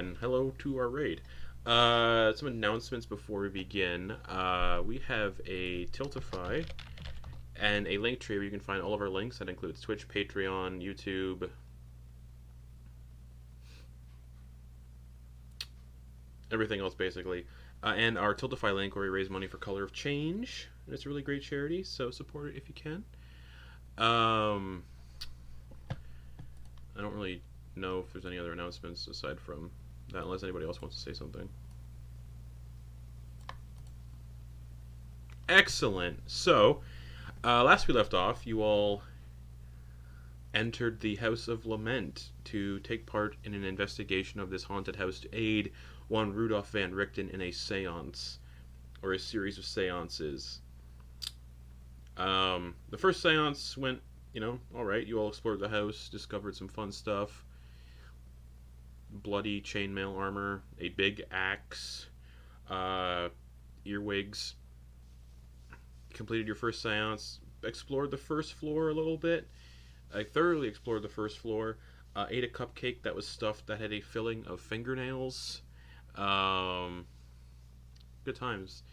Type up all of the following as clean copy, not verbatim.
and hello to our raid. Some announcements before we begin. We have a Tiltify and a link tree where you can find all of our links. That includes Twitch, Patreon, YouTube, everything else basically. And our Tiltify link where we raise money for Color of Change. And it's a really great charity, so support it if you can. I don't really know if there's any other announcements aside from that, unless anybody else wants to say something. Excellent. So, last we left off, you all entered the House of Lament to take part in an investigation of this haunted house to aid one Rudolph Van Richten in a seance, or a series of seances. The first seance went, alright. You all explored the house, discovered some fun stuff. Bloody chainmail armor, a big axe, earwigs. Completed your first seance, explored the first floor a little bit. I thoroughly explored the first floor. Ate a cupcake that was stuffed that had a filling of fingernails. Good times.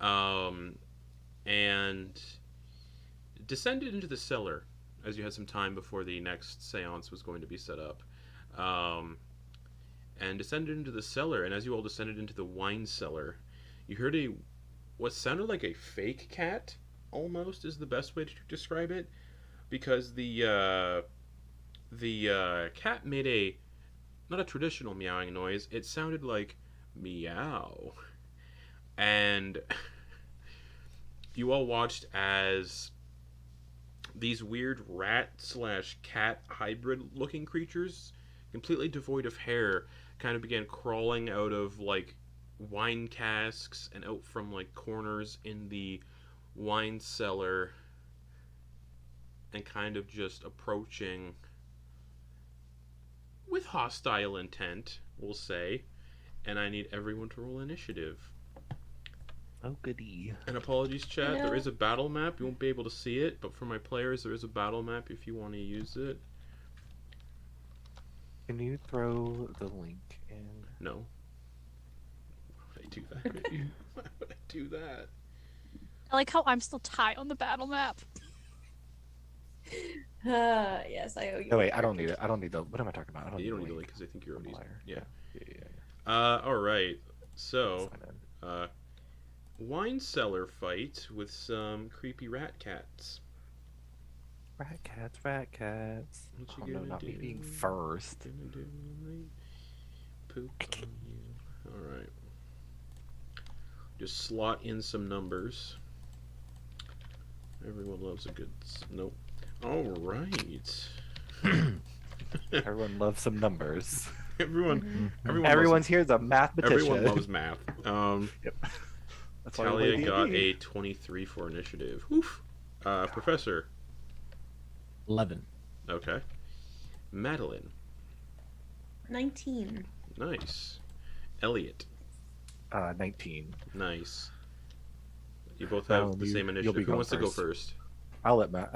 And descended into the cellar as you had some time before the next seance was going to be set up. And descended into the cellar, and as you all descended into the wine cellar, you heard what sounded like a fake cat, almost, is the best way to describe it, because the cat made not a traditional meowing noise. It sounded like meow, and you all watched as these weird rat/cat hybrid looking creatures, completely devoid of hair, kind of began crawling out of like wine casks and out from like corners in the wine cellar, and kind of just approaching with hostile intent, we'll say. And I need everyone to roll initiative. Oh, goody. And apologies, chat. There is a battle map. You won't be able to see it, but for my players, there is a battle map if you want to use it. Can you throw the link in? No. Why would I do that? Why would I do that? I like how I'm still tied on the battle map. Yes, I owe you. Oh, wait, I don't need it. I don't need the... What am I talking about? You don't need the link because I think you're already... Yeah. Yeah. Alright. So, wine cellar fight with some creepy rat cats. Rat cats. What Oh, you no, gonna not me do? being first. Gonna do poop on you. Alright. Just slot in some numbers. Everyone loves a good... Nope. Alright. Everyone loves some numbers. Everyone's here's a mathematician. Everyone loves math. Yep. That's why Thalia we got play a 23 for initiative. Oof. Professor. 11. Okay. Madeliene. 19. Nice. Eliott. 19. Nice. You both have the same initiative. Who wants to go first? I'll let Matt.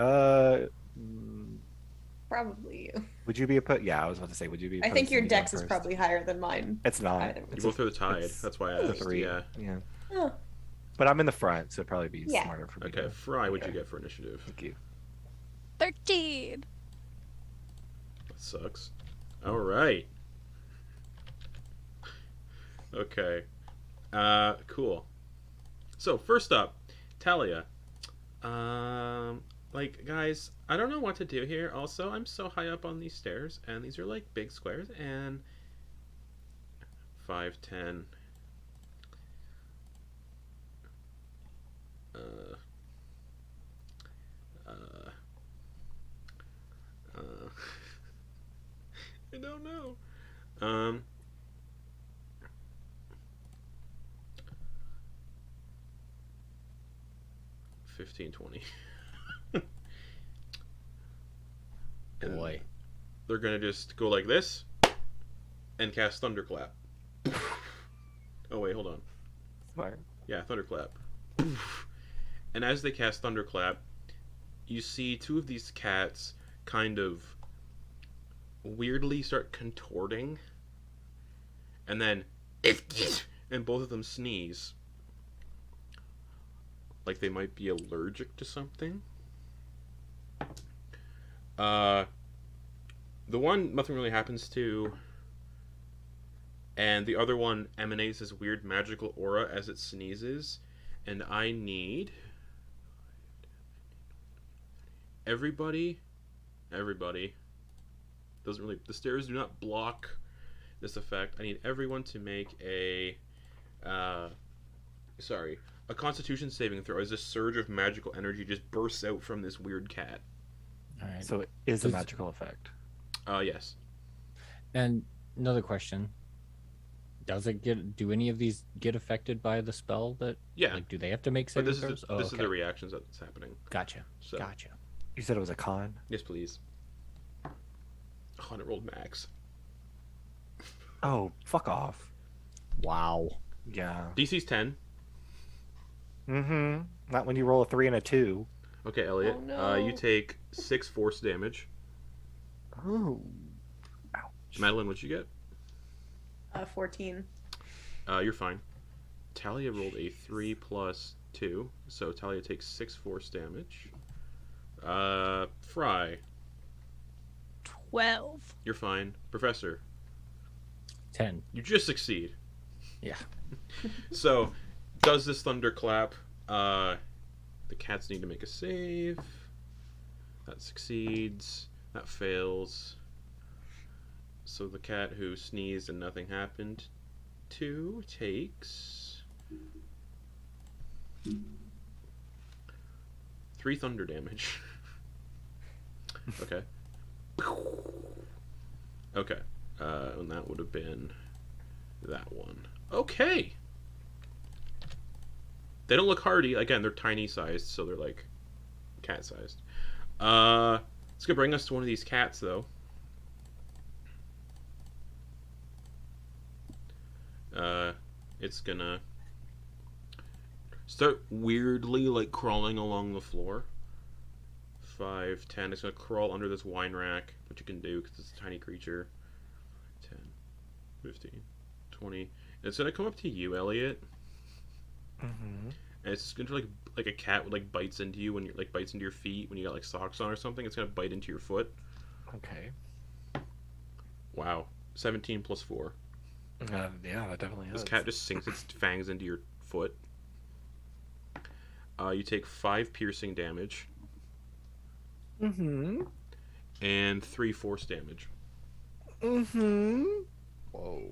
Probably you. Would you be yeah, I was about to say, would you be? I think your opposed to me dex going is first? probably higher than mine. It's not. Either. You both are tied. That's why I asked. 3. Yeah. Oh. But I'm in the front, so it'd probably be Yeah. smarter for me. Okay. Fry, what'd you get for initiative? Thank you. 13. That sucks. All right. Okay. Cool. So first up, Thalia. Like, guys, I don't know what to do here. Also, I'm so high up on these stairs, and these are like big squares, and 5, 10. I don't know. 15, 20. Boy. They're gonna just go like this and cast Thunderclap. Oh wait, hold on. Smart. Yeah, Thunderclap. And as they cast Thunderclap, you see two of these cats kind of weirdly start contorting and then and both of them sneeze, like they might be allergic to something. The one nothing really happens to, and the other one emanates this weird magical aura as it sneezes, and I need everybody doesn't really, the stairs do not block this effect. I need everyone to make a constitution saving throw as a surge of magical energy just bursts out from this weird cat. All right. So it is a magical effect. Yes. And another question: do any of these get affected by the spell? That Yeah. Like, do they have to make But saving this throws? is the reactions that's happening. Gotcha. So Gotcha. You said it was a con? yes, please. Oh, and it rolled max. Oh, fuck off. Wow. Yeah. DC's 10. Mm-hmm. Not when you roll a 3 and a 2. Okay, Eliott. Oh, no. You take 6 force damage. Oh. Ouch. Madeliene, what'd you get? 14. You're fine. Thalia rolled a 3 plus 2, so Thalia takes 6 force damage. Fry, 12. you're fine. Professor, 10. you just succeed. Yeah. So, does this thunderclap? The cats need to make a save. That succeeds. That fails. So the cat who sneezed and nothing happened to takes 3 thunder damage. Okay. Okay. And that would have been that one. Okay. They don't look hardy. Again, they're tiny sized, so they're like cat sized. It's gonna bring us to one of these cats, though. It's gonna start weirdly like crawling along the floor. 5, 10. It's gonna crawl under this wine rack, which you can do because it's a tiny creature. 10, 15, 20. And it's gonna come up to you, Eliott. Mm-hmm. And it's gonna like a cat like bites into you when you're like bites into your feet when you got like socks on or something. It's gonna bite into your foot. Okay. Wow. 17 plus 4. Yeah, that definitely This is. cat just sinks its fangs into your foot. You take 5 piercing damage Mm-hmm. and 3 force damage. Mm-hmm. Whoa.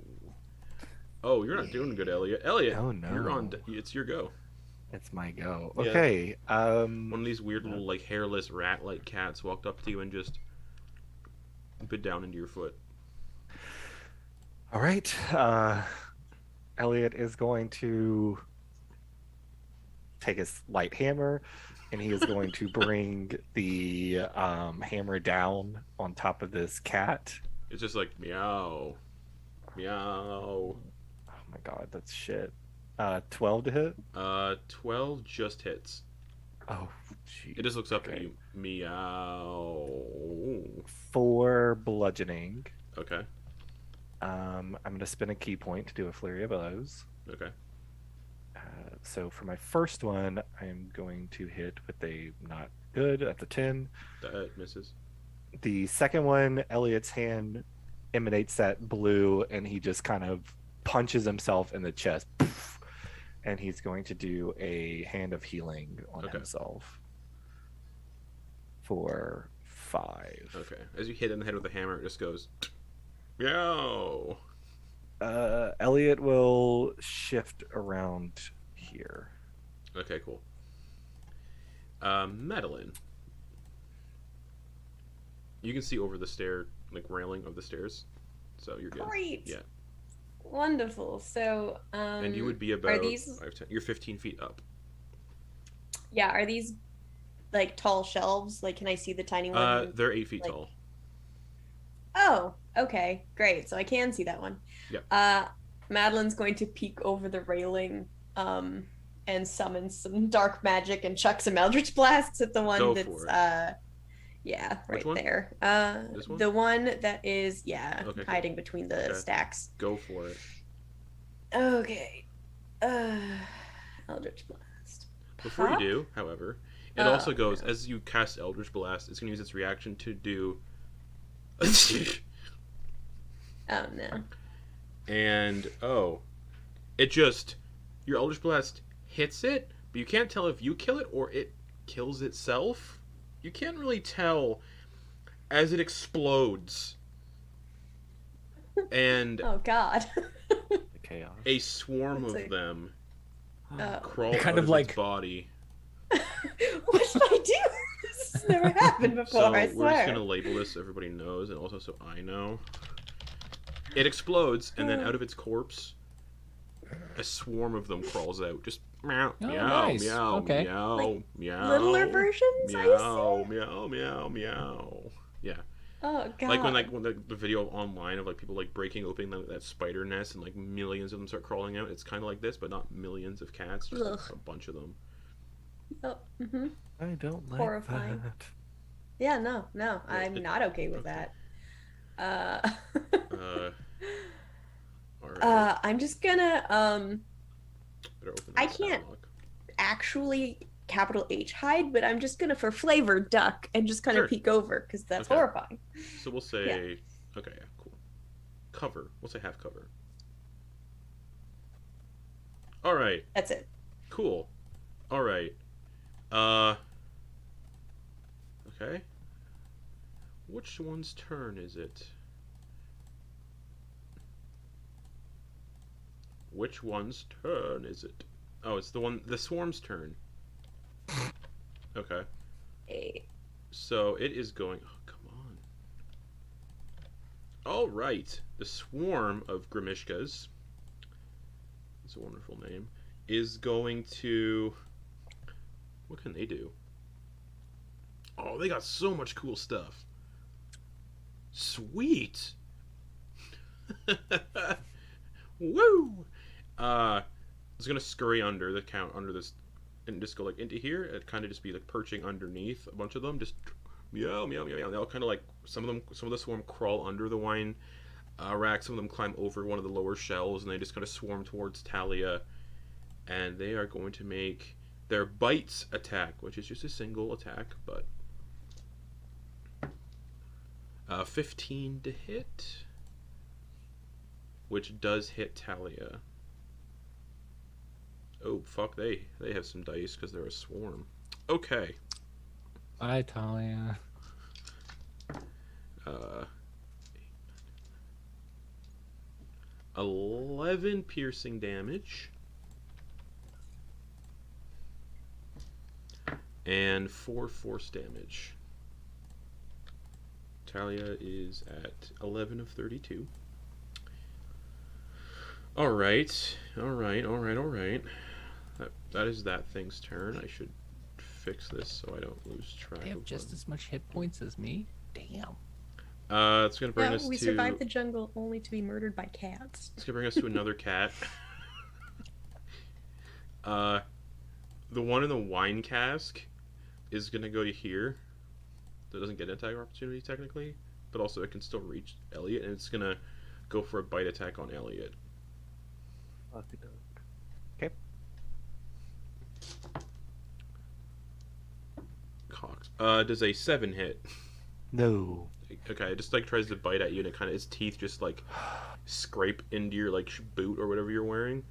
Oh, you're not doing good, Eliott. Eliott, Oh, no. you're on. It's your go. It's my go. Yeah. Okay. One of these weird little like hairless rat-like cats walked up to you and just bit down into your foot. All right. Eliott is going to take his light hammer, and he is going to bring the hammer down on top of this cat. It's just like meow, meow. Oh my god, that's shit. 12 to hit. 12 just hits. Oh, jeez. It just looks up at Okay. you. Meow. 4 bludgeoning. Okay. I'm going to spend a key point to do a flurry of blows. Okay. So for my first one, I'm going to hit with a not good at the 10. That misses. The second one, Eliott's hand emanates that blue, and he just kind of punches himself in the chest. Poof, and he's going to do a hand of healing on Okay. himself for 5. Okay. As you hit in the head with the hammer, it just goes meow. Eliott will shift around here. Okay, cool. Madeliene. You can see over the stair, like railing of the stairs, so you're good. Great. Yeah. Wonderful. So, And you would be about are these? 5, 10, you're 15 feet up. Yeah, are these like tall shelves? Like, can I see the tiny one? They're 8 feet like- tall. Oh, okay, great. So I can see that one. Yep. Madeleine's going to peek over the railing, and summon some dark magic and chuck some Eldritch blasts at the one Go that's for it. yeah, Which right one? there. This one? The one that is Okay, cool. hiding between the Okay. stacks. Go for it. Okay. Eldritch Blast. Before you Pop? do, however, it Oh, also goes no. as you cast Eldritch Blast. It's going to use its reaction to do, Oh no. and it your Eldritch Blast hits it, but you can't tell if you kill it or it kills itself. You can't really tell as it explodes, and Oh god. The chaos. a swarm That's of a- them Oh. crawl Kind out of of like- its body. What did I do? This has never happened before, So I we're swear. just gonna label this so everybody knows, and also so I know. It explodes, and then out of its corpse, a swarm of them crawls out. Just meow, Oh, meow, nice. meow, Okay. meow, Like, meow. Littler versions, meow, I assume? meow, meow, meow. Yeah, Oh god. like when the video online of like people like breaking open that spider nest and like millions of them start crawling out. It's kind of like this, but not millions of cats, just like, Ugh. a bunch of them. Oh, mhm. I don't like Horrifying. that. Yeah, no, I'm it- not okay with okay. that. All right. I'm just gonna Better open I this can't- catalog. actually capital H hide, but I'm just gonna for flavor duck and just kind Sure. of peek over because that's Okay. horrifying. So we'll say, okay, yeah, cool. Cover. We'll say half cover. All right, That's it. cool. All right. Okay. Which one's turn is it? Which one's turn is it? Oh, it's the swarm's turn. Okay. Eh, So it is going. Oh, come on. All right. The swarm of Grimishkas. It's a wonderful name. Is going to. What can they do? Oh, they got so much cool stuff. Sweet. Woo. It's gonna scurry under the count under this and just go like into here. It kind of just be like perching underneath a bunch of them, just meow meow meow meow. They'll kind of like some of the swarm crawl under the wine rack. Some of them climb over one of the lower shelves, and they just kind of swarm towards Thalia. And they are going to make their bites attack, which is just a single attack, but 15 to hit, which does hit Thalia. Oh fuck! They have some dice because they're a swarm. Okay. Bye, Thalia. 11 piercing damage. And 4 force damage. Thalia is at 11 of 32. Alright. That is that thing's turn. I should fix this so I don't lose track They have of just what- as much hit points as me. Damn. It's gonna bring Yeah, us we to survived the jungle only to be murdered by cats. It's gonna bring us to another cat. The one in the wine cask is gonna go to here. That doesn't get an attack opportunity technically, but also it can still reach Eliott, and it's gonna go for a bite attack on Eliott. Okay. Cox. Does a 7 hit? No. Okay, it just like tries to bite at you, and it kind of its teeth just like scrape into your like boot or whatever you're wearing,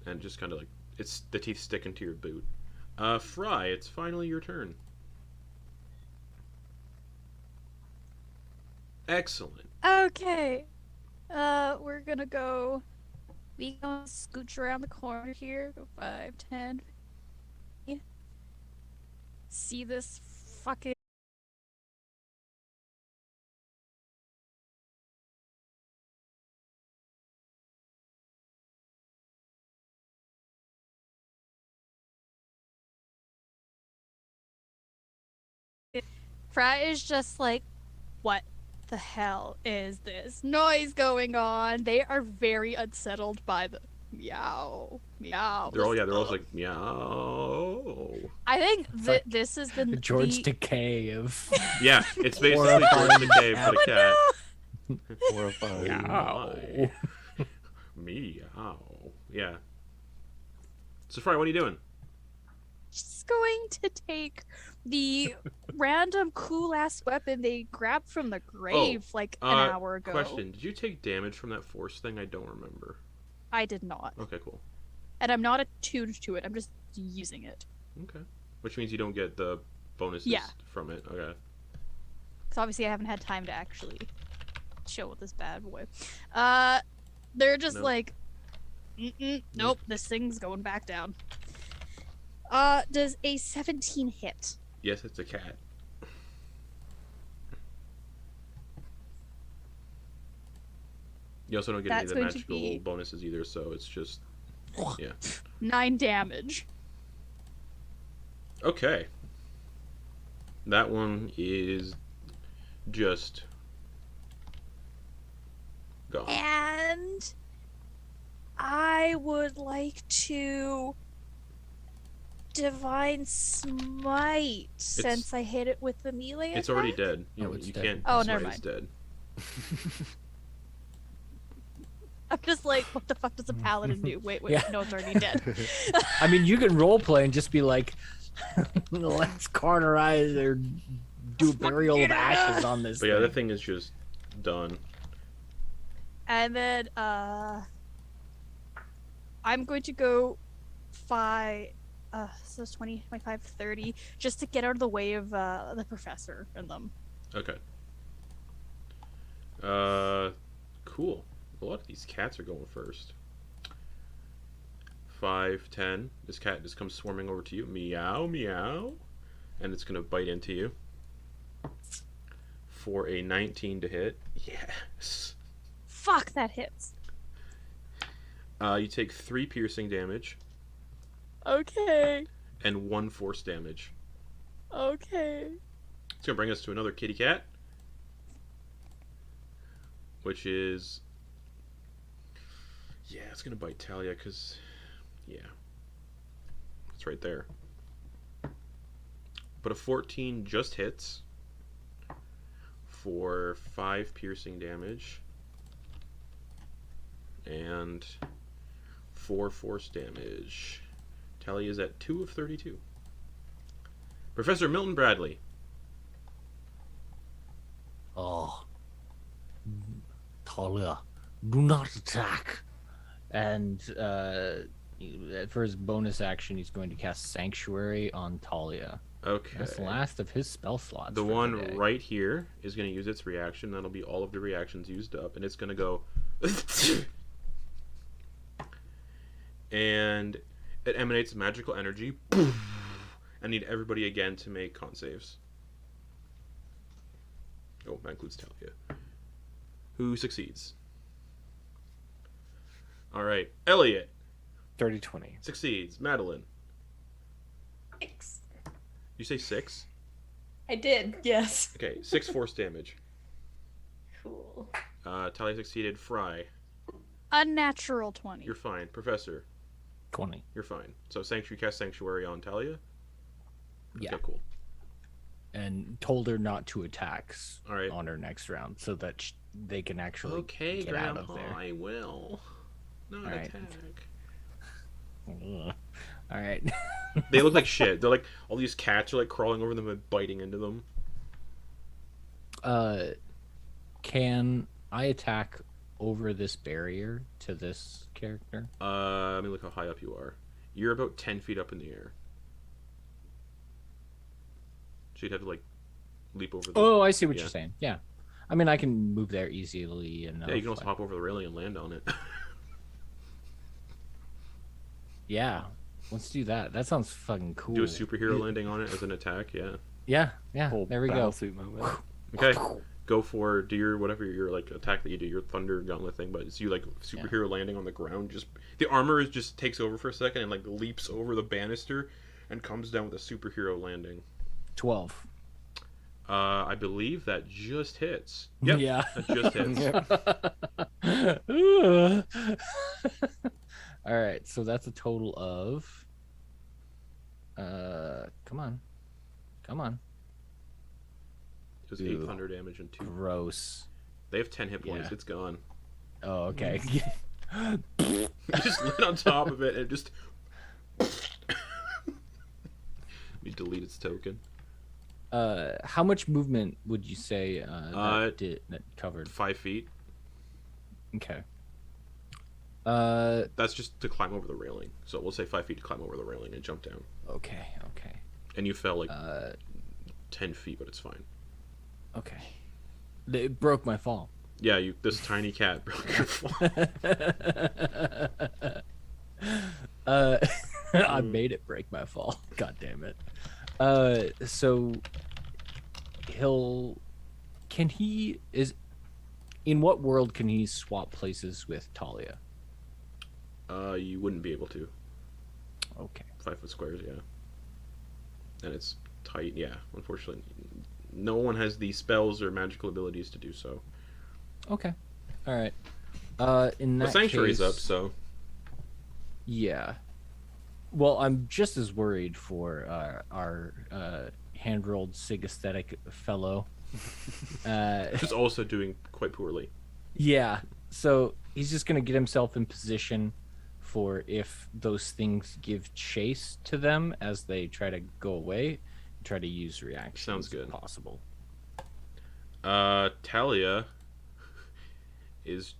and just kind of like it's the teeth stick into your boot. Fry, it's finally your turn. Excellent. Okay. We're gonna go. We gonna scooch around the corner here. Go 5, 10. See this fucking. Fry is just like, what the hell is this noise going on? They are very unsettled by the meow, meow. They're all like meow. I think like this is the George the... Takei of. Yeah, it's basically George the Cave for the cat. Horrifying. Meow. Meow. Yeah. So, Fry, what are you doing? She's going to take the random cool ass weapon they grabbed from the grave like an hour ago. Question: did you take damage from that force thing? I don't remember. I did not. Okay, cool. And I'm not attuned to it. I'm just using it. Okay. Which means you don't get the bonuses from it. Okay. Because obviously I haven't had time to actually chill with this bad boy. They're just like, nope, this thing's going back down. Does a 17 hit? Yes, it's a cat. You also don't get any of the magical bonuses either, so it's just, yeah. 9 damage. Okay. That one is just gone. And I would like to Divine Smite since I hit it with the melee attack. It's already dead. You dead. can't. Oh, never mind. It's dead. I'm just like, what the fuck does a paladin do? Wait, no, it's already dead. I mean, you can roleplay and just be like, let's cauterize or do a burial of ashes on this. But yeah, that thing is just done. And then I'm going to go 5, so it's 20, 25, 30, just to get out of the way of the professor and them. Okay. Cool. A lot of these cats are going first. 5, 10. This cat just comes swarming over to you. Meow, meow. And it's going to bite into you. For a 19 to hit. Yes. Fuck, that hits. You take 3 piercing damage. Okay. And 1 force damage. Okay. It's going to bring us to another kitty cat. Which is... yeah, it's going to bite Thalia because... yeah. It's right there. But a 14 just hits. For 5 piercing damage. And 4 force damage. Thalia is at 2 of 32. Professor Milton Bradley. Oh. Thalia, do not attack. And for his bonus action, he's going to cast Sanctuary on Thalia. Okay. That's the last of his spell slots. The one right here is going to use its reaction. That'll be all of the reactions used up. And it's going to go... and it emanates magical energy. I need everybody again to make con saves. Oh, that includes Thalia. Who succeeds? Alright. Eliott. 30-20. Succeeds. Madeliene. 6. You say 6? I did, yes. Okay, 6 force damage. Cool. Thalia succeeded. Fry. Unnatural 20. You're fine. Professor. 20. You're fine. So cast Sanctuary on Thalia? Yeah. Okay, cool. And told her not to attack Alright. on her next round so that they can actually get out of there. I will. Not Alright. attack. All right. They look like shit. They're like, all these cats are like crawling over them and biting into them. Can I attack over this barrier to this character? Let me look how high up you are. You're about 10 feet up in the air. So you'd have to like leap over the... Oh, I see what you're saying. Yeah. I mean, I can move there easily enough. Yeah, you can also hop over the railing and land on it. Yeah. Let's do that. That sounds fucking cool. Do a superhero landing on it as an attack, yeah. Yeah. Full There we go. battlesuit moment. Okay. Go for do your whatever your like attack that you do, your thunder gauntlet thing, but it's you like superhero landing on the ground. Just the armor just takes over for a second and like leaps over the banister and comes down with a superhero landing. 12. I believe that just hits. Yep, Yeah. that just hits. All right, so that's a total of come on. It was 8 thunder damage and 2. Gross. They have 10 hit points. Yeah. It's gone. Oh, okay. You just lit on top of it and just. We delete its token. How much movement would you say that covered? 5 feet. Okay. That's just to climb over the railing. So we'll say 5 feet to climb over the railing and jump down. Okay. And you fell like 10 feet, but it's fine. Okay. It broke my fall. Yeah, this tiny cat broke your fall. I made it break my fall. God damn it. So in what world can he swap places with Thalia? You wouldn't be able to. Okay. 5 foot squares, yeah. And it's tight, yeah. Unfortunately, no one has the spells or magical abilities to do so. Okay. All right. In that the sanctuary's case, up, so. Yeah. Well, I'm just as worried for our hand-rolled sig aesthetic fellow. Who's also doing quite poorly. Yeah. So he's just gonna get himself in position for if those things give chase to them as they try to go away, try to use reactions. Sounds good. If possible. Thalia is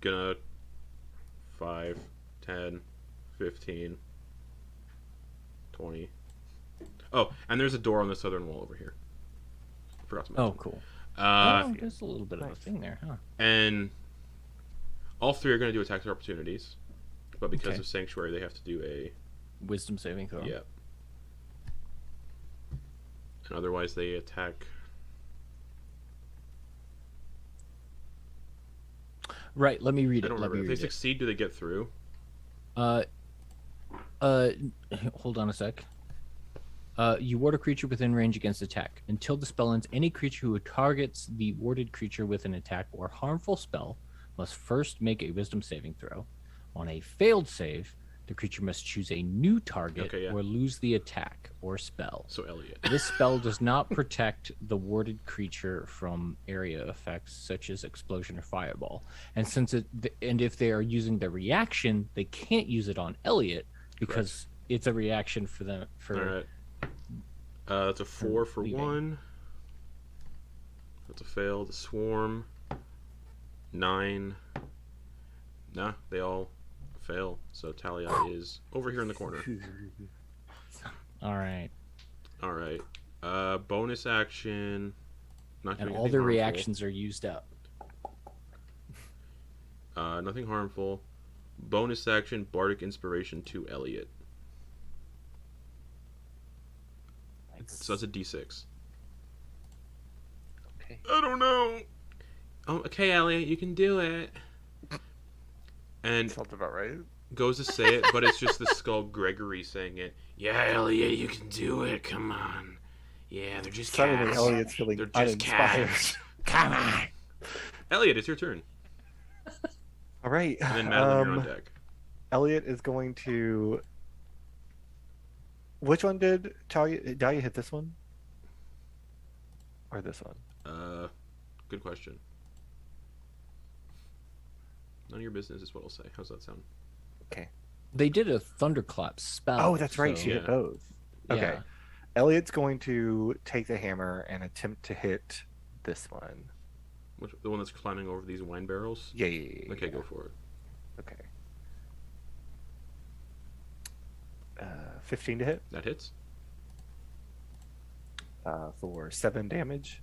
gonna 5, 10, 15, 20. Oh, and there's a door on the southern wall over here. Forgot to mention. Oh, cool. There's a little bit of a thing there, huh? And all 3 are going to do attacks of opportunities, but because Okay. of Sanctuary, they have to do a Wisdom saving throw. yeah. And otherwise, they attack. Right. Let me read I it. don't Let remember. me If they read it. succeed, do they get through? Hold on a sec. You ward a creature within range against attack. Until the spell ends, any creature who targets the warded creature with an attack or harmful spell must first make a wisdom saving throw. On a failed save, the creature must choose a new target Okay, yeah. or lose the attack or spell. So Eliott. This spell does not protect the warded creature from area effects such as explosion or fireball. And if they are using the reaction, they can't use it on Eliott because it's a reaction for them. All right. That's a 4 for leaving. 1. That's a fail. The swarm. 9. Nah, they all fail. So Thalia is over here in the corner. All right. All right. Bonus action. Not And doing all anything their harmful. reactions are used up. Nothing harmful. Bonus action. Bardic Inspiration to Eliott. So that's a D6. Okay. I don't know. Oh, okay, Eliott, you can do it. And Sounds about right. goes to say it, but it's just the skull Gregory saying it. Yeah, Eliott, you can do it. Come on. Yeah, they're just Suddenly, cats. Elliott's feeling They're just uninspired. cats. Come on. Eliott, it's your turn. All right. And then Madeliene, you're on deck. Eliott is going to. Which one did Talia hit? This one or this one? Good question. None of your business is what I'll say. How's that sound? Okay. They did a thunderclap spell. Oh, that's right. so- She hit Yeah. both. Okay. Yeah. Elliott's going to take the hammer and attempt to hit this one. The one that's climbing over these wine barrels? Yeah. Okay, go for it. Okay. 15 to hit That hits? for 7 damage.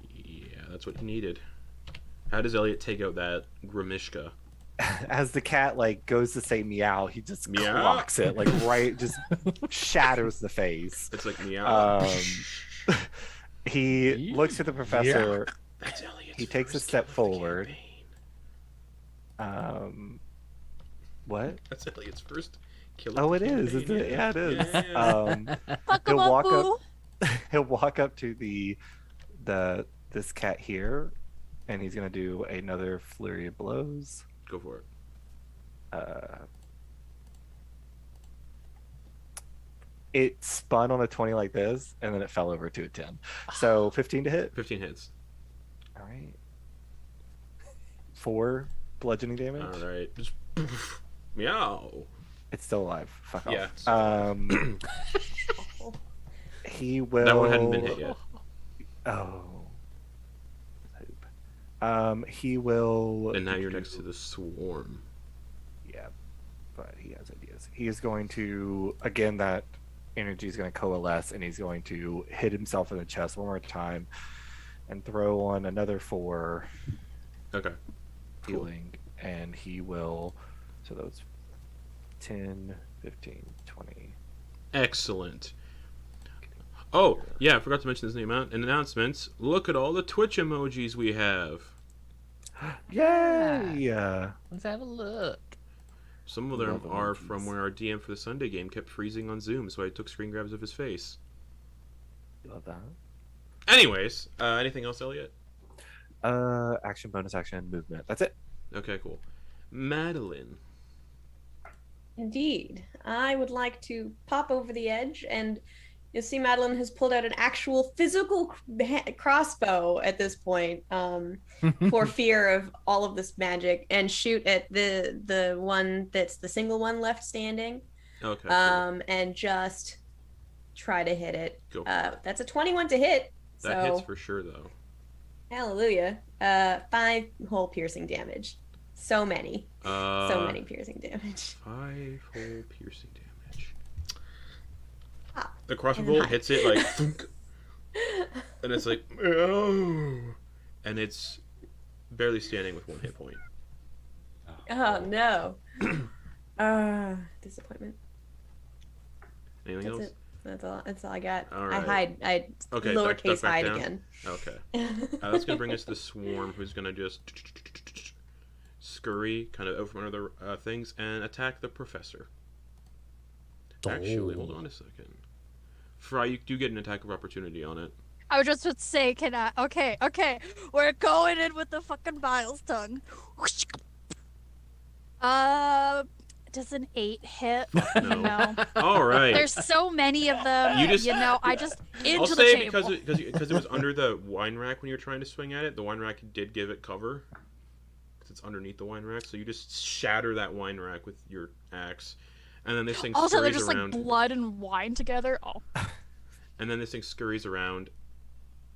Yeah, that's what you needed. How does Eliott take out that Grimishka? As the cat goes to say meow, he just Meow? clocks it right, just shatters the face. It's like meow. He looks at the professor. That's Elliott's he takes a first step kill of the forward. campaign. What? That's Elliott's first kill. Oh, of it the is, campaign, isn't it? Yeah, it is. Yeah. He'll walk up. Fuck-a-boo. He'll walk up to this cat here, and he's gonna do another flurry of blows. Go for it. It spun on a 20 like this, and then it fell over to a 10. So 15 to hit. 15 hits. All right. 4 bludgeoning damage. All right. Just meow. It's still alive. Fuck Yeah. off. He will. That one hadn't been hit yet. Oh. He will. And now you're next to the swarm. Yeah, but he has ideas. He is going to, again, that energy is going to coalesce, and he's going to hit himself in the chest one more time and throw on another 4 Okay. healing, and he will. So those 10, 15, 20. Excellent. Oh, yeah, I forgot to mention this in the announcements. Look at all the Twitch emojis we have. Yay! Let's have a look. Some of them Love are emojis. from where our DM for the Sunday game kept freezing on Zoom, so I took screen grabs of his face. Love that. Anyways, anything else, Eliott? Action, bonus action, movement. That's it. Okay, cool. Madeliene. Indeed. I would like to pop over the edge, and you'll see Madeliene has pulled out an actual physical crossbow at this point, for fear of all of this magic, and shoot at the one that's the single one left standing. Okay. Cool. And just try to hit it. Go. That's a 21 to hit. That So hits for sure, though. hallelujah. 5 hole piercing damage. So many piercing damage. 5 hole piercing damage. Ah, The crossbow and then bolt hits it like, thunk, and it's like, oh, and it's barely standing with 1 hit point. Oh no. Disappointment. Anything That's else? it. That's all I got. All I right. hide. Okay, Lowercase back hide down. again. Okay. That's going to bring us to the swarm, who's going to just scurry kind of out from under the things and attack the professor. Actually, hold on a second. Fry, you do get an attack of opportunity on it. I was just about to say, can I? Okay, we're going in with the fucking Biles tongue. Does an 8 hit? No. All right. There's so many of them. You just- I just into I'll the say table. because it was under the wine rack when you were trying to swing at it. The wine rack did give it cover because it's underneath the wine rack. So you just shatter that wine rack with your axe, and then this thing Also, they're scurries just around. like blood and wine together. Oh, And then this thing scurries around,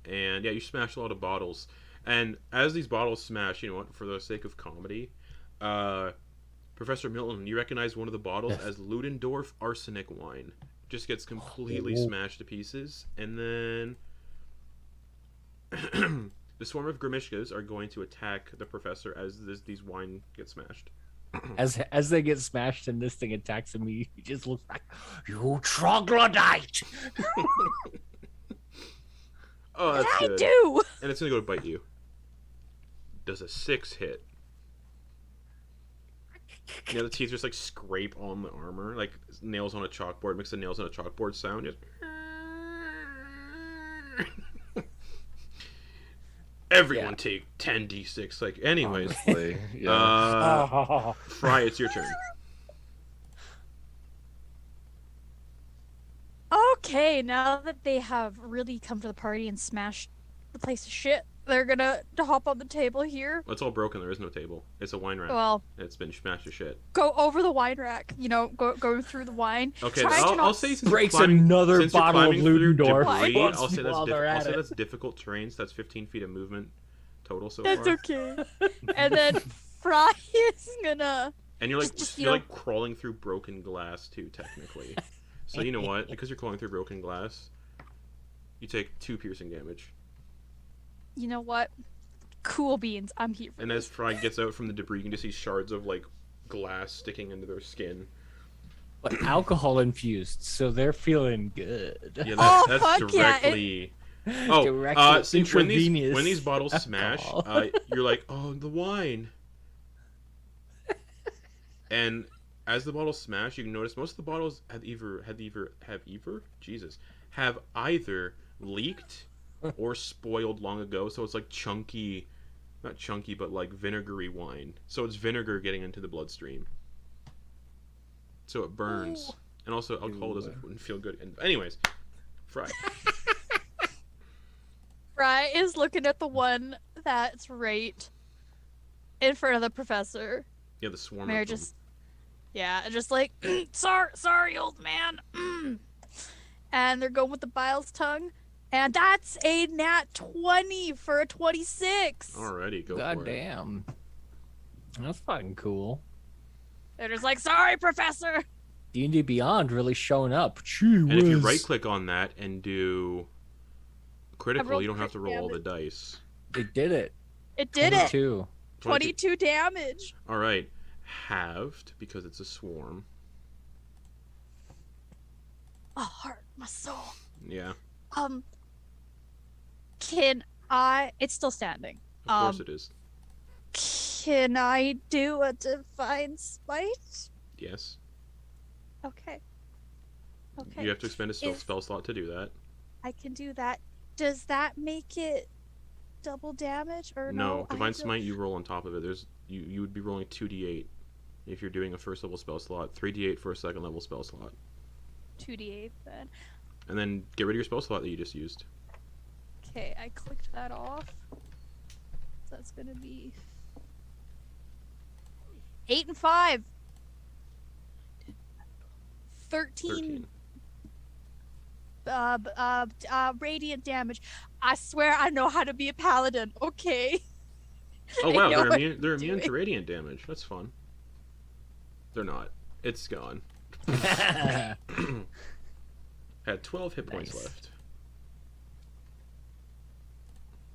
and yeah, you smash a lot of bottles. And as these bottles smash, you know what? For the sake of comedy, Professor Milton, you recognize one of the bottles as Ludendorff arsenic wine. Just gets completely smashed to pieces, and then the swarm of Grimishkas are going to attack the professor as these wine get smashed. As they get smashed and this thing attacks him, he just looks like, "You troglodyte!" Oh, that's I good. do. And it's gonna go to bite you. Does a 6 hit? Yeah, the teeth just like scrape on the armor, like nails on a chalkboard. Makes the nails on a chalkboard sound. Just... Everyone take 10d6. Like, anyways, Honestly, yeah. Fry, it's your turn. Okay, now that they have really come to the party and smashed the place to shit, they're gonna hop on the table here. Well, it's all broken. There is no table. It's a wine rack. Well, It's been smashed to shit. go over the wine rack. Go through the wine. Okay, Try to I'll not say since Breaks you're climbing, another since you're bottle of climbing through Ludendorff. debris, Once I'll say while they're at it. that's difficult terrain. So that's 15 feet of movement total so That's far. okay. And then Fry is gonna. And you're like Just, you're like crawling through broken glass too, technically. So you know what? Because you're crawling through broken glass, you take 2 piercing damage. You know what? Cool beans. I'm here for And this. as Fry gets out from the debris, you can just see shards of like glass sticking into their skin. But alcohol infused, so they're feeling good. Yeah, Oh, that's fuck yeah, directly. Directly See, when intravenous these bottles smash, alcohol. you're like, oh, the wine. And as the bottles smash, you can notice most of the bottles have either leaked or spoiled long ago. So it's like chunky, not chunky, but like vinegary wine. So it's vinegar getting into the bloodstream. So it burns, and also alcohol wouldn't feel good. And anyways, Fry. Fry is looking at the one that's right in front of the professor. Yeah, the swarm. Mayor of them. just like, sorry, old man. And they're going with the Bile's tongue. And that's a nat 20 for a 26. Alrighty, go God for it. damn. That's fucking cool. They're just like, sorry, professor. D&D Beyond really showing up. And if you right-click on that and do critical, rolled you don't have to crit roll all the dice. It did it. It did it. 22. 22 damage. All right, halved because it's a swarm. Oh, heart, my soul. Yeah, Can I? It's still standing. of course it is. Can I do a divine smite? Yes. Okay. Okay. You have to expend a If- spell slot to do that. I can do that. Does that make it double damage or No, I divine don't- smite you roll on top of it. You would be rolling 2d8 if you're doing a first level spell slot, 3d8 for a second level spell slot, 2d8 then. and then get rid of your spell slot that you just used. Okay, I clicked that off. So that's gonna be 8 and 5. 13 radiant damage. I swear I know how to be a paladin. Okay. Oh I wow, know they're what immune. They're I'm immune to doing. radiant damage. That's fun. They're not. It's gone. Had 12 hit points Nice. left.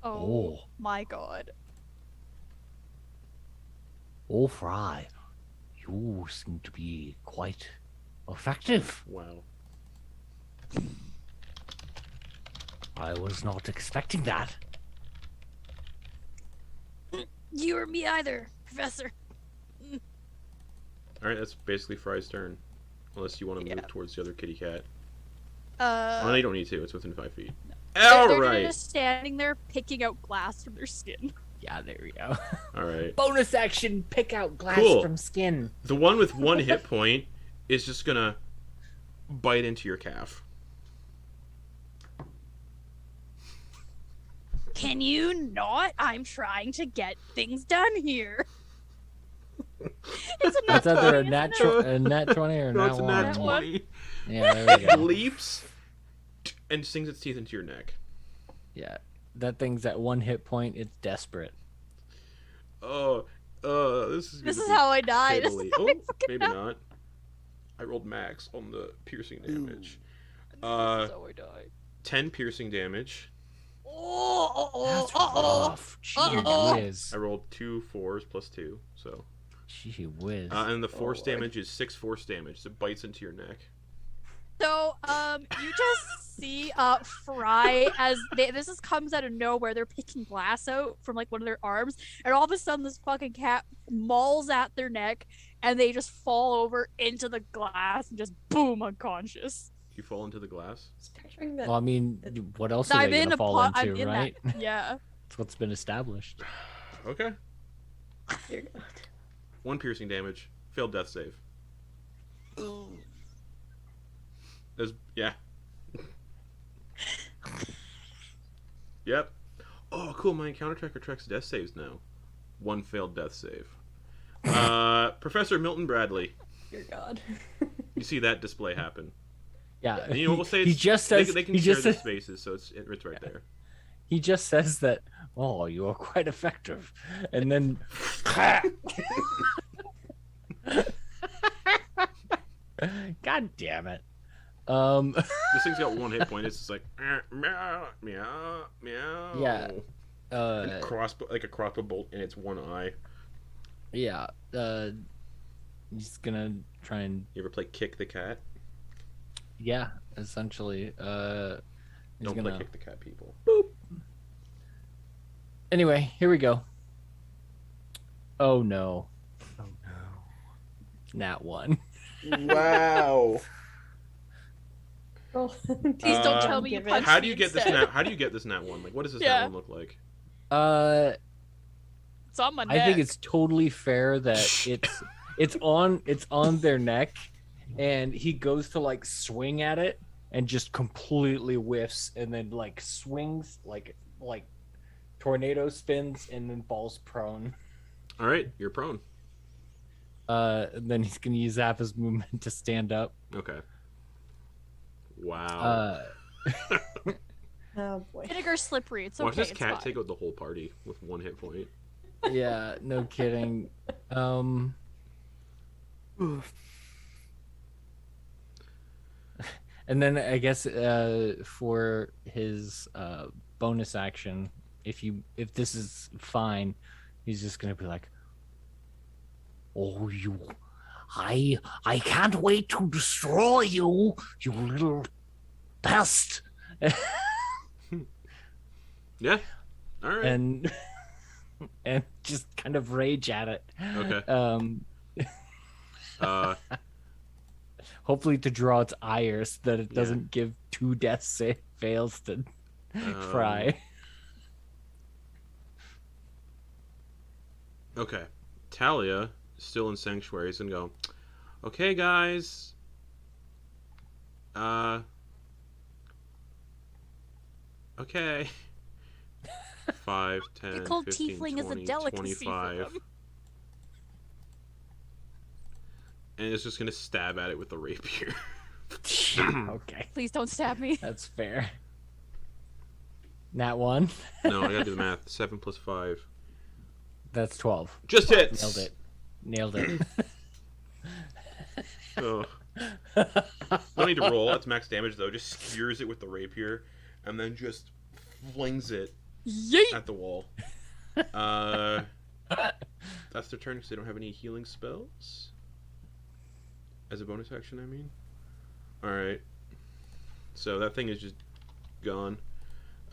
Oh my god. Oh, Fry. You seem to be quite effective. Wow. I was not expecting that. You or me either, Professor. All right, that's basically Fry's turn, unless you want to move Yeah. towards the other kitty cat. Oh, no, you don't need to. It's within 5 feet. They're All they're right. just standing there picking out glass from their skin. Yeah, there we go. All right. Bonus action, pick out glass Cool. from skin. The one with 1 hit point is just gonna bite into your calf. Can you not? I'm trying to get things done here. It's a That's nat either a 20, nat, isn't it? a nat 20 or a No, nat it's a 1. nat 20. Yeah, there we It go. leaps and sinks its teeth into your neck. Yeah, that thing's at 1 hit point. It's desperate. Oh, this is. This gonna is be how I died. fatally- Oh, maybe not. I rolled max on the piercing damage. This is how I died. 10 piercing damage. That's Oh. rough. Gee Uh-oh. whiz. I rolled 2 4s plus 2, so. Gee whiz. And the force Lord. damage is 6 force damage. So it bites into your neck. So, you just see, Fry as this comes out of nowhere. They're picking glass out from like one of their arms, and all of a sudden, this fucking cat mauls at their neck, and they just fall over into the glass and just boom, unconscious. You fall into the glass. Just picturing that. Well, I mean, what else are I'm they in gonna a fall pot. into, I'm in right? that. Yeah. That's what's been established. Okay. Dear God. 1 piercing damage. Failed death save. Yeah. Yep. Oh, cool. My encounter tracker tracks death saves now. 1 failed death save. Professor Milton Bradley. Dear God. Oh, You see that display happen. Yeah. And you know, we'll say he it's, just says they can he share just their says, spaces, so it's right there. he just says that. Oh, you are quite effective, and then. God damn it. This thing's got 1 hit point. It's just like meow, meow, meow. Yeah. And a crossbow bolt in its one eye. Yeah. He's gonna try and You ever play Kick the Cat? essentially. He's Don't gonna... play Kick the Cat, people. Anyway, here we go. Oh no. Oh no. Nat 1. Wow. Oh, Please don't tell me you give it. punched How do me you get this instead. How do you get this nat 1? Like, what does this Yeah. nat 1 look like? It's on my neck. I think it's totally fair that it's on their neck, and he goes to like swing at it and just completely whiffs, and then like swings like tornado spins and then falls prone. All right, you're prone. Then he's gonna use half his movement to stand up. Okay. Wow. Oh boy. Vinegar's slippery. It's okay. Watch this it's cat fine. take out the whole party with 1 hit point. Yeah, no kidding. And then I guess for his bonus action, if this is fine, he's just gonna be like, "Oh, I can't wait to destroy you, you little pest." Yeah. All right. and just kind of rage at it. Okay. Hopefully to draw its ire so that it doesn't give 2 death save fails to Fry. Okay. Thalia, still in Sanctuary, is gonna go, okay, guys. Okay. 5, 10, You're called 15, Tiefling 20, is a delicacy for 25. them. And it's just gonna stab at it with the rapier. Okay, Please don't stab me. that's fair. Nat 1. No, I gotta do the math. 7 plus 5. That's 12. Just hits! Nailed it. Oh. Don't need to roll. That's max damage, though. Just skewers it with the rapier, and then just flings it Yeet! at the wall. That's their turn because they don't have any healing spells. As a bonus action, I mean. Alright. So that thing is just gone.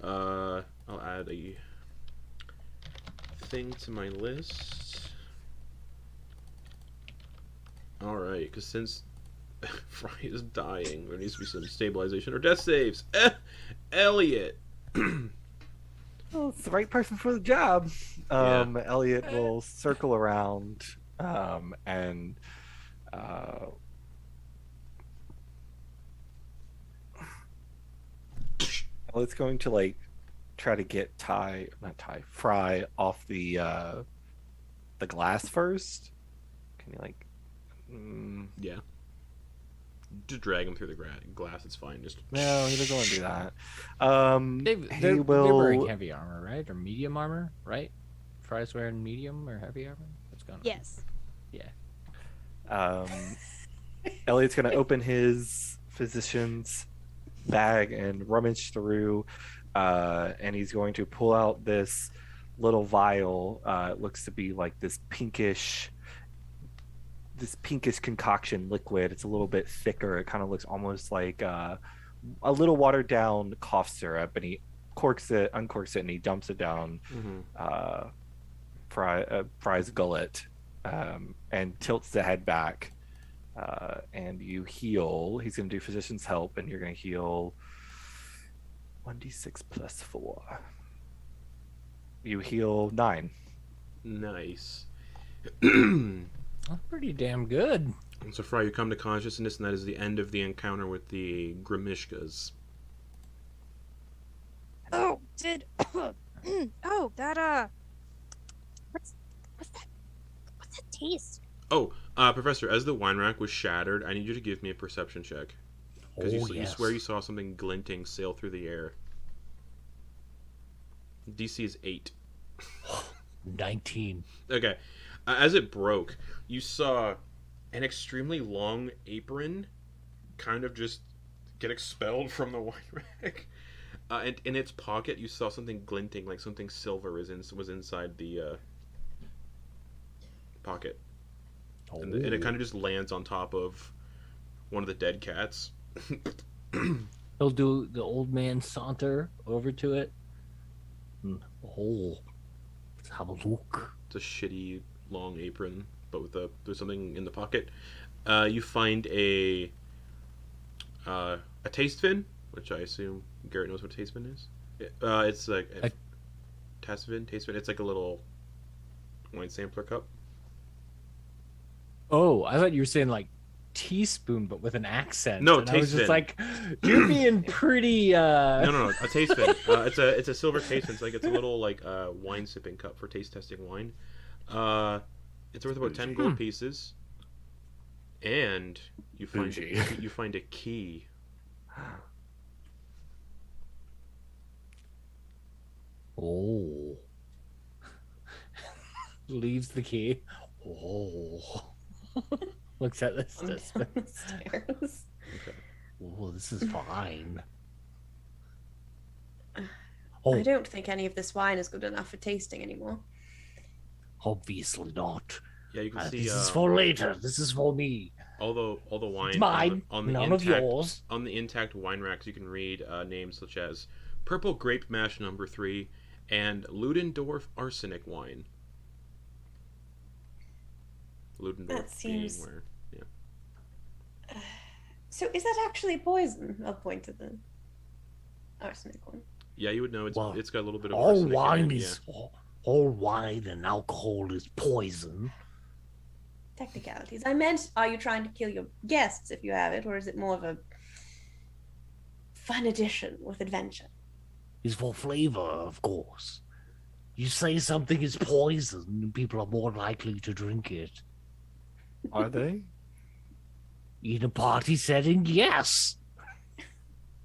I'll add a thing to my list. Alright, because since Fry is dying, there needs to be some stabilization or death saves. Eliott! Well, it's the right person for the job. Eliott will circle around and Eliott's going to try to get Fry off the glass first. Can you Yeah. Just drag him through the glass, it's fine. Just No, he doesn't want to do that. They're wearing heavy armor, right? Or medium armor, right? Fry's wearing medium or heavy armor? What's going on? Yes. Yeah. Eliott's going to open his physician's bag and rummage through, and he's going to pull out this little vial. It looks to be like this pinkish concoction liquid. It's a little bit thicker. It kind of looks almost like a little watered down cough syrup, and he uncorks it, and he dumps it down Fry's gullet, and tilts the head back, and you heal. He's going to do physician's help, and you're going to heal 1d6 plus 4. You heal 9. nice. That's pretty damn good. And so Fry, you come to consciousness, and that is the end of the encounter with the Grimishkas. Oh, oh, that what's that taste? Oh, Professor, as the wine rack was shattered, I need you to give me a perception check. Because you swear you saw something glinting sail through the air. DC is 8. 19. Okay. As it broke, you saw an extremely long apron kind of just get expelled from the wine rack. And in its pocket, you saw something glinting, like something silver was inside the pocket. Oh. And it kind of just lands on top of one of the dead cats. He'll do the old man saunter over to it. Oh, let's have a look. It's a shitty long apron, but there's something in the pocket. You find a taste fin, which I assume Garrett knows what taste fin is. It's like a taste fin. It's like a little wine sampler cup. Oh, I thought you were saying like teaspoon, but with an accent. No, and I was taste just fin. like, you're being pretty. No, a taste fin. It's a silver taste fin. It's a little like wine sipping cup for taste testing wine. It's worth about 10 gold pieces, and you find Bougie. you find a key. Oh. Leaves the key. Oh. Looks at this. Down the stairs. Oh, this is fine. I Oh, don't think any of this wine is good enough for tasting anymore. obviously not. Yeah, you can see. This is for later. This is for me. all the wine It's mine. on the None of intact yours. on the intact wine racks. You can read names such as Purple Grape Mash Number 3 and Ludendorff Arsenic Wine. Ludendorff That seems- being where, yeah. So is that actually poison? I'll point to the arsenic one. Yeah, you would know. Well, It's got a little bit of All arsenic in wine it, is all wine and alcohol is poison. Technicalities. I meant, are you trying to kill your guests if you have it, or is it more of a fun addition with adventure? Is for flavor, of course. You say something is poison, and people are more likely to drink it. Are they? In a party setting, yes.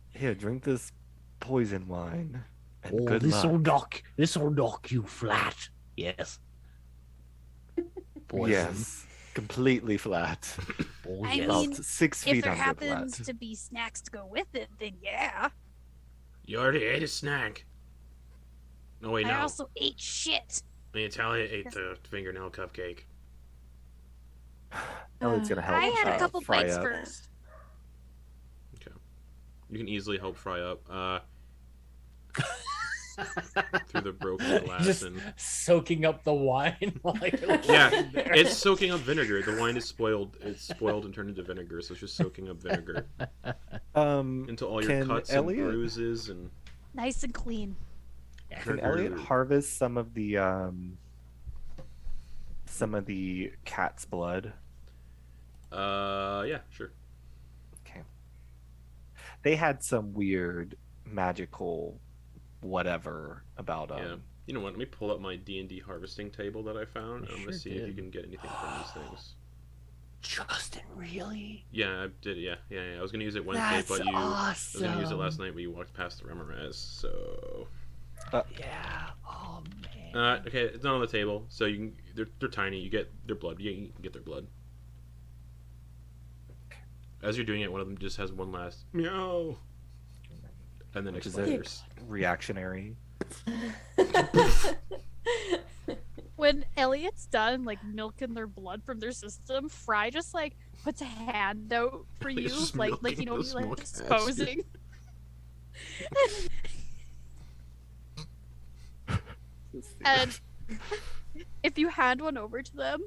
Here, drink this poison wine. And Oh, good luck. this'll knock you flat. Yes. Poison. Yes, completely flat. Oh, I yes. mean, About 6 If feet there under happens flat. to be snacks to go with it, then yeah. You already ate a snack. No, wait, no. I also ate shit. Me and Talia ate the fingernail cupcake. Elliott's gonna help. I had a couple fry bites up. first. You can easily help fry up through the broken glass Just and soaking up the wine. yeah, it's soaking up vinegar. The wine is spoiled. It's spoiled and turned into vinegar, so it's just soaking up vinegar into all your Can cuts Eliott- and bruises and. Nice and clean. Can Eliott harvest some of the cat's blood? Yeah, sure. Okay. They had some weird magical whatever about Yeah. You know what? Let me pull up my D&D harvesting table that I found. I'm gonna Sure see if you did. can get anything from these things. Justin, really? Yeah, I did. Yeah. I was gonna use it Wednesday, That's but I awesome. was gonna use it last night, but you walked past the Remoraz. So. Yeah. Oh man. Okay, it's not on the table, so you can. They're tiny. You get their blood. You can get their blood. As you're doing it, one of them just has one last meow, and then Which is expires. reactionary. When Elliott's done like milking their blood from their system, Fry just like puts a hand out for you, He's just like milking you know, the he's like smoke ash. disposing. And if you hand one over to them,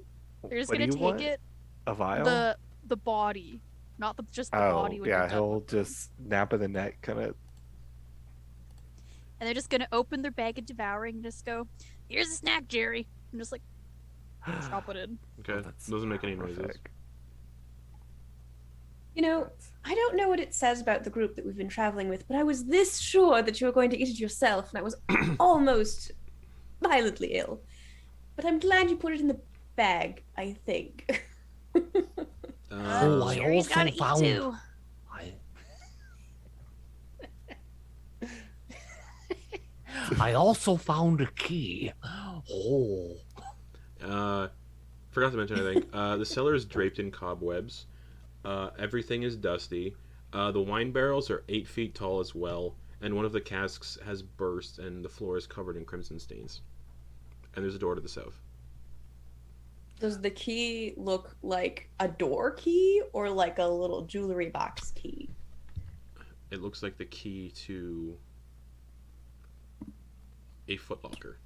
they're just What do gonna you take want? it, A vial? the body, not just the Oh, body. When yeah, you're done he'll with them. just nap of the neck, kind of. And they're just gonna open their bag of devouring and just go, "Here's a snack, Jerry." And just like drop it in. Okay, doesn't make any noises. You know, I don't know what it says about the group that we've been traveling with, but I was this sure that you were going to eat it yourself, and I was almost violently ill. But I'm glad you put it in the bag, I think. Oh, I Jerry's also gotta eat found. too. I also found a key. Oh. Forgot to mention, I think the cellar is draped in cobwebs. Everything is dusty. The wine barrels are 8 feet tall as well, and one of the casks has burst, and the floor is covered in crimson stains. And there's a door to the south. Does the key look like a door key or like a little jewelry box key? It looks like the key to a footlocker.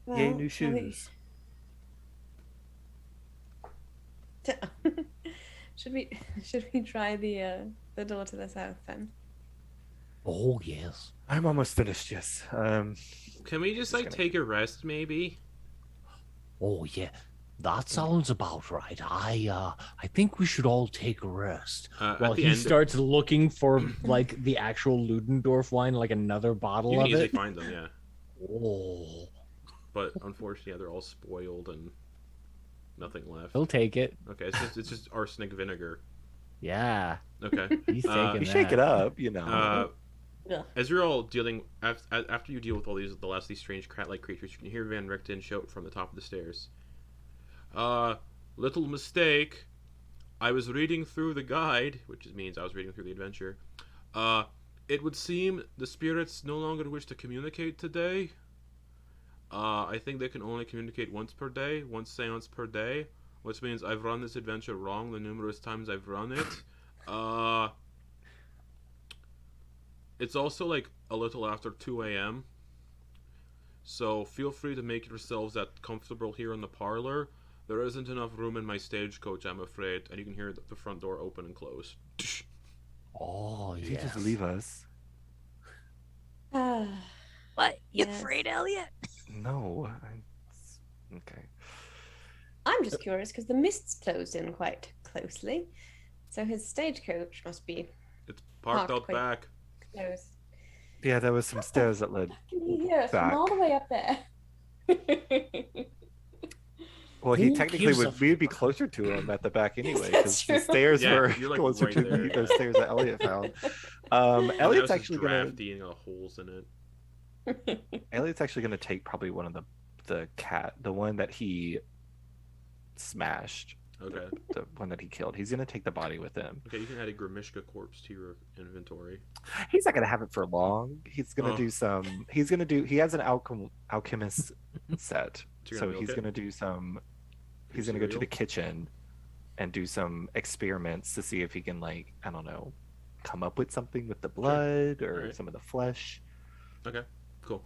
Yay, Well, new shoes. Should we try the door to the south then? Oh yes. I'm almost finished, yes. Can we just like gonna- take a rest, maybe? Oh yeah. That sounds about right. I think we should all take a rest. At While the he end, starts looking for like the actual Ludendorff wine, like another you bottle can of easily it. find them, yeah. Oh, But unfortunately, yeah, they're all spoiled and nothing left. he'll take it. Okay, it's just arsenic vinegar. Yeah, Okay. he's taking You that. shake it up, you know. As you're all dealing, after you deal with all these, the last of these strange cat-like creatures, you can hear Van Richten shout from the top of the stairs. Little mistake. I was reading through the guide, which means I was reading through the adventure. It would seem the spirits no longer wish to communicate today. I think they can only communicate once per day, one seance per day, which means I've run this adventure wrong the numerous times I've run it. It's also like a little after 2 a.m. So feel free to make yourselves that comfortable here in the parlor. There isn't enough room in my stagecoach, I'm afraid. And you can hear the front door open and close. Oh, Did you yes. just leave us? What? You Yes. afraid, Eliott? No. Okay. I'm just curious because the mists closed in quite closely. So his stagecoach must be It's parked Parked out quite- back. close. Yeah, there was some stairs that led. Can you hear us Back. from all the way up there? Well, he Who technically gives a would. We'd be closer to him at the back anyway, That's because the true. stairs Yeah, were you're, like, closer right to there, those yeah. stairs that Eliott found. The Elliott's house is actually gonna. drafty and got holes in it. Elliott's actually gonna take probably one of the one that he smashed, Okay. the one that he killed. He's gonna take the body with him. Okay, you can add a Grimishka corpse to your inventory. He's not gonna have it for long. He's gonna Oh. do some. He's gonna do. He has an alchemist set, So you're so gonna he's milk it? gonna do some. He's gonna go to Cereal? the kitchen and do some experiments to see if he can, like, I don't know, come up with something with the blood or Alright. some of the flesh. Okay, cool.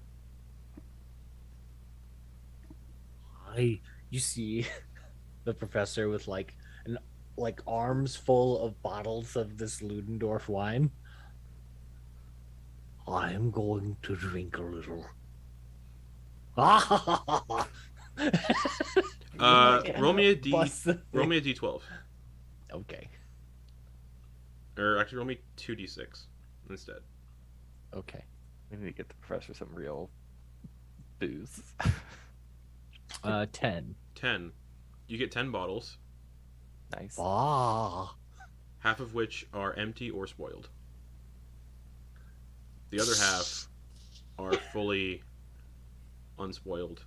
You see the professor with like arms full of bottles of this Ludendorff wine. I'm going to drink a little. Roll me a D. Bust the Roll thing. me a D12, Okay. or actually roll me 2D6 instead. Okay. We need to get the professor some real booze. 10. 10. You get 10 bottles, Nice. Ah. half of which are empty or spoiled. The other half are fully unspoiled,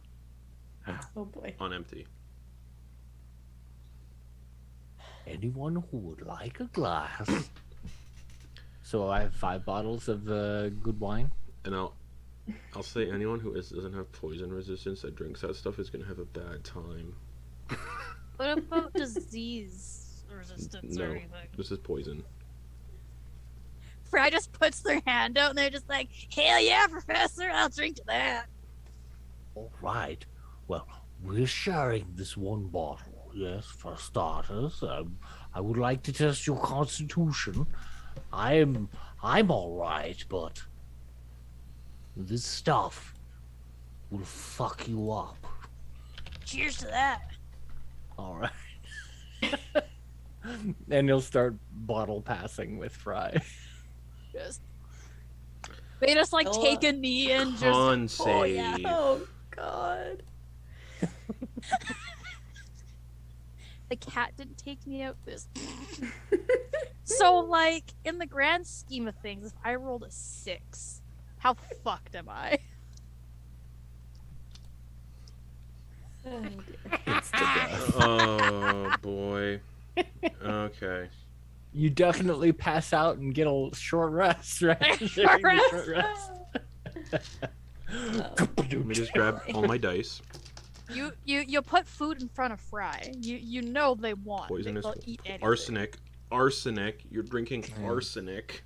Oh boy. unempty. Anyone who would like a glass? So I have 5 bottles of good wine. And I'll say anyone who doesn't have poison resistance that drinks that stuff is gonna have a bad time. What about disease resistance or No. anything? This is poison. Fry just puts their hand out and they're just like, hell yeah, Professor, I'll drink to that. All right. Well, we're sharing this one bottle. Yes, for starters. I would like to test your constitution. I'm all right, but this stuff will fuck you up. Cheers to that. All right. And he'll start bottle passing with Fry. Just, they just like Oh. take a knee and just, Con oh yeah. save. Oh god. The cat didn't take me out this. So like in the grand scheme of things, if I rolled a 6, how fucked am I? Oh, dear. Insta death. Oh boy. Okay. You definitely pass out and get a short rest, right? Short During the rest. Let me just grab all my dice. You put food in front of Fry. You know they want. Poisonous They'll eat anything. Arsenic. You're drinking Mm. arsenic.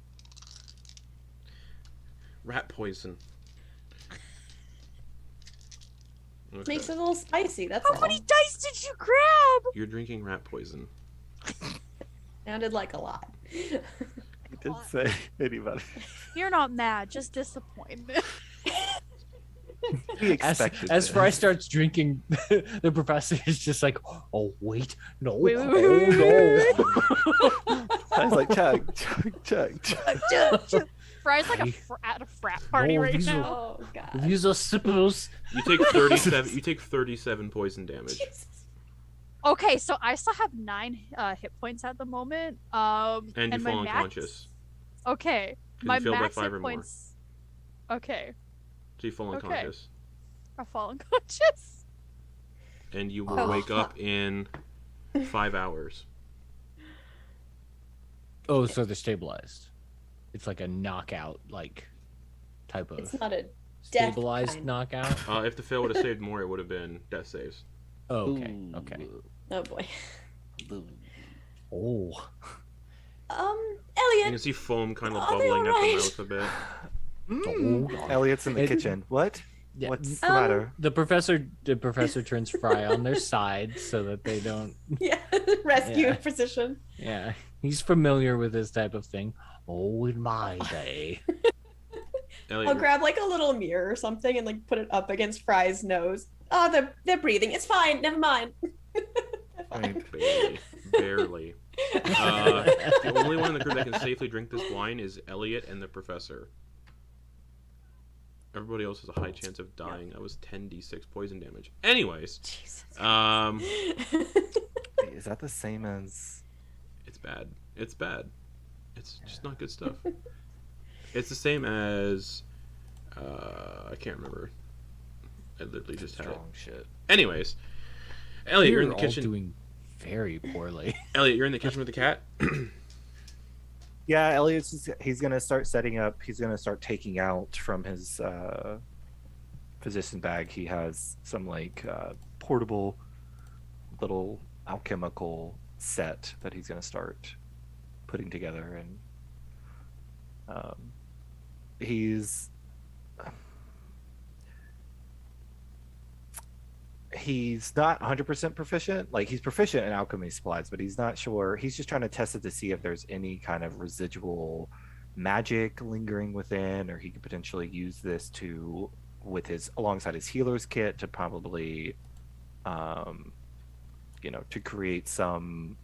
Rat poison. Okay. Makes it a little spicy, that's How all. many dice did you grab? You're drinking rat poison. Sounded like a lot. He did say anybody. You're not mad, just disappointed. We As expected Fry this. starts drinking, the professor is just like, "Oh wait, no, Wait, wait, oh no." I was like, chug, chug, chug, chug. Fry's like I- at a frat party No, right these are- now. Oh god. These are sipples. You take 37. You take 37 poison damage. Jesus. Okay, so I still have 9 hit points at the moment. And you my fall max- unconscious. Okay, 'Cause my you failed by max 5 hit or more. points. Okay, So you fall Okay. unconscious. I fall unconscious. And you will Oh. wake up in 5 hours. Oh, so they're stabilized. It's like a knockout, like type of It's not a death stabilized kind. knockout. If the fail would have saved more, it would have been death saves. Oh, okay, okay. Oh boy. Oh, You Eliott. can see foam kind of Are they bubbling at the alright? mouth a bit. Mm. Elliott's in the It- kitchen. What? yeah. What's the Um, matter? The professor turns Fry on their side so that they don't. Yeah, rescue Yeah. position. Yeah, he's familiar with this type of thing. Oh, in my day. Eliott, I'll you're- grab like a little mirror or something and like put it up against Fry's nose. Oh, they're breathing. It's fine. Never mind. They're I mean, fine. barely. The only one in the group that can safely drink this wine is Eliott and the professor. Everybody else has a high chance of dying. That was 10d6 poison damage. Anyways, Jesus. wait, is that the same as? it's bad. It's bad. It's just not good stuff. It's the same as I can't remember. I literally just had it. Strong shit. Anyways, Eliott, you're in the all kitchen. doing very poorly. Eliott, you're in the kitchen with the cat. Yeah, Elliott's he's gonna start setting up. He's gonna start taking out from his physician bag. He has some like portable little alchemical set that he's gonna start putting together, and he's not 100% proficient. Like, he's proficient in alchemy supplies, but he's not sure. He's just trying to test it to see if there's any kind of residual magic lingering within, or he could potentially use this to with his alongside his healer's kit to probably to create some,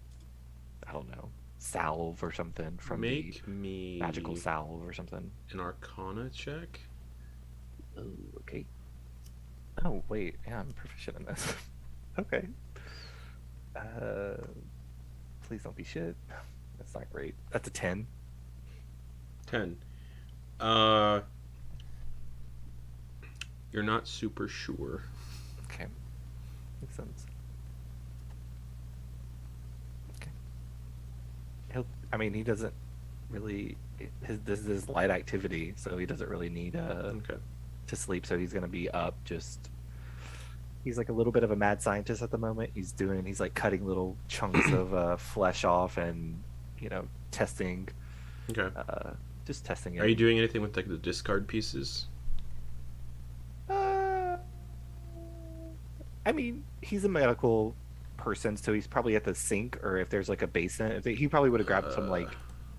I don't know, salve or something from Make the me magical salve or something. an Arcana check. Oh, okay. Oh, wait. Yeah, I'm proficient in this. Okay. Please don't be shit. That's not great. That's a 10. 10. You're not super sure. Okay. Makes sense. Okay. He doesn't really. This is his light activity, so he doesn't really need Okay. to sleep, so he's gonna be up. He's like a little bit of a mad scientist at the moment. He's like cutting little chunks of flesh off and testing, Okay. just testing it. Are you doing anything with like the discard pieces? He's a medical person, so he's probably at the sink, or if there's like a basin, he probably would have grabbed some like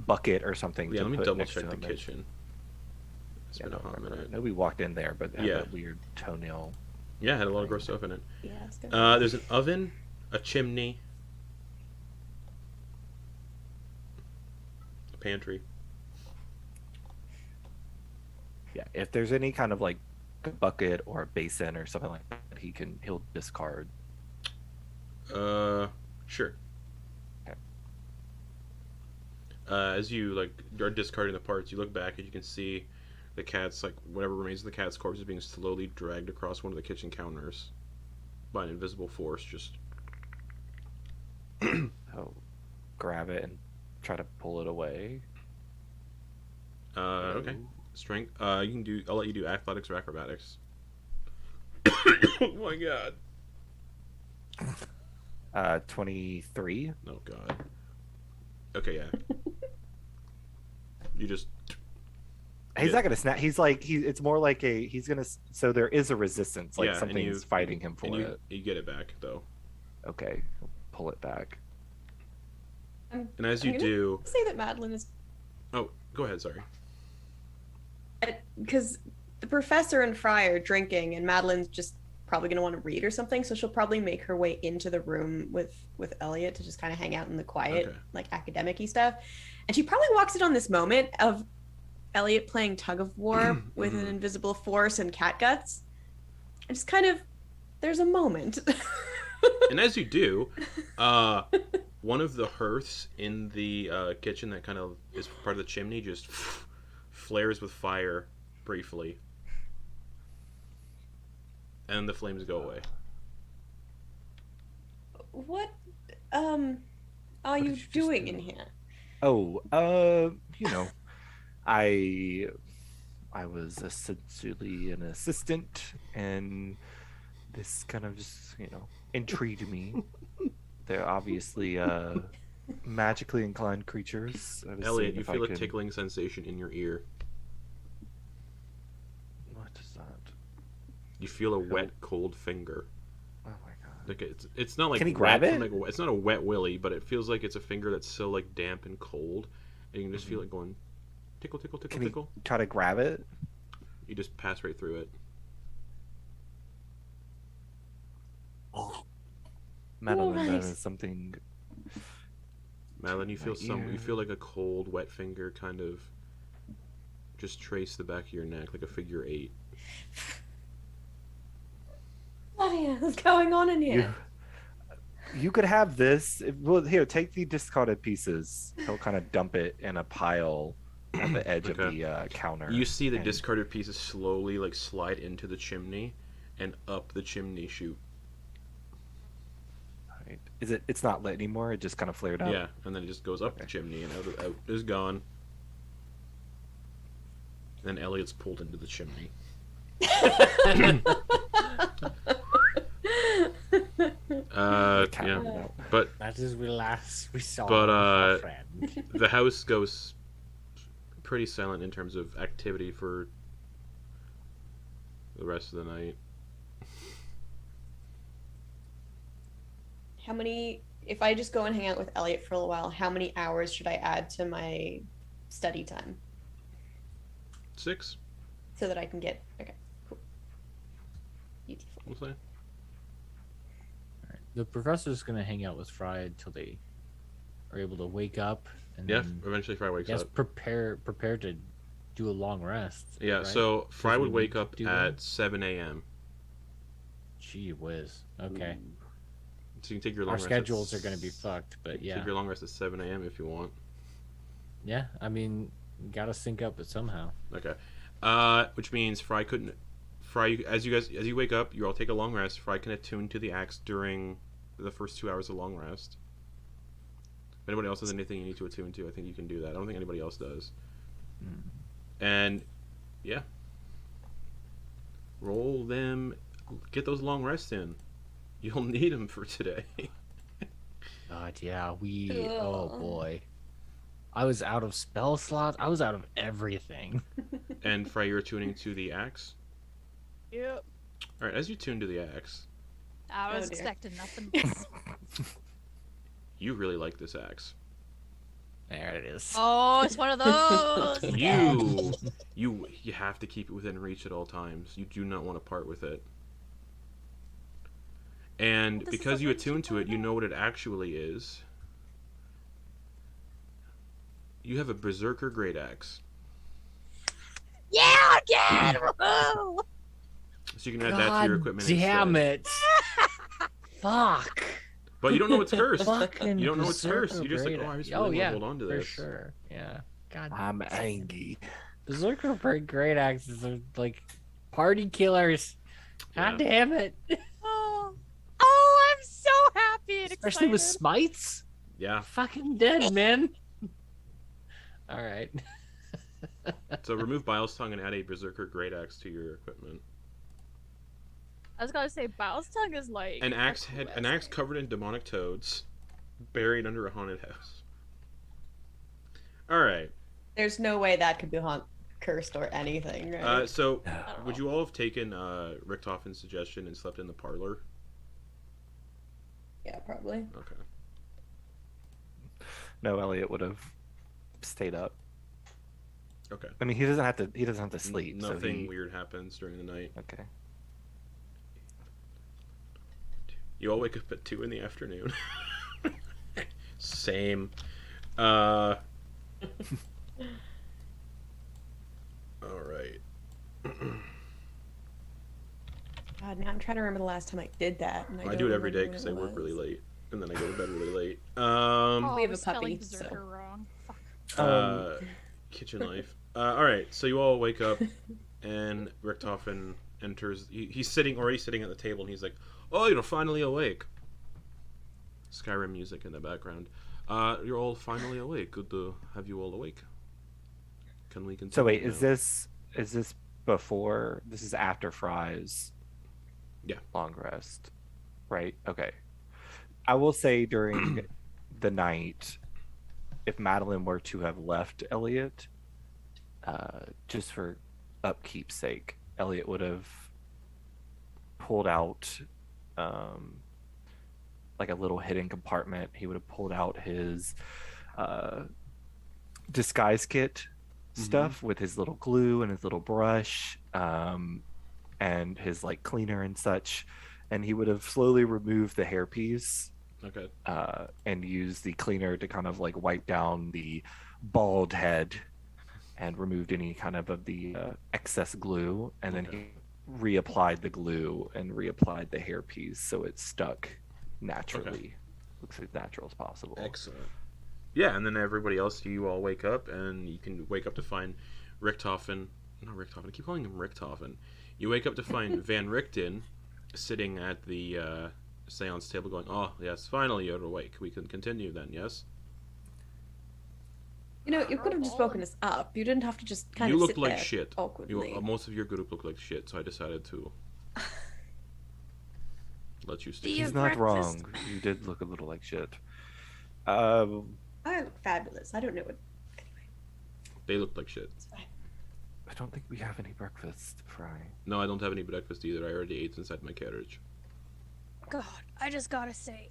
bucket or something. Yeah, to let me put double next check to the him. kitchen. It's Yeah, been I a don't hot remember. minute. No, we walked in there, but it had Yeah. that weird toenail. Yeah, it had a lot of gross stuff in it. Yeah, it's good. There's an oven, a chimney, a pantry. Yeah, if there's any kind of like a bucket or a basin or something like that, he'll discard. Sure. Okay. As you like are discarding the parts, you look back and you can see the cat's like whatever remains of the cat's corpse is being slowly dragged across one of the kitchen counters by an invisible force. Just I'll grab it and try to pull it away. okay. Strength. You can do. I'll let you do athletics or acrobatics. Oh my god. 23. Oh god. Okay, yeah. You just. He's Yeah. not gonna snap. He's like it's more like he's gonna. So there is a resistance, like Yeah, and something's fighting him for and it. you get it back though. Okay, I'll pull it back. I'm And as you gonna do, say that Madeliene is oh, go ahead. Sorry. because the professor and Fry are drinking, and Madeleine's just probably going to want to read or something, so she'll probably make her way into the room with Eliott to just kind of hang out in the quiet, Okay. like academic-y stuff. And she probably walks in on this moment of Eliott playing tug of war with an invisible force and catguts. And just kind of, there's a moment. And as you do, one of the hearths in the kitchen that kind of is part of the chimney just flares with fire briefly. And the flames go away. What are you doing in here? Oh, you know, I was essentially an assistant, and this kind of just, you know, intrigued me. They're obviously magically inclined creatures. I was Eliott, seeing you if I feel a could- tickling sensation in your ear. What is that? You feel a wet, cold finger. Oh my god! Like it's not like Can he wet grab from, it? like, it's not a wet willy, but it feels like it's a finger that's so like damp and cold, and you can just feel it going tickle, tickle, tickle, Can he tickle. try to grab it? You just pass right through it. Madeliene, that Nice. is something. Madeline, you feel My ear. you feel like a cold, wet finger kind of just trace the back of your neck like a figure 8. What's going on in here? You could have this. Well, here, take the discarded pieces. He'll kind of dump it in a pile at the edge Okay. of the counter. You see the and- discarded pieces slowly like slide into the chimney and up the chimney chute. Right. Is it? It's not lit anymore. It just kind of flared up. Yeah, and then it just goes up the Okay. chimney and out is gone. Then Elliot's pulled into the chimney. Cat Yeah, moved out. but That is the last we saw But, our friend. the house goes pretty silent in terms of activity for the rest of the night. How many, if I just go and hang out with Eliott for a little while, how many hours should I add to my study time 6, so that I can get, okay, cool. Beautiful. we'll say. The professor's gonna hang out with Fry until they are able to wake up and Yeah, then eventually Fry wakes yes, up. prepare to do a long rest. Yeah, right? so Fry we would need wake to up do at that. 7 a.m. Gee whiz. Okay. So you can take your long Our rest. schedules are gonna be fucked, but Take yeah. your long rest at 7 a.m. if you want. Yeah, I mean, gotta sync up it somehow. Okay. Which means Fry couldn't. Fry, as you wake up, you all take a long rest. Fry can attune to the axe during the first 2 hours of long rest. If anybody else has anything you need to attune to, I think you can do that. I don't think anybody else does. And yeah, roll them. Get those long rests in. You'll need them for today. God, yeah, oh Ugh. boy. I was out of spell slots. I was out of everything. And Fry, you're tuning to the axe. Yep. All right, as you tune to the axe, I was Oh, dear. expecting nothing less. you really like this axe. There it is. Oh, it's one of those. again. You have to keep it within reach at all times. You do not want to part with it. And This is because a you friendship attune to it, you bond. know what it actually is. You have a Berserker Great Axe. Yeah, again. Woohoo! So you can add that to your equipment damn instead. it. Fuck. But you don't know it's cursed. Fucking You don't know it's cursed. Berserker You're just like, Great oh, I just Axe. really want yeah, to hold on to for this. sure. Yeah. God. I'm angry. Berserker Great Axes are like party killers. God Yeah. damn it. Oh, I'm so happy and Especially with excited. Yeah. smites. Fucking dead, man. All right. So remove Bile's Tongue and add a Berserker Great Axe to your equipment. I was gonna say, Bile's tongue is like An axe covered in demonic toads, buried under a haunted house. All right. There's no way that could be cursed or anything, right? So I don't would know. you all have taken Richtofen's suggestion and slept in the parlor? Yeah, probably. Okay. No, Eliott would have stayed up. Okay. I mean, he doesn't have to. He doesn't have to sleep. Nothing so he... weird happens during the night. Okay. You all wake up at 2 in the afternoon. Same. All right. God, now I'm trying to remember the last time I did that. And I don't do it every day remember because when I it work really was. late, and then I go to bed really late. Oh, We have I a was spelling puppy, Berserker so- wrong. Fuck. Kitchen life. All right, so you all wake up, and Richthofen enters. He's already sitting at the table, and he's like, "Oh, you're finally awake." Skyrim music in the background. You're all finally awake. Good to have you all awake. Can we continue? So wait, now? is this before? This is after Fry's long rest, right? Okay. I will say during the night, if Madeliene were to have left Eliott, just for upkeep's sake, Eliott would have pulled out like a little hidden compartment. He would have pulled out his disguise kit stuff with his little glue and his little brush, and his like cleaner and such, and he would have slowly removed the hairpiece. Okay. And use the cleaner to kind of like wipe down the bald head and removed any kind of the excess glue, and then he reapplied the glue and reapplied the hairpiece so it stuck naturally. Looks as natural as possible. Excellent. Yeah, and then everybody else, you all wake up, and you can wake up to find Richthofen. Not Richthofen. I keep calling him Richthofen. You wake up to find Van Richten sitting at the seance table going, "Oh, yes, finally you're awake. We can continue then, yes?" You know, you could have just woken us up. You didn't have to just kind You of looked sit like there shit. awkwardly. Most of your group looked like shit, so I decided to let you stay. Do you- He's not breakfast. wrong. You did look a little like shit. I look fabulous. I don't know what. Anyway, They looked like shit. it's fine. I don't think we have any breakfast, Fry. No, I don't have any breakfast either. I already ate inside my carriage. God, I just gotta say,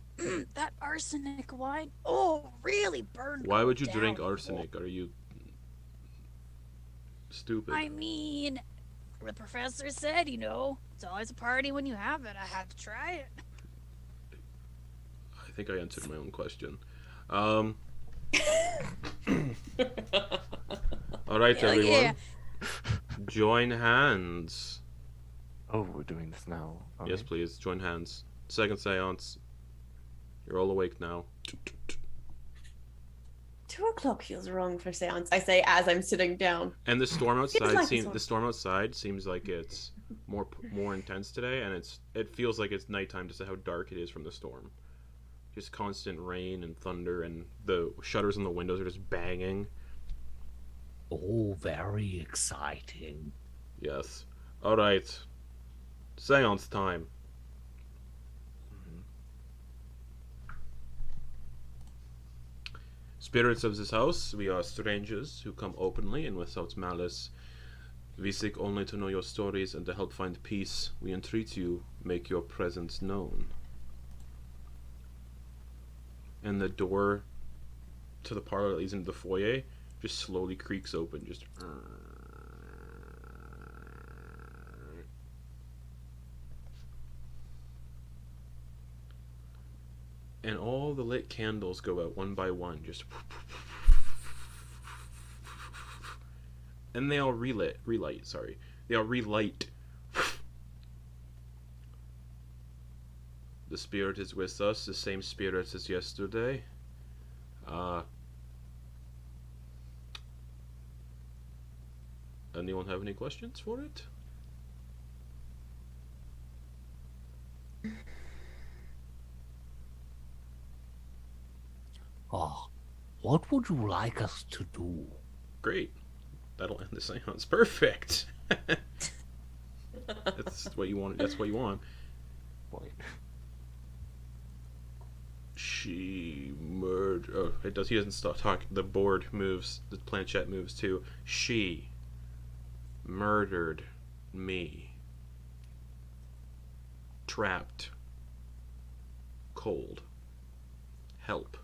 that arsenic wine, really burned. Why would you down. drink arsenic? Are you stupid? I mean, the professor said, it's always a party when you have it. I had to try it. I think I answered my own question. All right, Hell everyone. yeah. Join hands. Oh, we're doing this now. All Yes, right. please. Join hands. Second seance. You're all awake now. 2:00 feels wrong for seance. I say as I'm sitting down. And the storm Feels outside like seems this one. the storm outside seems like it's more intense today, and it feels like it's nighttime just how dark it is from the storm. Just constant rain and thunder, and the shutters on the windows are just banging. Oh, very exciting. Yes. All right. Seance time. Spirits of this house, we are strangers who come openly and without malice. We seek only to know your stories and to help find peace. We entreat you, make your presence known. And the door to the parlor that leads into the foyer just slowly creaks open, just... And all the lit candles go out one by one, just... And they all relight. They all relight. The spirit is with us, the same spirit as yesterday. Anyone have any questions for it? Oh, what would you like us to do? Great. That'll end the seance. Perfect. That's what you want. That's what you want. Point. She murdered. Oh, it does. He doesn't stop talking. The board moves. The planchette moves too. She murdered me. Trapped. Cold. Help.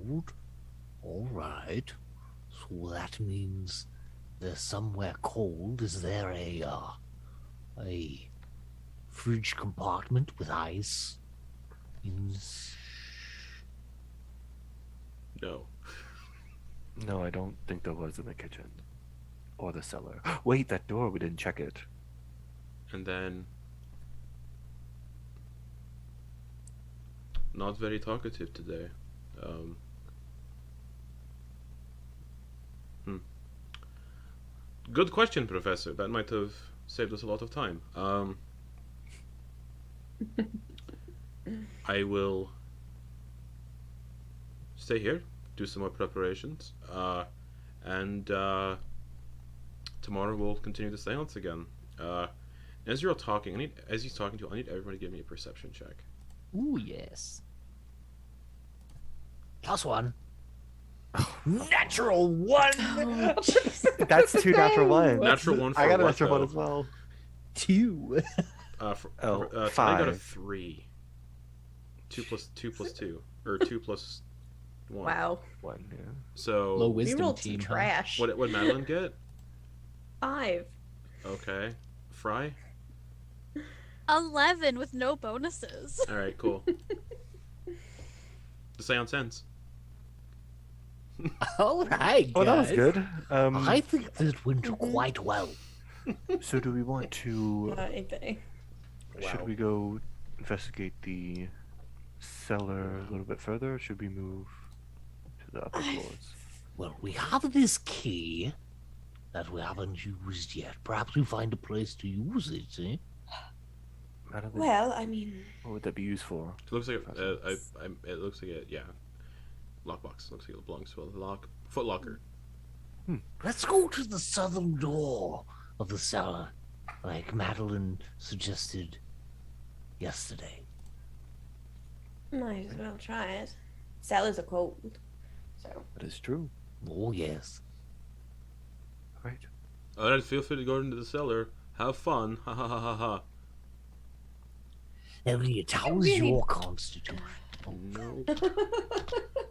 Cold? All right. So that means there's somewhere cold. Is there a fridge compartment with ice? No. No, I don't think there was in the kitchen. Or the cellar. Wait, that door, we didn't check it. And then... Not very talkative today. Good question, Professor. That might have saved us a lot of time. I will stay here, do some more preparations, and tomorrow we'll continue the seance again. As you're all talking, as he's talking to you, I need everybody to give me a perception check. Ooh, yes. +1. Natural 1! That's 2 natural ones. Natural 1 for I got a what, natural 1 though? as well. 2. Thalia 5. got a 3. 2 plus 2 plus 2. Or 2 plus 1. Wow. 1, yeah. So, Low We wisdom rolled some team, huh? trash. what did Madeliene get? 5. Okay. Fry? 11 with no bonuses. Alright, cool. The seance ends. All right, Oh, that was guys. good. I think this went quite well. So do we want to... Ain't they? Should we go investigate the cellar a little bit further, or should we move to the upper floors? Well, we have this key that we haven't used yet. Perhaps we find a place to use it, eh? Madeliene, Well, I mean, what would that be used for? It looks like it looks like a lockbox. Looks like it belongs to a foot locker. Let's go to the southern door of the cellar, like Madeliene suggested yesterday. might as well try it. Cellars are cold, so. That is true. Oh, yes. Right. Alright, feel free to go into the cellar. Have fun. Ha ha ha ha ha. Eliott, how is Really? your constitution? Nope.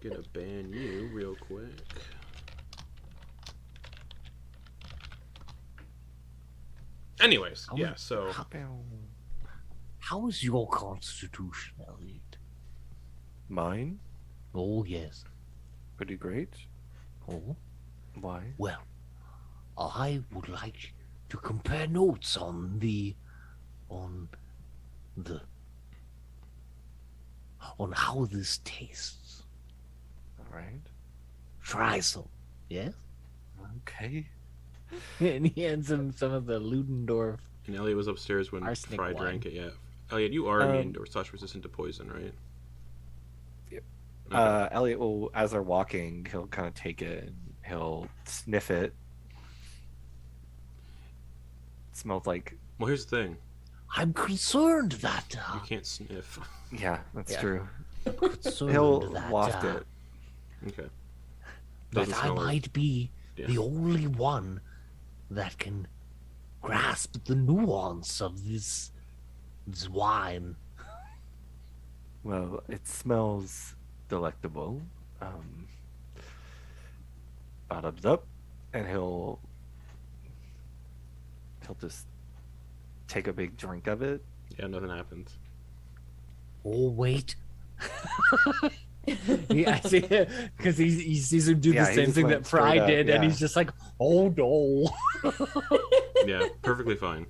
Gonna ban you real quick. Anyways, How yeah, many- so How is your constitution, Eliott? Mine? Oh, yes. Pretty great. Oh, Why? well, I would like to compare notes on how this tastes. Alright. Try some, yes? Okay. And he hands him some of the Ludendorff. and Eliott was upstairs when Arsenic Fry wine. drank it. Yeah, Eliott, you are immune or / resistant to poison, right? Yep. Okay. Eliott will, as they're walking, he'll kind of take it and he'll sniff it. It smells like... Well, here's the thing: I'm concerned that. you can't sniff. Yeah, that's Yeah. true. Concerned He'll that, waft it. Okay. That Doesn't I smell like- might be Yeah. the only one that can grasp the nuance of this wine. Well, it smells delectable. Bottoms up, and he'll just take a big drink of it. Yeah, nothing happens. Oh wait. Yeah, I see, because he sees him do Yeah, the he same just thing went that Fry straight up, did, and yeah. he's just like, "Oh no!" Yeah, perfectly fine.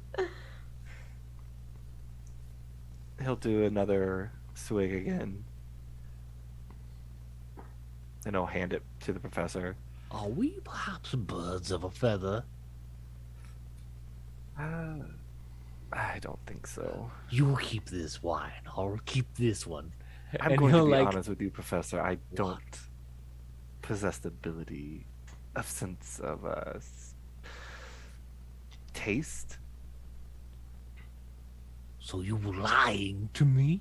He'll do another swig again, and he'll hand it to the professor. Are we perhaps birds of a feather? I don't think so. You keep this wine. I'll keep this one. I'm And going to he'll, be like- honest with you, Professor. I don't possess the ability of sense of taste. So you were lying to me?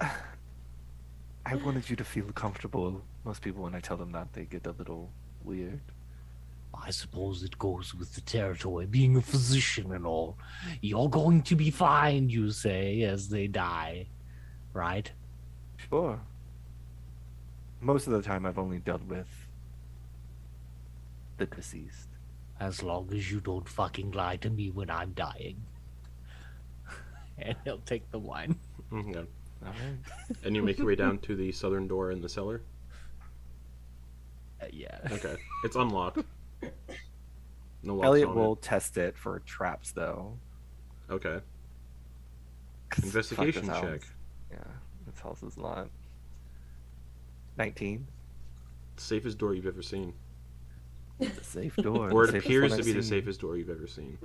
I wanted you to feel comfortable. Most people, when I tell them that, they get a little weird. I suppose it goes with the territory, being a physician and all. You're going to be fine, you say, as they die. Right? Sure. most of the time I've only dealt with the deceased. As long as you don't fucking lie to me when I'm dying. And he'll take the wine. Okay. All right. And you make your way down to the southern door in the cellar. Yeah. Okay, it's unlocked. No locks Eliott on will test it for traps, though. it. Okay. 'Cause Investigation fuck, this check. house- Yeah, this house is not. 19. Safest door you've ever seen. The safe door. Or the it safest appears one to I've be the seen. safest door you've ever seen.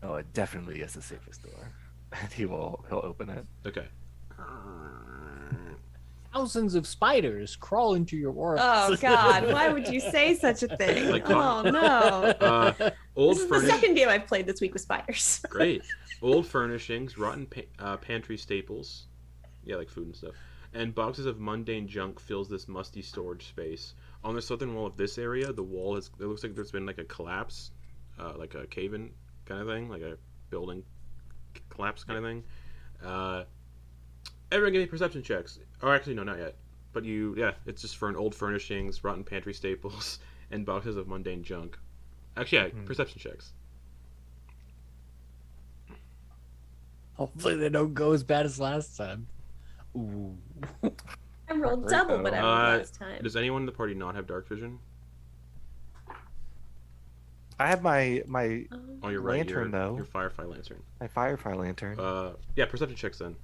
Oh, it definitely is the safest door. And he'll open it. Okay. Thousands of spiders crawl into your orifice. Oh God! Why would you say such a thing? Like Oh no! Old This is the furnish- second game I've played this week with spiders. Great. Old furnishings, rotten pantry staples. Yeah, like food and stuff. And boxes of mundane junk fills this musty storage space. On the southern wall of this area, the wall it looks like there's been like a collapse, like a cave-in kind of thing, like a building collapse kind of thing. Everyone give me perception checks. Oh, actually, no, not yet. But it's just for an old furnishings, rotten pantry staples, and boxes of mundane junk. Actually, yeah, perception checks. Hopefully they don't go as bad as last time. Ooh. I rolled double what I rolled last time. Does anyone in the party not have dark vision? I have my Oh, you're right. Lantern, though. Your Firefly lantern. my firefly lantern. Yeah, perception checks then.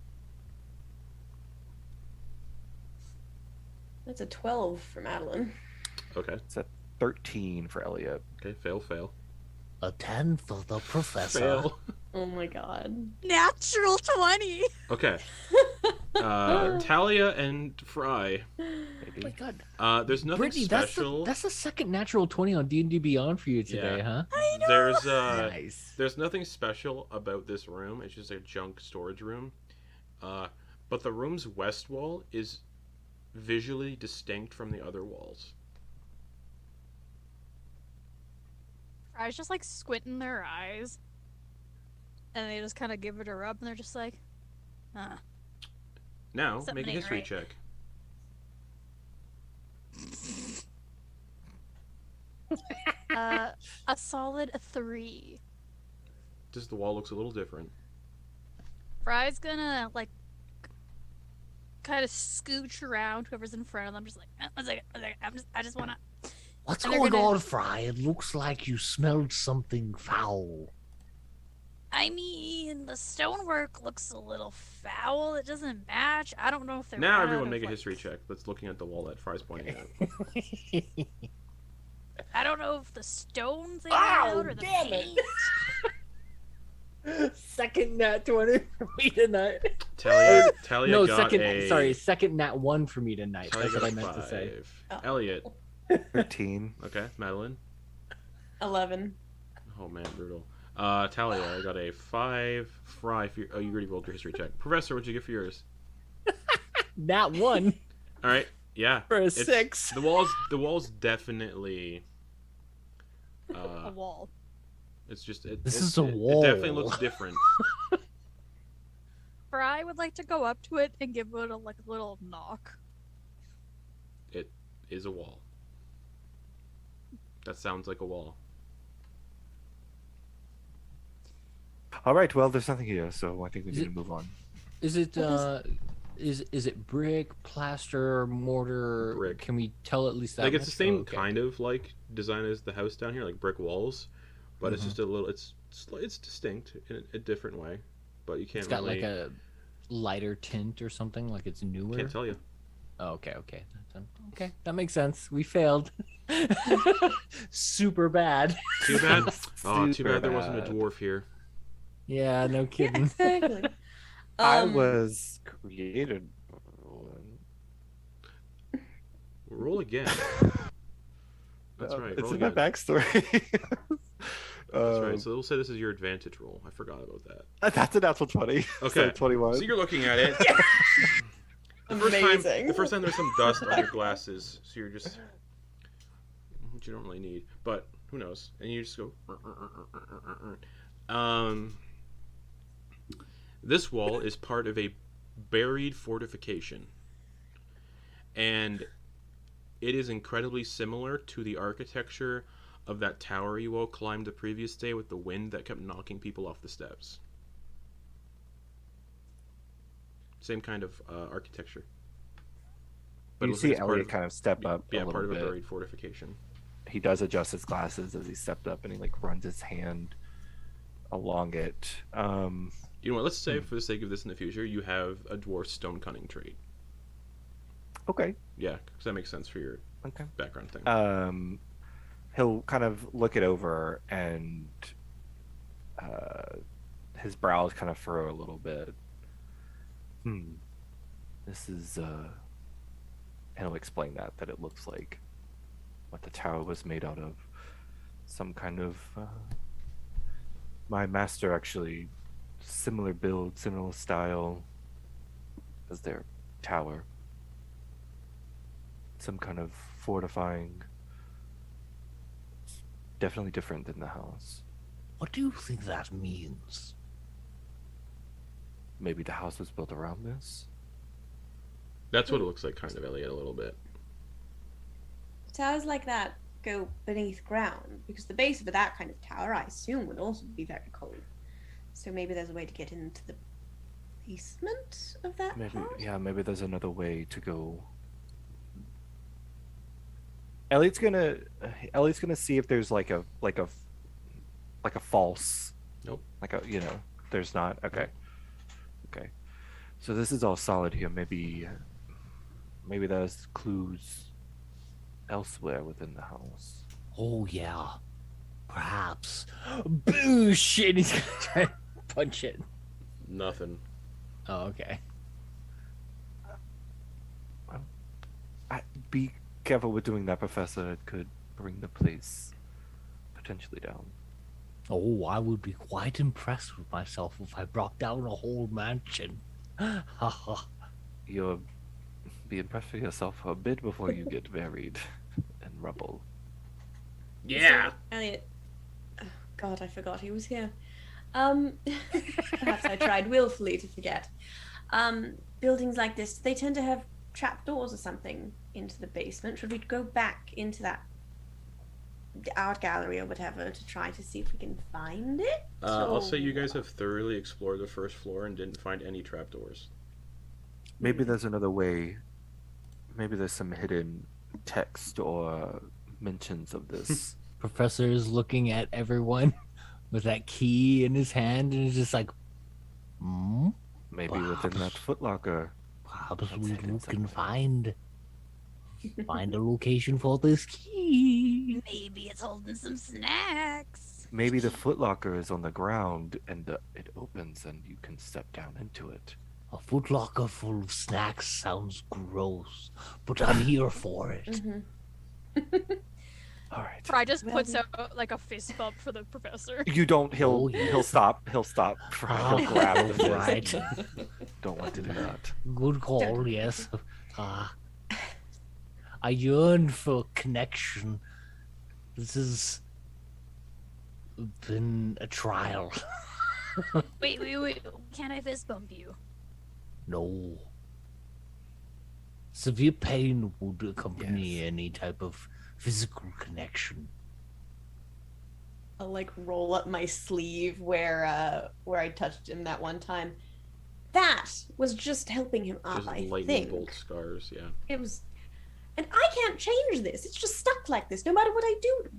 That's a 12 for Madeliene. Okay. It's a 13 for Eliott. Okay. Fail. A 10 for the professor. Fail. Oh my God! Natural 20. Okay. Thalia and Fry. Oh Maybe. my god. There's nothing Brittany, special. that's the second natural 20 on D&D Beyond for you today, Yeah. huh? There's Nice. There's nothing special about this room. It's just a junk storage room. But the room's west wall is visually distinct from the other walls. I was just like squinting their eyes. And they just kind of give it a rub and they're just like, Now, Something make a ain't history right. check. a solid 3. Just the wall looks a little different. Fry's gonna like kind of scooch around whoever's in front of them, just like, one second. I just wanna. What's And they're going gonna- on, Fry? It looks like you smelled something foul. I mean, the stonework looks a little foul. It doesn't match. I don't know if they're. Now out everyone of, make a like- history check. That's looking at the wall that Fry's pointing at. I don't know if the stones they Ow, out or the damn it. paint. Second nat 20 for me tonight. Talia No, got second nat 1 for me tonight. Talia That's what got I a meant to say. 5. Oh. Eliott. 13. Okay. Madeliene. 11. Oh man, brutal. Talia, I got a 5. Fry, you already rolled your history check. Professor, what'd you get for yours? Nat 1 All right. Yeah. for a It's- 6. The walls definitely. A wall. It's just This it, is a it, wall. It definitely looks different. Fry would like to go up to it and give it a little knock. It is a wall. That sounds like a wall. All right, well, there's nothing here, so I think we Is need it- to move on. Is it is it brick, plaster, mortar? Brick. Can we tell at least that? Like it's the much? same Oh, okay. kind of like design as the house down here, like brick walls, but it's Mhm. just a little. It's distinct in a different way, but you can't. It's got really, like a lighter tint or something, like it's newer. Can't tell you. Oh, okay. Okay, that makes sense. We failed. Super bad. Too bad. Oh, too Super bad there wasn't a bad. dwarf here. Yeah, no kidding. Exactly. I was created. Roll again. That's right. It's Roll in my again. backstory. That's right. So we'll say this is your advantage roll. I forgot about that. That's a natural 20. Okay. So 21. So you're looking at it. Amazing. The first time there's some dust on your glasses, so you're just, which you don't really need, but who knows? And you just go. This wall is part of a buried fortification, and it is incredibly similar to the architecture of that tower you all climbed the previous day with the wind that kept knocking people off the steps. Same kind of architecture. But You it looks like see it's part Eliott of- kind of step up yeah, a little part of a bit. buried fortification. He does adjust his glasses as he stepped up, and he like runs his hand along it. You know what? Let's say, for the sake of this in the future, you have a dwarf stone cunning trait. Okay. Yeah, because that makes sense for your Okay. background thing. He'll kind of look it over, and his brows kind of furrow a little bit. This is and he'll explain that it looks like what the tower was made out of. Some kind of my master actually similar build, similar style as their tower. Some kind of fortifying. It's definitely different than the house. What do you think that means? Maybe the house was built around this. That's what it looks like, kind of, Eliott, a little bit. Towers like that go beneath ground because the base of that kind of tower, I assume, would also be very cold. So maybe there's a way to get into the basement of that Maybe, house? yeah, maybe there's another way to go. Elliott's gonna see if there's like a false. Nope. There's not. Okay. Okay. So this is all solid here. Maybe there's clues elsewhere within the house. Oh yeah, perhaps. Boo! Shit! He's gonna try to punch it. Nothing. Oh, okay. Be careful with doing that, Professor. It could bring the place potentially down. Oh, I would be quite impressed with myself if I brought down a whole mansion. Ha ha. You'll be impressed with yourself for a bit before you get buried in rubble. Yeah! So, Eliott. Oh, God, I forgot he was here. Perhaps I tried willfully to forget. Buildings like this, they tend to have trapdoors or something into the basement. Should we go back into that art gallery or whatever to try to see if we can find it? I'll say you guys have thoroughly explored the first floor and didn't find any trapdoors. Maybe there's another way. Maybe there's some hidden text or mentions of this. Professor is looking at everyone with that key in his hand and is just like, Maybe within that footlocker. perhaps That's we hidden can somewhere. find a location for this key. Maybe it's holding some snacks. Maybe the footlocker is on the ground and it opens and you can step down into it. A footlocker full of snacks sounds gross, but I'm here for it. Mm-hmm. All right. Fry just Well, puts out like a fist bump for the professor. You don't. He'll Oh, yes. he'll stop. He'll stop. He'll grab the fist. Right. Don't want to do that. Good call, yes. I yearn for connection. This has been a trial. Wait. Can I fist bump you? No. Severe pain would accompany Yes. any type of physical connection. I'll like roll up my sleeve where I touched him that one time. That was just helping him up, Just I lightning think. bolt scars, yeah. It was, and I can't change this. It's just stuck like this, no matter what I do.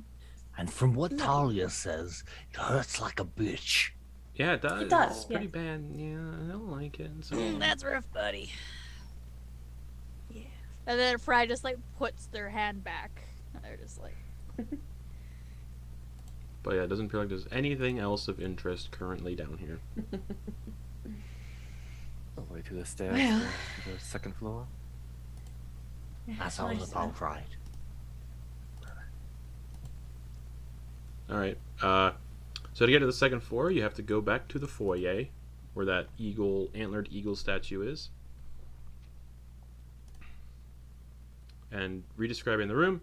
And from what No. Thalia says, it hurts like a bitch. Yeah, it does. It does, It's pretty bad. Yeah, I don't like it. So. That's rough, buddy. Yeah. And then Fry just like puts their hand back. And they're just like, But yeah, it doesn't feel like there's anything else of interest currently down here. All the way to the stairs, Well. to the second floor. That sounds Nice, about right. Alright, so to get to the second floor, you have to go back to the foyer, where that antlered eagle statue is. And redescribing the room,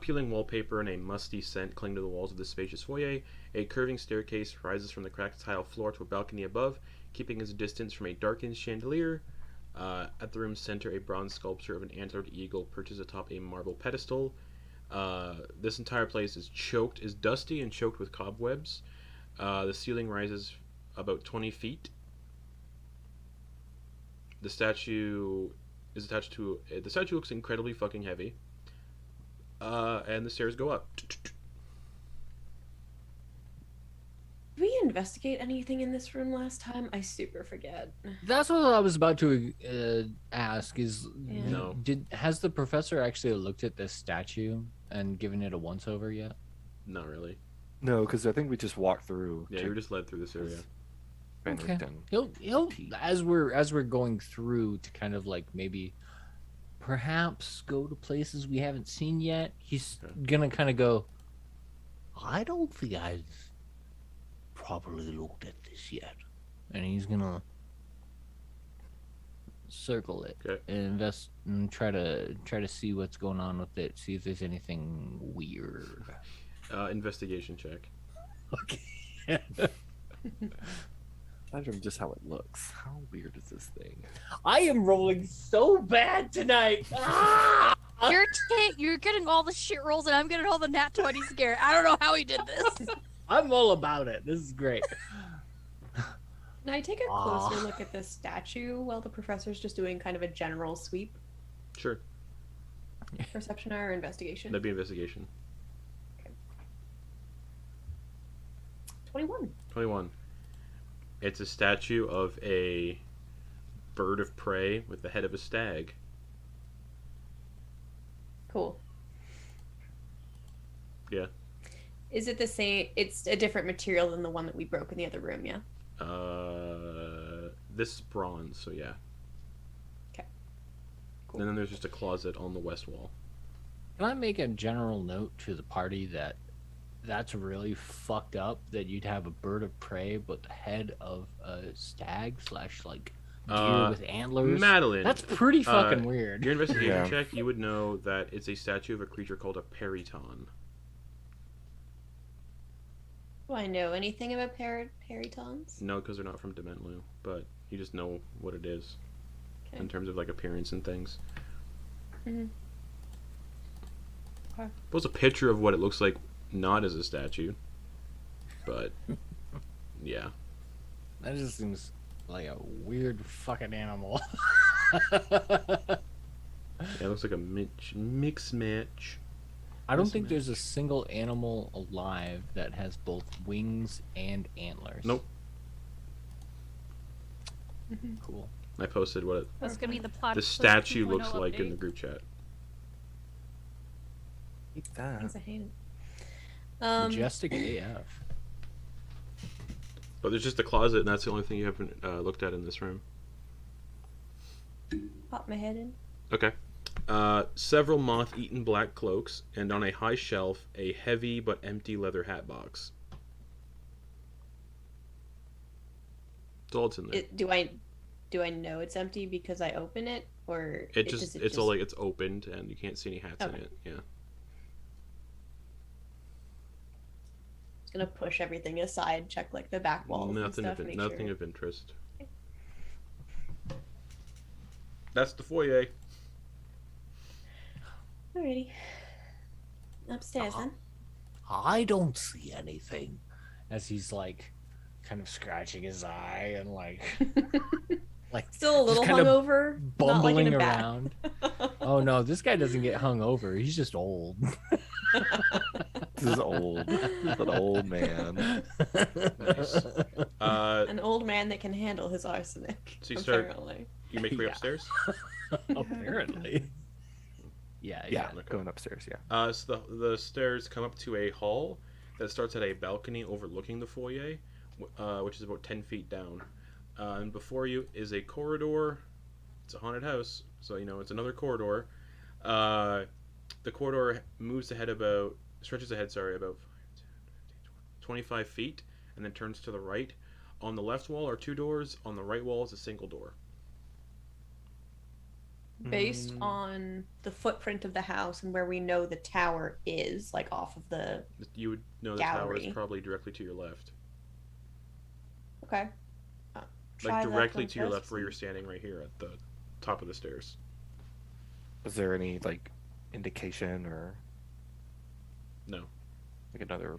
peeling wallpaper and a musty scent cling to the walls of the spacious foyer. A curving staircase rises from the cracked tile floor to a balcony above, keeping its distance from a darkened chandelier. At the room's center, a bronze sculpture of an antlered eagle perches atop a marble pedestal. This entire place is dusty and choked with cobwebs. The ceiling rises about 20 feet. The statue is attached to. The statue looks incredibly fucking heavy. And the stairs go up. Did we investigate anything in this room last time? I super forget. That's what I was about to ask. Is Yeah. No. has the professor actually looked at this statue and given it a once over yet? Not really. No, because I think we just walked through. Yeah, you were just led through this area. Van Okay. Richten. He'll as we're going through to kind of like maybe perhaps go to places we haven't seen yet. He's Okay. gonna kind of go. I don't think I've properly looked at this yet, and he's gonna circle it Okay. and invest and try to see what's going on with it. See if there's anything weird. Investigation check. Okay. Imagine just how it looks. How weird is this thing? I am rolling so bad tonight. Ah! You're getting all the shit rolls, and I'm getting all the nat 20 scare. I don't know how he did this. I'm all about it. This is great. Can I take a closer look at this statue while the professor's just doing kind of a general sweep? Sure. Perception or investigation? That'd be investigation. 21. 21. It's a statue of a bird of prey with the head of a stag. Cool. Yeah. Is it the same? It's a different material than the one that we broke in the other room, yeah? This is bronze, so yeah. Okay. Cool. And then there's just a closet on the west wall. Can I make a general note to the party that that's really fucked up that you'd have a bird of prey but the head of a stag / like deer with antlers? Madeliene. That's pretty fucking weird. Your investigation Yeah. check, you would know that it's a statue of a creature called a periton. Do I know anything about peritons? No, because they're not from Dementlu, but you just know what it is Okay. in terms of like appearance and things. Mhm. Okay. Post a picture of what it looks like, not as a statue, but yeah. That just seems like a weird fucking animal. Yeah, it looks like a mix match. I don't Mismatch. think there's a single animal alive that has both wings and antlers. Nope. Cool. I posted what That's gonna be the plot. the for statue 2.0 looks like in update. the group chat. Take that. Thanks, I hate it. Majestic AF. But there's just a closet, and that's the only thing you haven't looked at in this room. Pop my head in. Okay. Several moth-eaten black cloaks, and on a high shelf, a heavy but empty leather hat box. That's all it's in there. Do I know it's empty because I open it, or It's all like it's opened, and you can't see any hats in Okay. it. Yeah. Just gonna push everything aside, check like the back walls and Nothing stuff. of make nothing sure. of interest. That's the foyer. Alrighty. Upstairs then. I don't see anything. As he's like kind of scratching his eye and like Still a little just kinda hungover. Not like in bumbling a bad. around. Oh no, this guy doesn't get hung over. He's just old. This is old. This is an old man. Nice. An old man that can handle his arsenic. So you start- apparently. You make your way Yeah. upstairs. Apparently. Yeah, Yeah, yeah. going upstairs. Yeah. So the stairs come up to a hall that starts at a balcony overlooking the foyer, which is about 10 feet down. And before you is a corridor. It's a haunted house, so you know it's another corridor. The corridor stretches ahead, about 25 feet, and then turns to the right. On the left wall are two doors. On the right wall is a single door. Based on the footprint of the house and where we know the tower is, like off of the. You would know the tower is Gallery. probably directly to your left. Okay. Like directly to your left where you're standing right here at the top of the stairs. Is there any like indication or No. like another?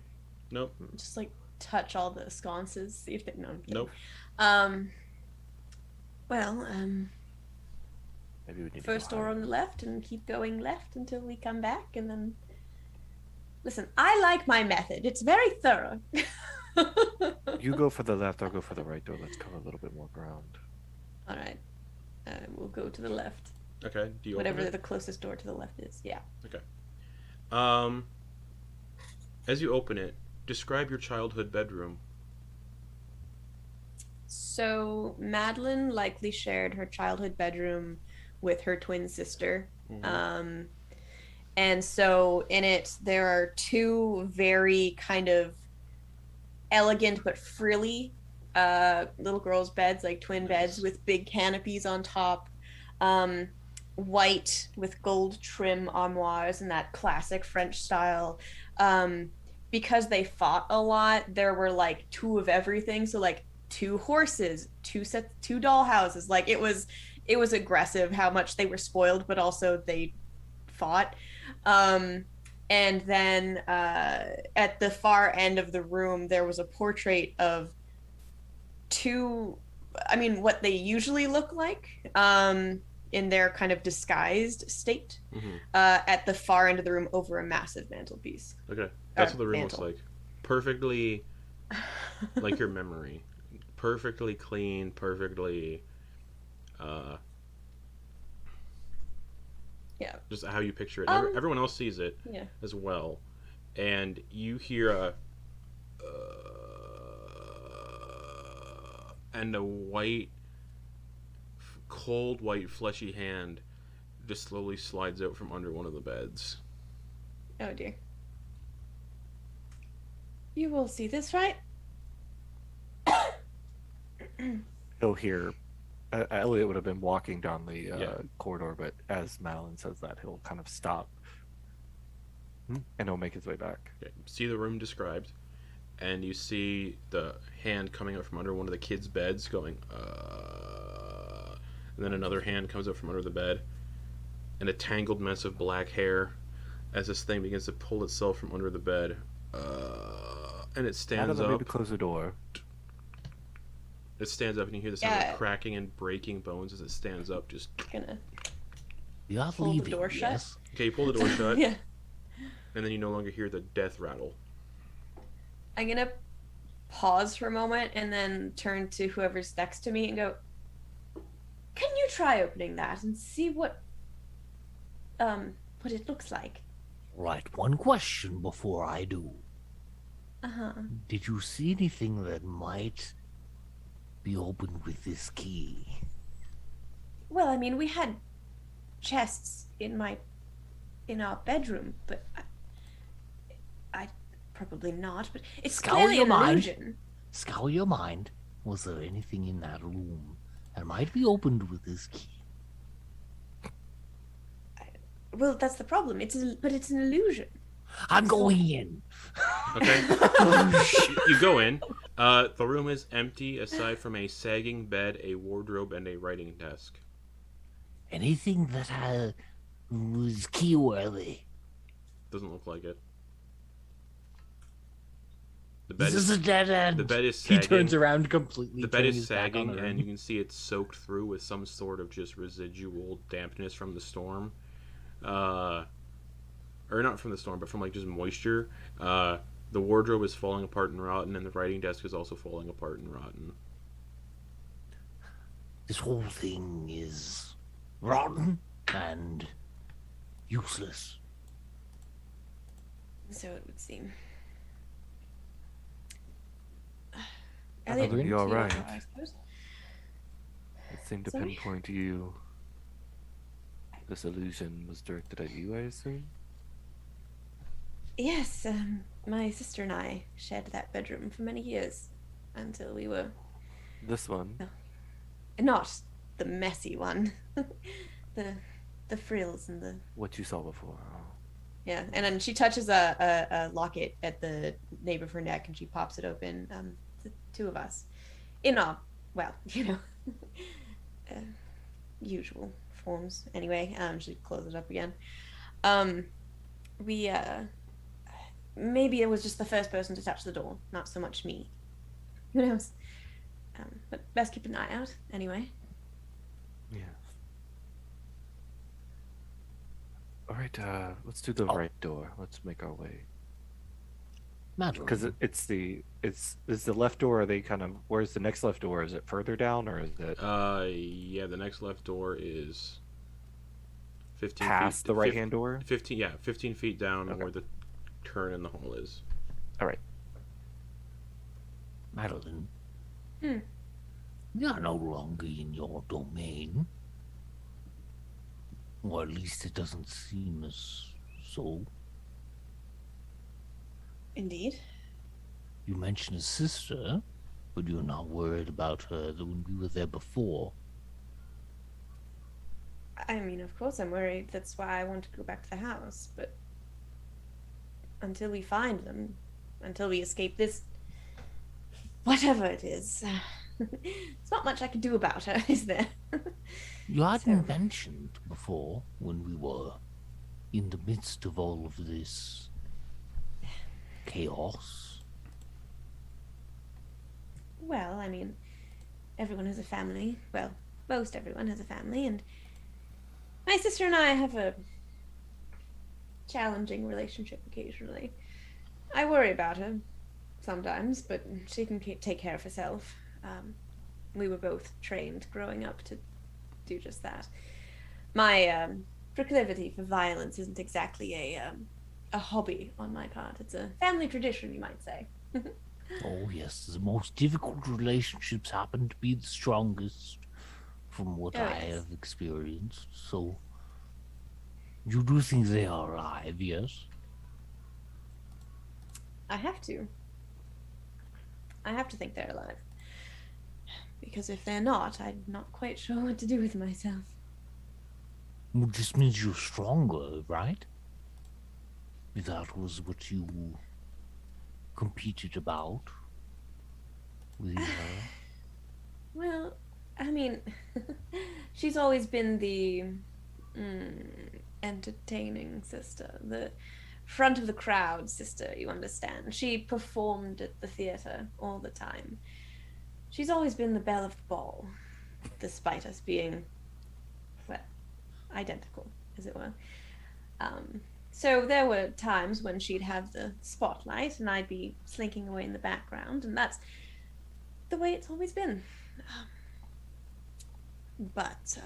Nope. Just like touch all the sconces, see if they. No. I'm kidding. Nope. Well, Maybe we need to first go door higher. on the left, and keep going left until we come back, and then. Listen, I like my method. It's very thorough. You go for the left. I'll go for the right door. Let's cover a little bit more ground. All right. We'll go to the left. Okay. Do you Whatever open the closest door to the left is. Yeah. it? As you open it, describe your childhood bedroom. So Madeliene likely shared her childhood bedroom with her twin sister. Mhm. And so in it, there are two very kind of elegant but frilly little girls' beds, like twin beds with big canopies on top. White with gold trim armoires in that classic French style. Because they fought a lot, there were like two of everything. So like 2 horses, 2 doll houses. Like it was aggressive how much they were spoiled, but also they fought. And then at the far end of the room, there was a portrait of 2, I mean, what they usually look like in their kind of disguised state Mhm. at the far end of the room over a massive mantelpiece. Okay. That's Or what the room mantle. looks like. Perfectly like your memory. Perfectly clean, perfectly Yeah. just how you picture it. Everyone else sees it Yeah. as well. And you hear a and a white, cold white fleshy hand just slowly slides out from under one of the beds. Oh dear. You will see this, right? He'll hear. Eliott would have been walking down the Yeah. corridor, but as Madeliene says that, he'll kind of stop and he'll make his way back. Okay. See the room described, and you see the hand coming out from under one of the kids' beds going, and then another hand comes out from under the bed, and a tangled mess of black hair as this thing begins to pull itself from under the bed, and it stands Madeliene, up. maybe close the door. It stands up, and you hear the sound Yeah. of cracking and breaking bones as it stands up. Just Gonna. You are Pull the leaving, door shut? yes? okay, you pull the door shut, Yeah. and then you no longer hear the death rattle. I'm gonna pause for a moment and then turn to whoever's next to me and go, "Can you try opening that and see what it looks like?" Right, one question before I do. Uh-huh. Did you see anything that might be opened with this key? Well, I mean, we had chests in our bedroom, but I probably not. But it's Scour clearly your an mind. illusion. Scour your mind. Was there anything in that room that might be opened with this key? Well, that's the problem. It's an illusion. I'm going in. Okay. You go in. The room is empty aside from a sagging bed, a wardrobe, and a writing desk. Anything that was key worthy. Doesn't look like it. The bed This is a dead end. the bed is He sagging. turns around completely. The bed turning is his back on sagging, the and room. you can see it's soaked through with some sort of just residual dampness from the storm. Or not from the storm, but from like just moisture. The wardrobe is falling apart and rotten, and the writing desk is also falling apart and rotten. This whole thing is rotten and useless. So it would seem. Elliot, Elliot, you all you right? know, I suppose. It seemed to Sorry? pinpoint you. This illusion was directed at you, I assume? Yes, my sister and I shared that bedroom for many years until we were This one? not the messy one, the frills and the What you saw before. Oh. yeah. And then she touches a locket at the nape of her neck and she pops it open. The two of us, in our well, usual forms. Anyway, she closed it up again. We maybe it was just the first person to touch the door, not so much me. Who knows? But best keep an eye out, anyway. Yeah. All right, let's do the right door. Let's make our way. Because Madeliene, it's the left door. Are they kind of, where's the next left door? Is it further down or is it Yeah, the next left door is 15 past feet, the right hand door? 15 feet down Okay. where the turn in the hall is. All right. Madeliene, Hmm. we are no longer in your domain. Or at least it doesn't seem as so. Indeed. You mentioned a sister, but you're not worried about her when we were there before. I mean, of course I'm worried. That's why I want to go back to the house. But until we find them, until we escape this, whatever it is, there's not much I can do about her, is there? You hadn't So- mentioned before when we were in the midst of all of this chaos. Well, I mean, everyone has a family. Well, most everyone has a family, and my sister and I have a challenging relationship occasionally. I worry about her sometimes, but she can take care of herself. We were both trained growing up to do just that. My proclivity for violence isn't exactly a hobby on my part. It's a family tradition, you might say. Oh, yes, the most difficult relationships happen to be the strongest, from what Oh, I yes. have experienced. So, you do think they are alive, yes? I have to. I have to think they're alive. Because if they're not, I'm not quite sure what to do with myself. Well, this means you're stronger, right? That was what you competed about with her. Well, I mean, she's always been the entertaining sister, the front of the crowd sister, you understand. She performed at the theater all the time. She's always been the belle of the ball, despite us being, well, identical, as it were. So there were times when she'd have the spotlight and I'd be slinking away in the background, and that's the way it's always been. But,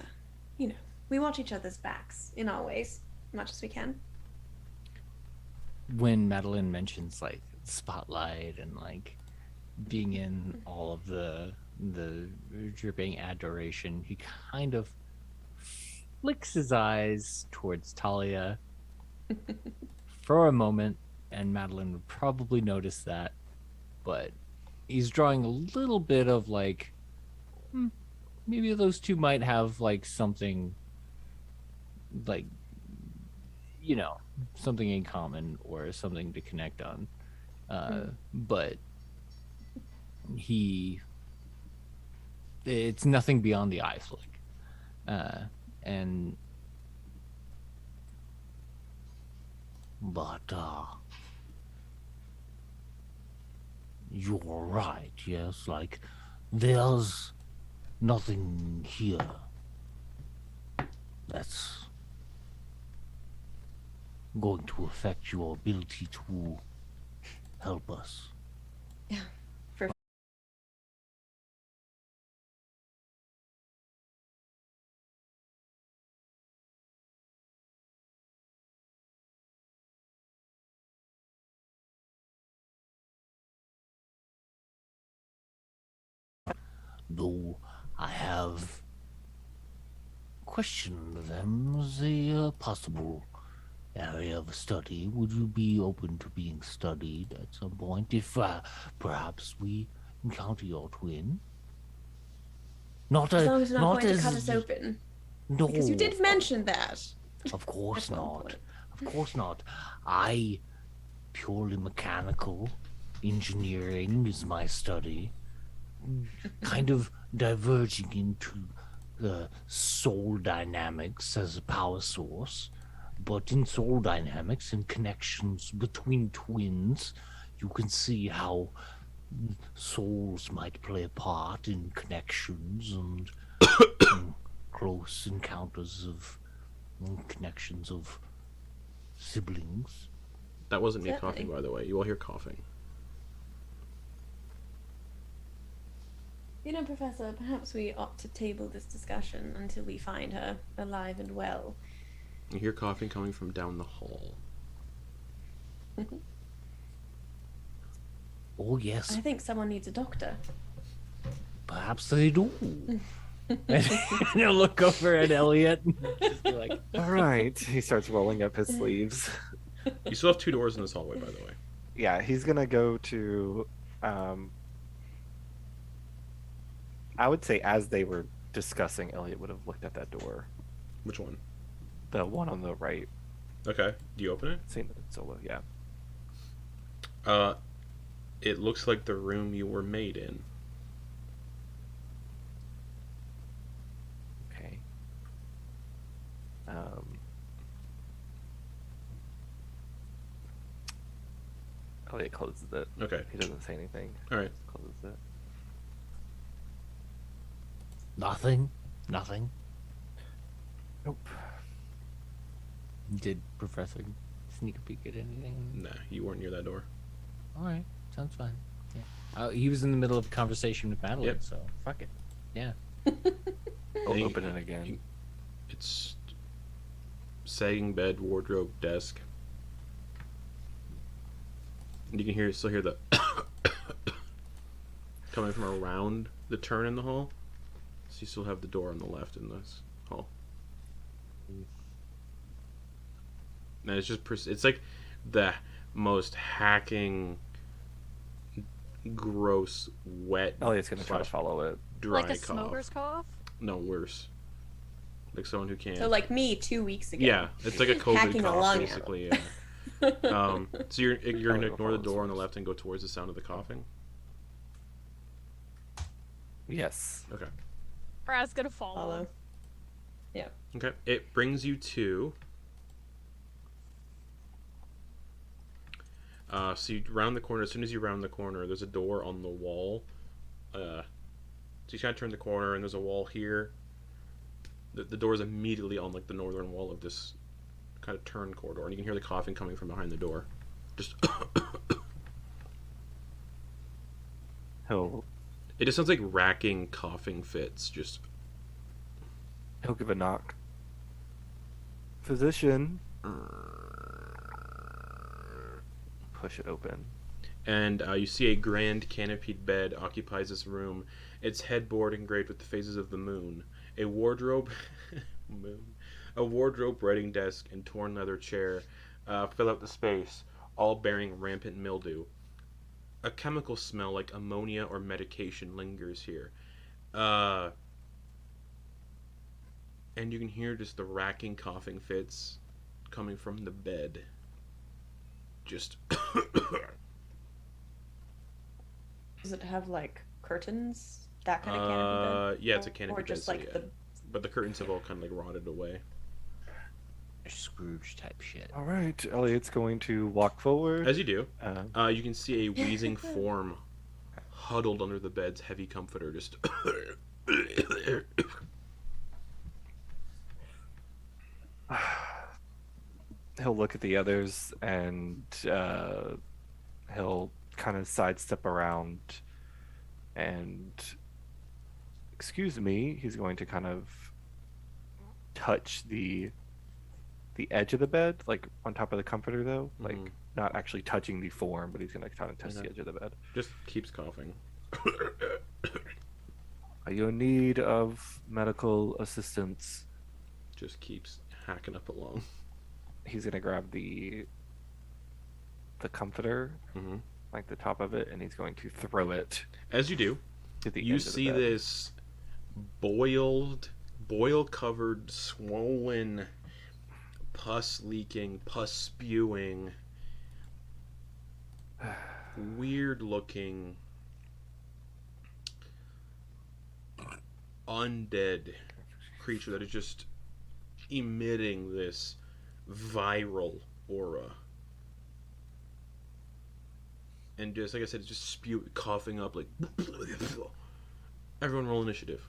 you know, we watch each other's backs in our ways, much as we can. When Madeliene mentions like spotlight and like being in all of the dripping adoration, he kind of flicks his eyes towards Thalia for a moment, and Madeliene would probably notice that, but he's drawing a little bit of like, maybe those two might have like something, like, you know, something in common or something to connect on. But it's nothing beyond the eye flick. But you're right, yes, like there's nothing here that's going to affect your ability to help us. Though I have questioned them as a possible area of study. Would you be open to being studied at some point if perhaps we encounter your twin? Not As a, long as you're not not going as to cut us open. no, Because you did mention that. of course at one not. point. Of course not. I purely mechanical engineering is my study, kind of diverging into the soul dynamics as a power source, but in soul dynamics and connections between twins, you can see how souls might play a part in connections and close encounters of connections of siblings. That wasn't me Certainly. coughing, by the way. You all hear coughing. You know, Professor, perhaps we ought to table this discussion until we find her alive and well. You hear coughing coming from down the hall. Oh yes, I think someone needs a doctor. perhaps they do. And he'll look over at Eliott and just be like, All right. He starts rolling up his sleeves. You still have 2 doors in this hallway, by the way. Yeah, he's gonna go to. I would say as they were discussing, Eliott would have looked at that door, Which one? the one on the right. Okay. Do you open it? Seen it solo, yeah. It looks like the room you were made in. Okay. Eliott closes it. Okay. He doesn't say anything. All right. Closes it. nothing. Nope. Did Professor sneak a peek at anything? Nah, you weren't near that door. All right, sounds fine. Yeah. He was in the middle of a conversation with Madeliene, Yep. so fuck it. Yeah. I'll Hey, open it again. It's sagging bed, wardrobe, desk. And you can still hear the coming from around the turn in the hall. So you still have the door on the left in this hall. And it's just it's like the most hacking, gross, wet. Eliott's gonna try to slash follow it. dry Like a cough. smoker's cough? No, worse. Like someone who can't. So, like me 2 weeks ago. Yeah, it's like a COVID Hacking a cough, lung out. basically. Yeah. So you're gonna I'll go ignore the follow door on the first. left and go towards the sound of the coughing. Yes. Okay. Brad's gonna follow. Follow. Okay. It brings you to. So you round the corner. As soon as you round the corner, there's a door on the wall. So you kind of turn the corner, and there's a wall here. The door is immediately on like the northern wall of this kind of turn corridor, and you can hear the coughing coming from behind the door. Just. He'll It just sounds like racking coughing fits. Just. give a knock. Physician. Push it open. And you see a grand canopied bed occupies this room. Its headboard engraved with the phases of the moon. A wardrobe, a wardrobe, writing desk, and torn leather chair fill out the space, all bearing rampant mildew. A chemical smell like ammonia or medication lingers here. And you can hear just the racking coughing fits coming from the bed. Just. Does it have like curtains? That kind of canopy bed? Yeah, it's a canopy Or just bed, like so yeah. But the curtains have all kind of like rotted away. Scrooge type shit. All right. Eliott's going to walk forward. As you do, Uh, you can see a wheezing form huddled under the bed's heavy comforter, just. He'll look at the others and he'll kind of sidestep around and excuse me, he's going to kind of touch the edge of the bed, like on top of the comforter though, like Mhm. not actually touching the form, but he's going to kind of touch the Okay. edge of the bed. Just keeps coughing. Are you in need of medical assistance? Just keeps hacking up along. He's going to grab the comforter, hmm like the top of it, and he's going to throw it As you do, to the you edge of the see bed. this boil-covered, swollen, pus-leaking, pus-spewing, weird-looking, undead creature that is just emitting this viral aura. And just, like I said, it's just coughing up, like... Everyone roll initiative.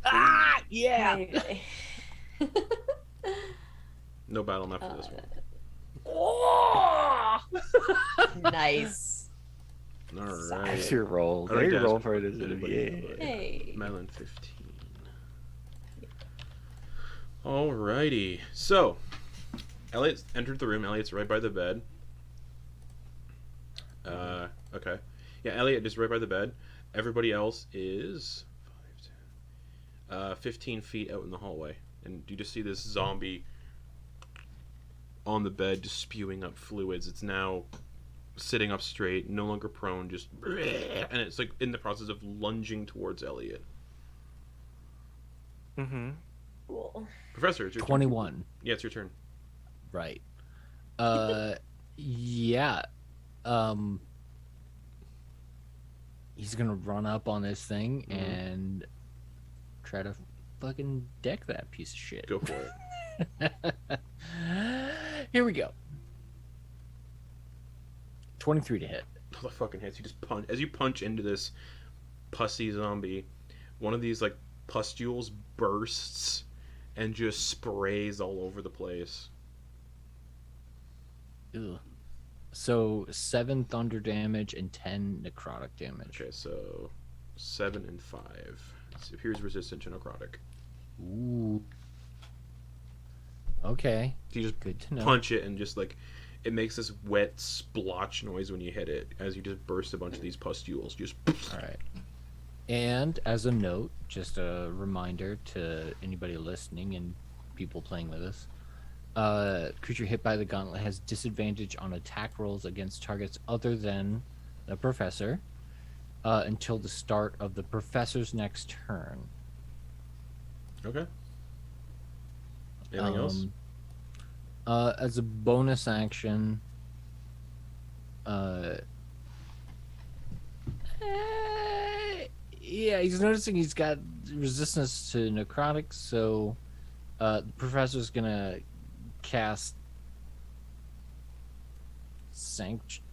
Ah, yeah. No battle map for this one. Oh! Nice. Alright. That's your roll. Alright, There you guys. roll for it. Yeah. Hey. Madeliene 15. Alrighty. So, Eliott entered the room. Eliott's right by the bed. Okay. Yeah, Eliott is right by the bed. Everybody else is 5, 10, 15 feet out in the hallway. And you just see this zombie on the bed just spewing up fluids. It's now sitting up straight, no longer prone, just... And it's like in the process of lunging towards Eliott. Mm-hmm. Cool. Professor, it's your 21. turn. Yeah, it's your turn. Right. Yeah. He's gonna run up on this thing and try to fucking deck that piece of shit. Go for it. Here we go. 23 to hit. All the fucking hits. You just punch. As you punch into this pussy zombie, one of these, like, pustules bursts and just sprays all over the place. Ugh. So 7 thunder damage and 10 necrotic damage. Okay, so 7 and 5. So here's resistant to necrotic. Ooh. Okay. You just Good to know. punch it and just, like, it makes this wet splotch noise when you hit it as you just burst a bunch of these pustules. Just... All right. And as a note, just a reminder to anybody listening and people playing with us, creature hit by the gauntlet has disadvantage on attack rolls against targets other than the professor until the start of the professor's next turn. Okay. Anything else? As a bonus action, yeah, he's noticing he's got resistance to necrotic, so the professor's gonna cast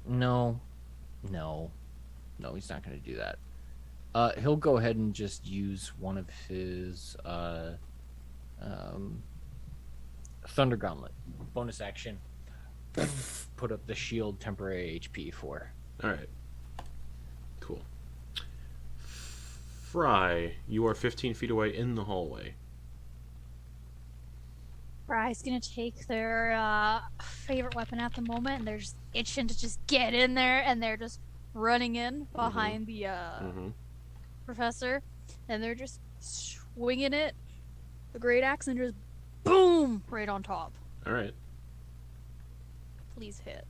No, he's not gonna do that. He'll go ahead and just use one of his Thunder Gauntlet bonus action. Put up the shield temporary HP for. Alright. Cool. Fry, you are 15 feet away in the hallway. Fry's gonna take their favorite weapon at the moment, and they're just itching to just get in there, and they're just running in behind the professor, and they're just swinging it, the great axe, and just boom right on top. Alright. Please hit.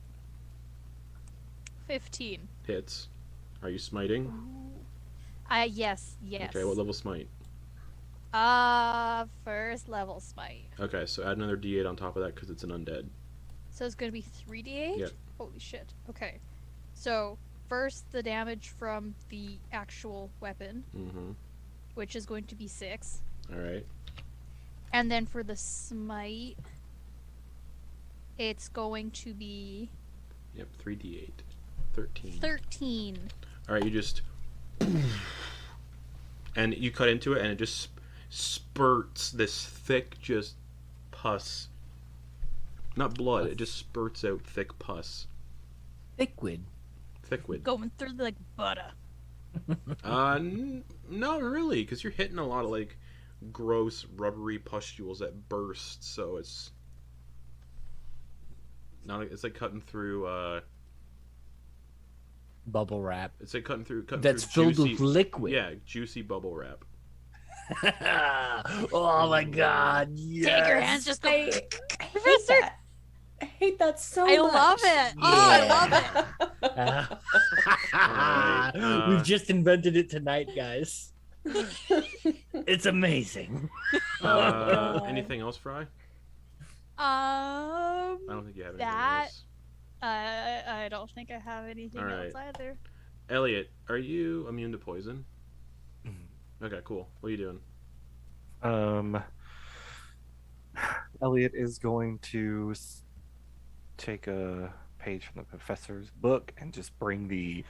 15. Hits. Are you smiting? Yes. Okay, what level smite? First level smite. Okay, so add another d8 on top of that because it's an undead. So it's gonna be 3d8? Yep. Holy shit. Okay. So, first the damage from the actual weapon, which is going to be 6. Alright. And then for the smite, it's going to be... Yep, 3d8. 13. 13. Alright, you just... And you cut into it, and it just spurts this thick, just pus. Not blood, it just spurts out thick pus. Thickwood. Thickwood. Going through like butter. Not really, because you're hitting a lot of, like, gross, rubbery pustules that burst, so it's... It's like cutting through, Bubble wrap. It's like cutting through That's through filled juicy, with liquid. Yeah, juicy bubble wrap. Oh my god, yes. Take your hands, just go. I hate that. I hate that so I much. love it. Oh, I love it. We've just invented it tonight, guys. It's amazing. Anything else, Fry? I I don't think you have anything that- else. I don't think I have anything All else right. either. Eliott, are you immune to poison? Okay, cool. What are you doing? Eliott is going to take a page from the professor's book and just bring the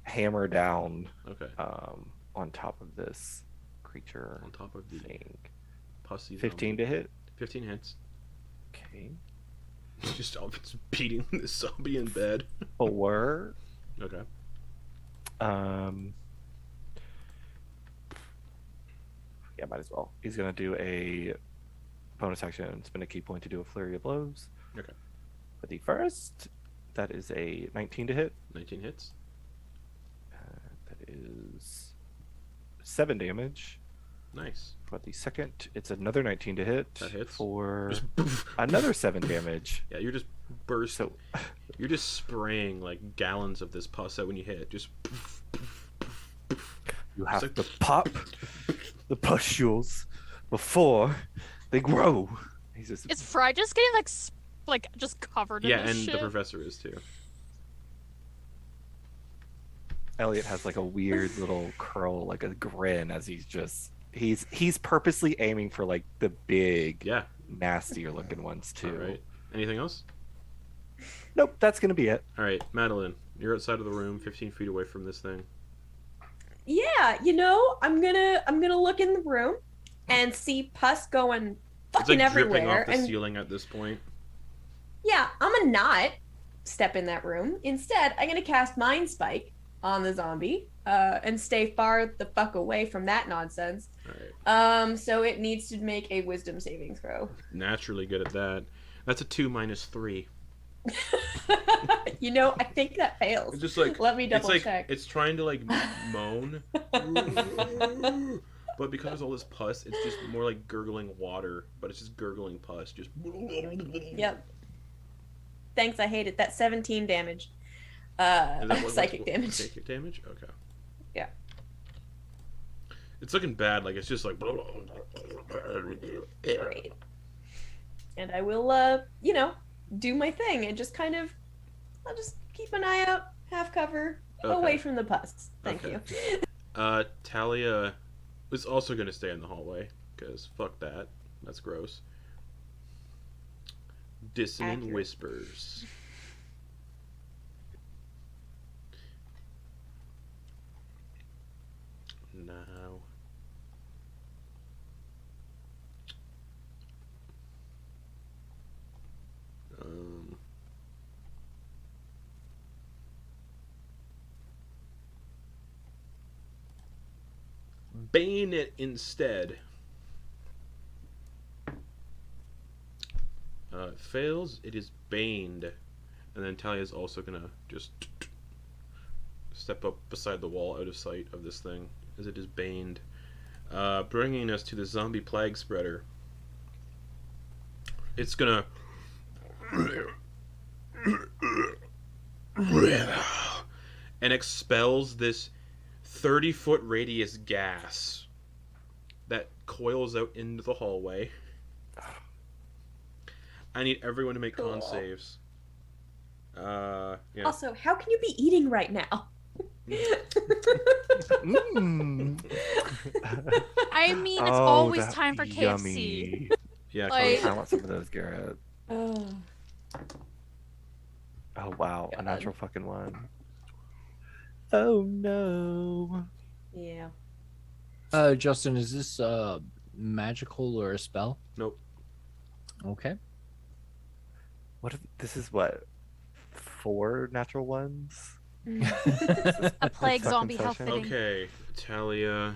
hammer down Okay. on top of this creature On top of the thing. pussy. 15 to hit. 15 hits. Okay. Just beating this zombie in bed. 4. Okay. Yeah, might as well. He's gonna do a bonus action and spend a key point to do a flurry of blows. Okay. For the first, that is a 19 to hit. 19 hits. That is 7 damage. Nice. For the second, it's another 19 to hit. That hits. For Just poof. another 7 damage. Yeah, you're just bursting. So You're just spraying like gallons of this pus out when you hit. Just poof, poof, poof, poof. you have like- to pop the pustules before they grow. He's just Is Fry just getting like just covered Yeah, in this and shit? the professor is too. Eliott has like a weird little curl, like a grin as he's purposely aiming for like the big, Yeah. nastier looking ones too. All right. Anything else? Nope, that's gonna be it. All right, Madeliene, you're outside of the room, 15 feet away from this thing. Yeah, I'm gonna look in the room and see pus going It's fucking like dripping everywhere. off the And ceiling at this point. yeah, I'm gonna not step in that room. Instead, I'm gonna cast Mind Spike on the zombie and stay far the fuck away from that nonsense. All right. So it needs to make a Wisdom saving throw. Naturally good at that. That's a 2 minus 3. I think that fails. It's just like Let me double it's like check. it's trying to like moan, but because there's all this pus, it's just more like gurgling water. But it's just gurgling pus. Just Yep. Thanks, I hate it. That's 17 damage. Is that Psychic damage. Psychic damage. Okay. Yeah. It's looking bad. Like it's just like. Great. And I will, do my thing and just I'll just keep an eye out, half cover, Okay. away from the pus. Thank Okay. you. Thalia is also gonna stay in the hallway because fuck that. That's gross. Dissonant Accurate. whispers. Now. Bane it instead. It fails. It is baned. And then Talia's also gonna just step up beside the wall out of sight of this thing as it is baned. Bringing us to the zombie plague spreader. It's gonna and expels this 30-foot radius gas that coils out into the hallway. I need everyone to make con Cool. saves. Yeah. Also, how can you be eating right now? Mm. I mean, it's Oh, always that'd time for be KFC. yummy. Yeah, Like- I want some of those, Garrett. Oh. Oh wow, a God. natural fucking one. Oh no. Yeah. Justin, is this magical or a spell? Nope. Okay. What if this is what? 4 natural ones? A plague Second zombie, how session? fitting. Okay, Thalia.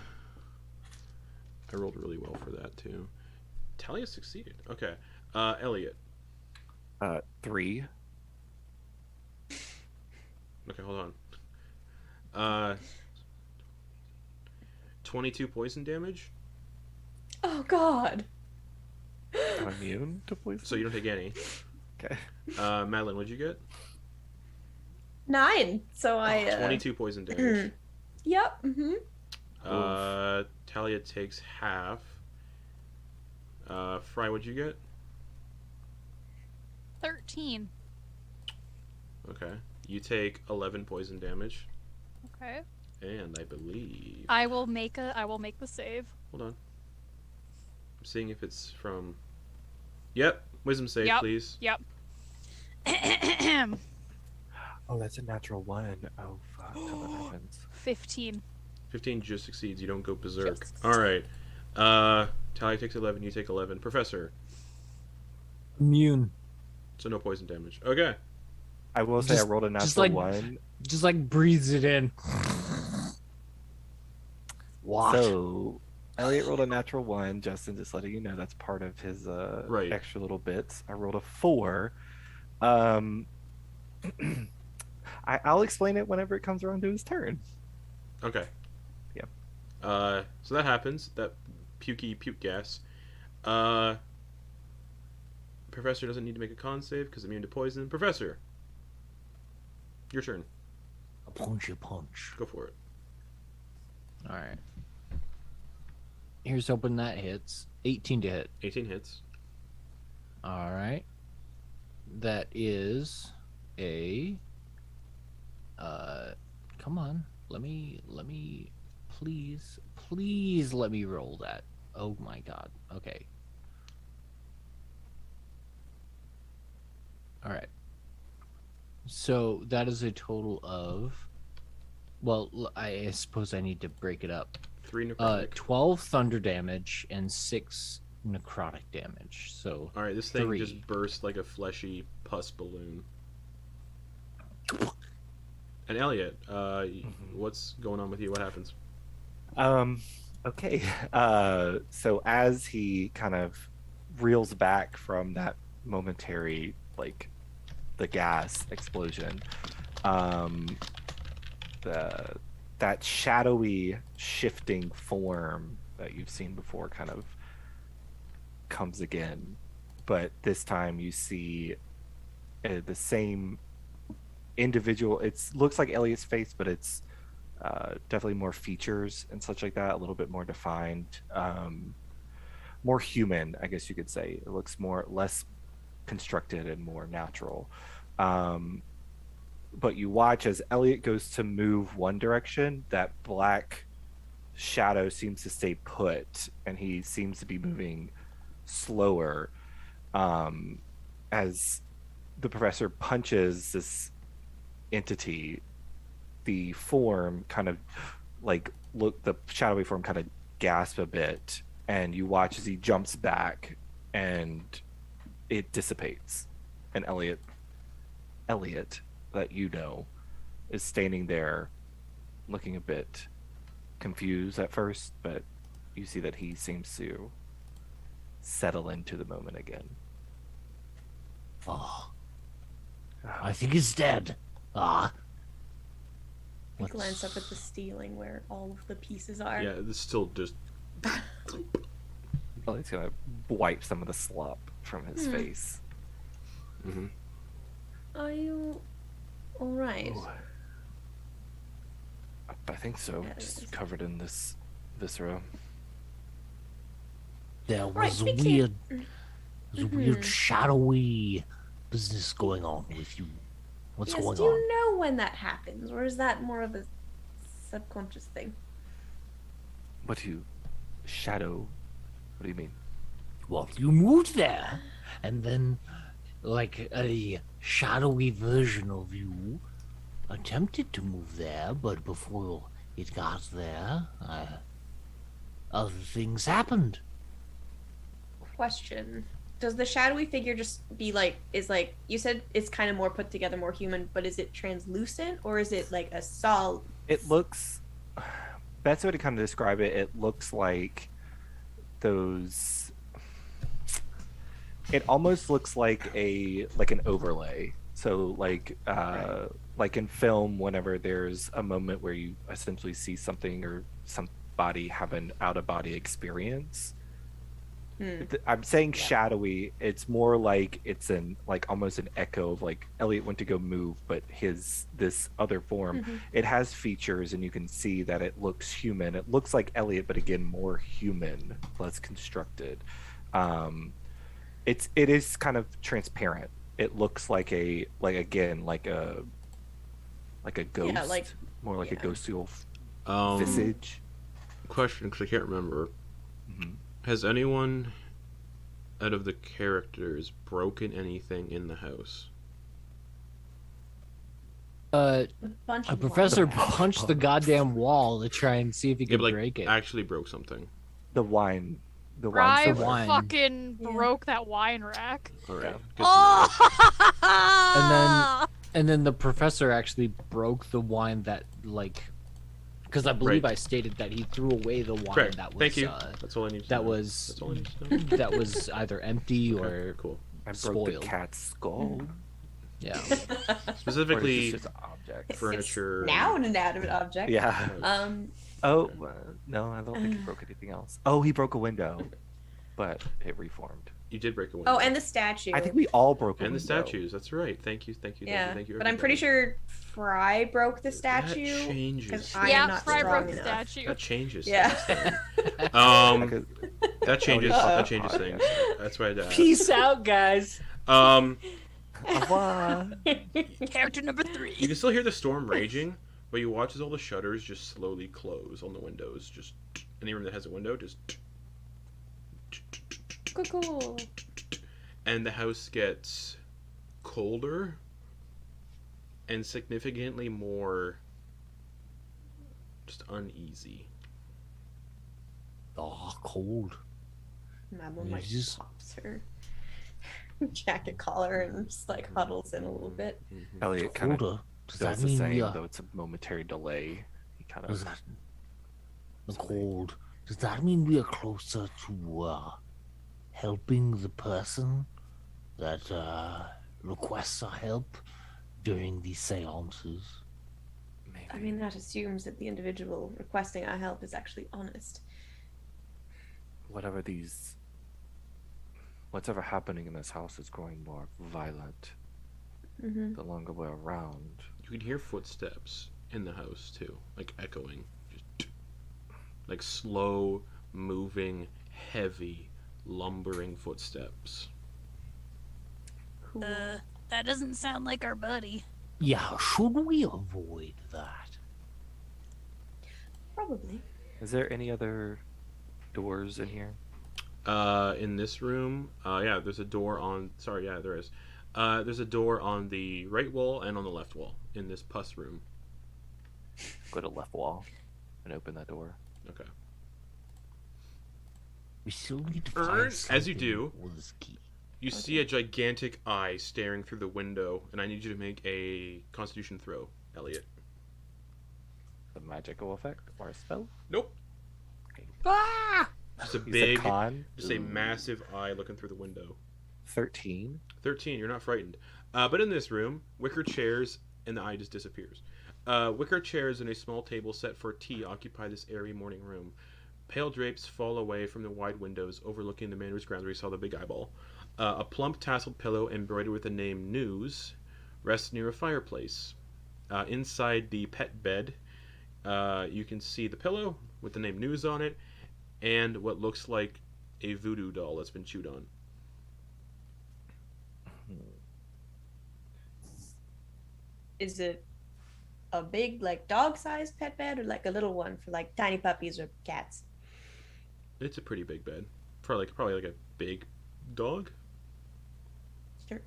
I rolled really well for that too. Thalia succeeded. Okay, Eliott. 3. Okay, hold on. 22 poison damage. Oh God. I'm immune to poison. So you don't take any. Okay. Madeliene, what'd you get? 9. So I. 22 poison damage. Yep. Mm-hmm. Thalia takes half. Fry, what'd you get? 13. Okay. You take 11 poison damage. Okay. And I believe. I will make the save. Hold on. I'm seeing if it's from Yep. Wisdom save, Yep. please. Yep. Oh, that's a natural 1. Oh, fuck. Something happens. 15. 15 just succeeds. You don't go berserk. Just- All right. Thalia takes 11. You take 11. Professor. Immune. So no poison damage. Okay. I will say I Just- rolled a just natural like- 1. Just like breathes it in. What? So, Eliott rolled a natural 1. Justin, just letting you know that's part of his Right. extra little bits. I rolled a 4. I'll explain it whenever it comes around to his turn. Okay. Yep. So that happens. That puke gas. Professor doesn't need to make a con save because immune to poison. Professor. Your turn. A punch, a punch. Go for it. All right. Here's hoping that hits. 18 to hit. 18 hits. All right. That is a. Come on. Let me. Please let me roll that. Oh my god. Okay. All right. So that is a total of. Well, I suppose I need to break it up. 3 necrotic. 12 thunder damage and 6 necrotic damage. So All right, this thing 3. just burst like a fleshy pus balloon. And Eliott, what's going on with you? What happens? Okay. So as he kind of reels back from that momentary, like, the gas explosion, that shadowy shifting form that you've seen before kind of comes again, but this time you see the same individual. It looks like Eliott's face, but it's definitely more features and such like that, a little bit more defined, more human, I guess you could say. It looks less constructed and more natural. But you watch as Eliott goes to move one direction, that black shadow seems to stay put, and he seems to be moving slower. As the professor punches this entity, the form kind of the shadowy form kind of gasp a bit, and you watch as he jumps back and it dissipates, and Eliott that you know is standing there looking a bit confused at first, but you see that he seems to settle into the moment again. Oh, I think he's dead. Ah. I glance up at the ceiling where all of the pieces are. Yeah, this still just. Well, he's gonna wipe some of the slop from his face. Mm-hmm. Are you all right? Ooh. I think so. Yeah, Just covered in this viscera. There Right, was speaking- weird shadowy business going on with you. What's Yes, going do you on? know when that happens, or is that more of a subconscious thing? What do you shadow? What do you mean? Well, you moved there, and then, like a shadowy version of you, attempted to move there, but before it got there, other things happened. Question: does the shadowy figure just be you said it's kind of more put together, more human, but is it translucent or is it like a solid? It looks. Best way to kind of describe it. It looks like those. It almost looks like an overlay. So like in film, whenever there's a moment where you essentially see something or somebody have an out of body experience. I'm saying shadowy. It's more like it's almost an echo of like Eliott went to go move, but this other form, it has features, and you can see that it looks human. It looks like Eliott, but again more human, less constructed. It is kind of transparent. It looks like a ghost, more like a ghostly visage. Question, because I can't remember. Mhm. Has anyone out of the characters broken anything in the house? A bunch A of professor wine. punched the goddamn wall to try and see if he Yeah, could but, like, break it. actually broke something. The wine. The Fry wine. the wine. fucking Yeah. broke that wine rack. All right. Yeah. Good to know. Oh! And then the professor actually broke the wine that, like, because I believe Right. I stated that he threw away the wine Correct. that was Thank you. That's all I need to that know. was- That's all I need to know. that was either empty Okay, or cool. I broke spoiled. the cat's skull. yeah. Or is Specifically, this just an object? It's furniture. now an inanimate object. Yeah. Um, No, I don't think he broke anything else. Oh, he broke a window, but it reformed. You did break a window. oh, and the statue. I think we all broke a And the window. statues. That's right. Thank you. Thank you. Yeah, Thank you. but I'm pretty everybody. sure Fry broke the statue. That changes. 'cause I am Yeah, not Fry strong broke the enough. statue. That changes. Yeah. things. Because- That changes. Uh-oh. That changes things. That's why. Peace out, guys. Au revoir. Character number 3. You can still hear the storm raging, but you watch as all the shutters just slowly close on the windows. Just any room that has a window, just. Cool. And the house gets colder and significantly more just uneasy. Oh, cold. Madeline like Just- pops her jacket collar and just like huddles in a little bit. Mhm. Eliott kind of Colder. Does does that the mean same, we are? though it's a momentary delay. He kind Does of that, the cold. Does that mean we are closer to helping the person that requests our help during these seances? maybe. I mean, that assumes that the individual requesting our help is actually honest. Whatever happening in this house is growing more violent Mm-hmm. the longer we're around. You can hear footsteps in the house too, like echoing, just like slow moving, heavy, lumbering footsteps. That doesn't sound like our buddy. Yeah, should we avoid that? Probably. Is there any other doors in here? In this room, yeah, there's a door on. Sorry, yeah, there is. There's a door on the right wall and on the left wall in this pus room. Go to left wall and open that door. Okay. We still need to Ern, find as you something do, with this key. You see a gigantic eye staring through the window, and I need you to make a Constitution throw, Eliott. The magical effect or a spell? Nope. Ah! Just a You said big, con? just a massive eye looking through the window. 13. 13, you're not frightened. But in this room, wicker chairs, and the eye just disappears. Wicker chairs and a small table set for tea occupy this airy morning room. Pale drapes fall away from the wide windows overlooking the manor's grounds where you saw the big eyeball. A plump tasseled pillow embroidered with the name News rests near a fireplace. Inside the pet bed, you can see the pillow with the name News on it and what looks like a voodoo doll that's been chewed on. Is it a big, like, dog-sized pet bed or like a little one for like tiny puppies or cats? It's a pretty big bed. Probably like a big dog? Sure.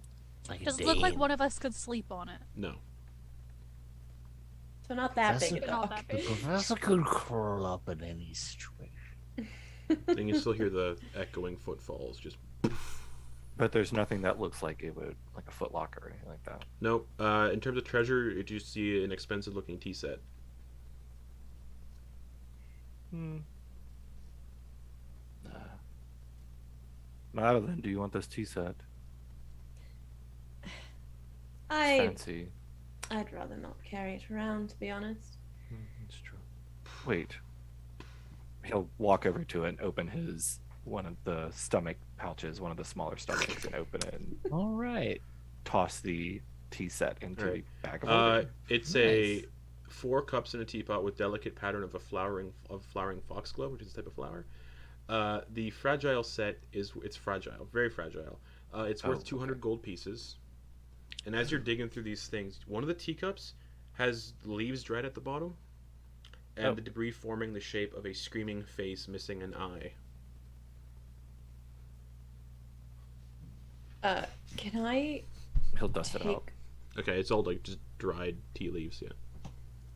Like a Does it look like Dane. one of us could sleep on it? No. So not that That's big a Not dog. that The big. professor could curl up in any situation. Then you still hear the echoing footfalls. Just But there's nothing that looks like it would, like a footlocker or anything like that. nope. In terms of treasure, you just see an expensive-looking tea set. Madeliene, do you want this tea set? I'd Fancy. rather not carry it around, to be honest. It's true. Wait. He'll walk over to it and open one of the stomach pouches, one of the smaller stomachs, and open it and All right. toss the tea set into Right. the bag of holding. It's Nice. 4 cups in a teapot with delicate pattern of flowering foxglove, which is a type of flower. The fragile set it's fragile, very fragile. It's worth Oh, 200 okay. gold pieces. And as you're digging through these things, one of the teacups has leaves dried at the bottom, and Oh. the debris forming the shape of a screaming face missing an eye. Can I He'll dust it out. take? Okay, it's all like just dried tea leaves. Yeah.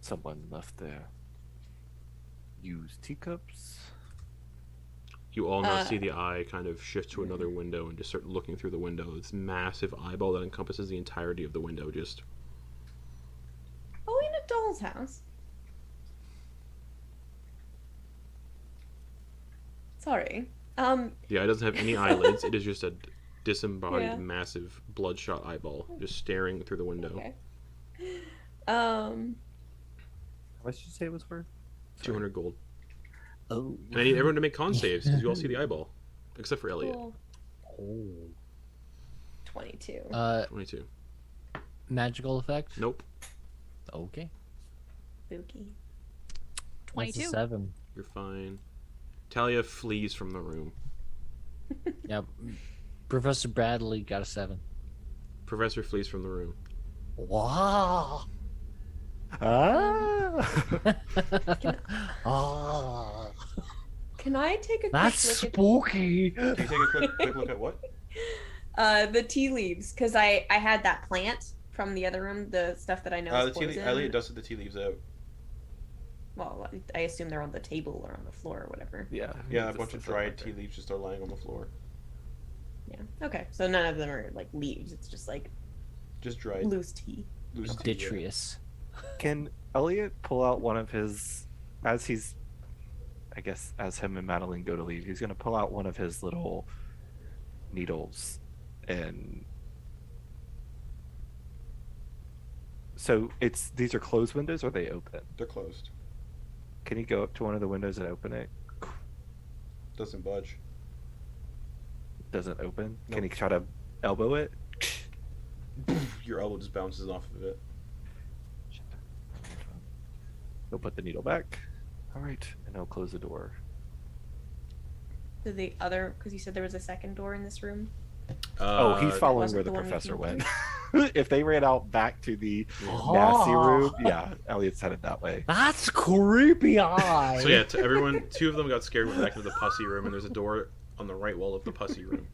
Someone left their used teacups. You all now see the eye kind of shift to another window and just start looking through the window. This massive eyeball that encompasses the entirety of the window. Just Oh, in a doll's house. Sorry. the eye doesn't have any eyelids. It is just a disembodied, Yeah. massive, bloodshot eyeball just staring through the window. Okay. How much did you say it was worth? 200 gold. Oh. And I need everyone to make con saves because you all see the eyeball, except for Eliott. Cool. Oh. 22. 22. Magical effect. Nope. Okay. Spooky. That's a 22. 7. You're fine. Thalia flees from the room. Yeah. Professor Bradley got a 7. Professor flees from the room. Wow. Ah. Ah. Can I take a quick That's look spooky. Can you take a quick look at what? at the tea leaves? Because I had that plant from the other room, the stuff that I know The is tea leaves. poison. Eliott dusted the tea leaves out. Well, I assume they're on the table or on the floor or whatever. Yeah. Yeah, a just bunch of left it dried right tea there. leaves just are lying on the floor. Yeah. Okay. So none of them are like leaves. It's just like Just dried. loose tea. Loose tea, yeah. Detrius. Can Eliott pull out one of his, as he's, I guess, as him and Madeliene go to leave, he's going to pull out one of his little needles and. So these are closed windows or are they open? They're closed. Can you go up to one of the windows and open it? Doesn't budge. Doesn't open? Nope. Can he try to elbow it? Your elbow just bounces off of it. He'll put the needle back. All right, and he'll close the door. To the other, because you said there was a second door in this room. Oh, he's following wasn't where the the one we professor came went. If they ran out back to the Oh. nasty room, yeah, Elliott's headed that way. That's creepy eye. So yeah, everyone, two of them got scared, went back into the pussy room, and there's a door on the right wall of the pussy room.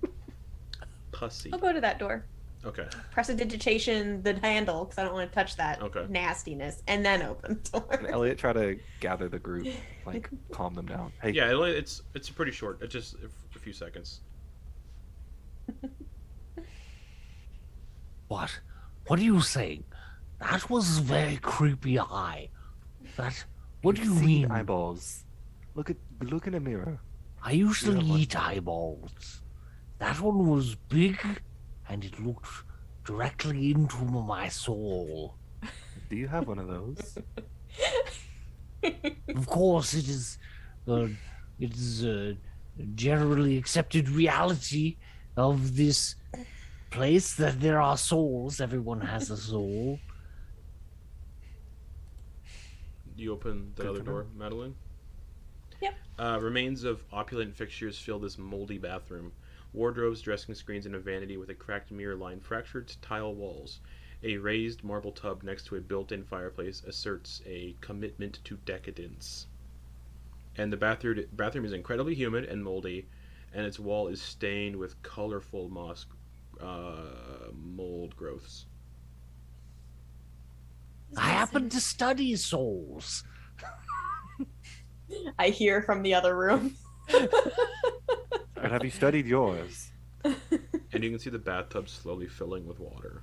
Pussy. I'll go to that door. Okay. Prestidigitation the handle because I don't want to touch that Okay. nastiness, and then open the door. And Eliott try to gather the group, like calm them down. Hey, Yeah, it's pretty short. It's just a few seconds. What? What are you saying? That was very creepy eye. That. What do you see mean? eyeballs? Look in the mirror. I usually Yeah, what- eat eyeballs. That one was big, and it looked directly into my soul. Do you have one of those? Of course, it is a generally accepted reality of this place that there are souls. Everyone has a soul. You open the Good other to know. door, Madeliene? Yep. Remains of opulent fixtures fill this moldy bathroom. Wardrobes, dressing screens, and a vanity with a cracked mirror line fractured tile walls. A raised marble tub next to a built-in fireplace asserts a commitment to decadence. And the bathroom is incredibly humid and moldy, and its wall is stained with colorful moss mold growths. I happen to study souls. I hear from the other room. But have you studied yours? And you can see the bathtub slowly filling with water.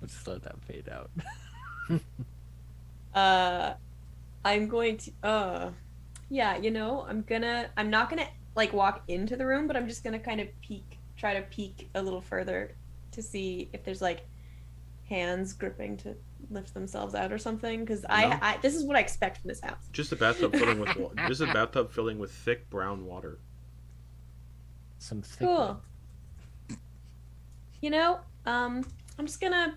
Let's let that fade out. I'm going to yeah, I'm not gonna like walk into the room, but I'm just gonna kind of try to peek a little further to see if there's like hands gripping to lift themselves out or something, because I this is what I expect from this house. Just a bathtub filling with just a bathtub filling with thick brown water. Some thick. Cool. I'm just gonna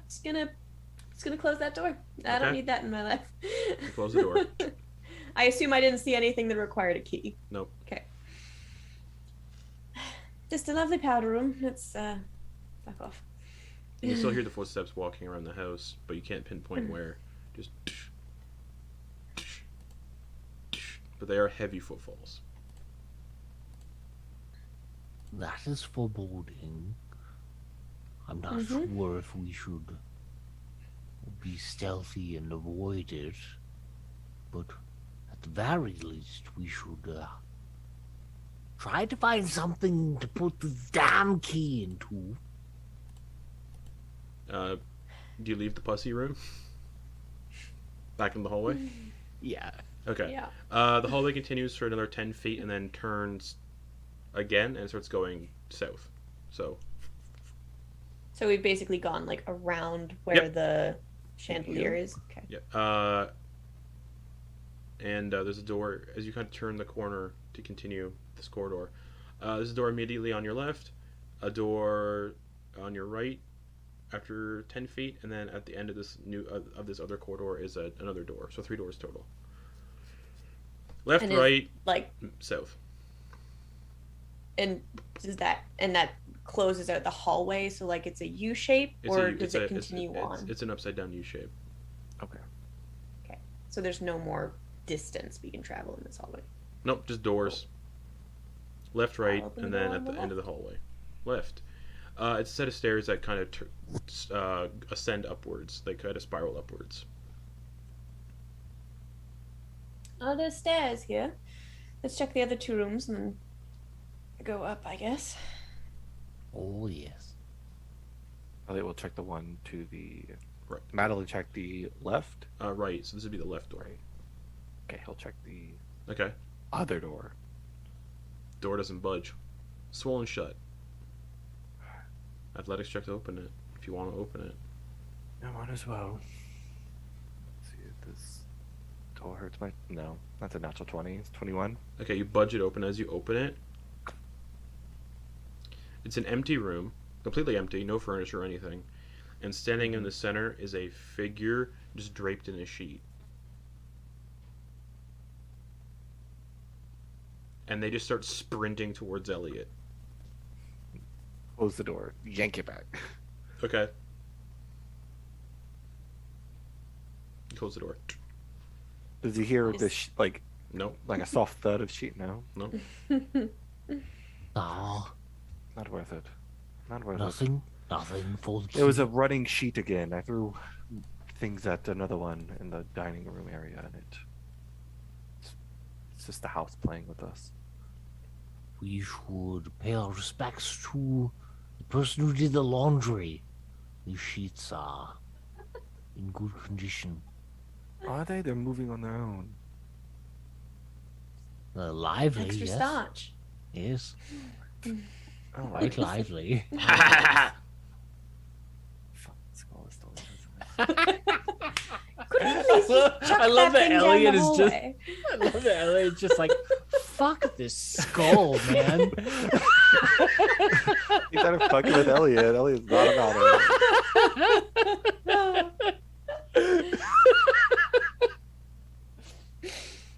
close that door. I don't Okay. need that in my life. You close the door. I assume I didn't see anything that required a key. Nope. Okay. Just a lovely powder room. Let's fuck off. You can still hear the footsteps walking around the house, but you can't pinpoint where. Just. But they are heavy footfalls. That is foreboding. I'm not Mhm. sure if we should be stealthy and avoid it, but at the very least, we should try to find something to put the damn key into. Do you leave the pussy room? Back in the hallway? Yeah. Okay. Yeah. The hallway continues for another 10 feet and then turns again and starts going south. So, So we've basically gone like around where Yep. the chandelier is. Okay. yeah. And there's a door as you kind of turn the corner to continue this corridor. There's a door immediately on your left, a door on your right after 10 feet, and then at the end of this of this other corridor is another door. So 3 doors total. Left, And is- right, Like, south. and that closes out the hallway, so like it's a U shape, or does it continue on? It's an upside down U shape. Okay. So there's no more distance we can travel in this hallway. Nope, just doors. Left, right, open and the then door at on the the end of the hallway. Left. It's a set of stairs that kind of ascend upwards. They kind of spiral upwards. Oh, there's stairs here. Let's check the other 2 rooms and then go up, I guess. Oh, yes. Elliot will check the one to the Right. Madeliene check the left. Right, so this would be the left door. Right. Okay, he'll check the Okay. other door. Door doesn't budge. Swollen shut. Athletics check to open it, if you want to open it. I might as well. Let's see if this door hurts my. No, that's a natural 20. It's 21. Okay, you budge it open as you open it. It's an empty room, completely empty, no furniture or anything. And standing in the center is a figure just draped in a sheet. And they just start sprinting towards Eliott. Close the door. Yank it back. Okay. Close the door. Does he hear Yes. this like Nope. a soft thud of sheet? No, Ah, not worth it. Not worth nothing for the it. It was a running sheet again. I threw things at another one in the dining room area, and it's just the house playing with us. We should pay our respects to the person who did the laundry. These sheets are in good condition. Are they? They're moving on their own. They're lively, Extra yes. starch. Yes, Oh, quite lively. Fuck, let's call this door. Could we please just chuck I love that that thing down Eliott the is just- hallway? I love that Elliott's just like, fuck this skull, man. He's trying to fucking with Elliot. Elliot's not about it.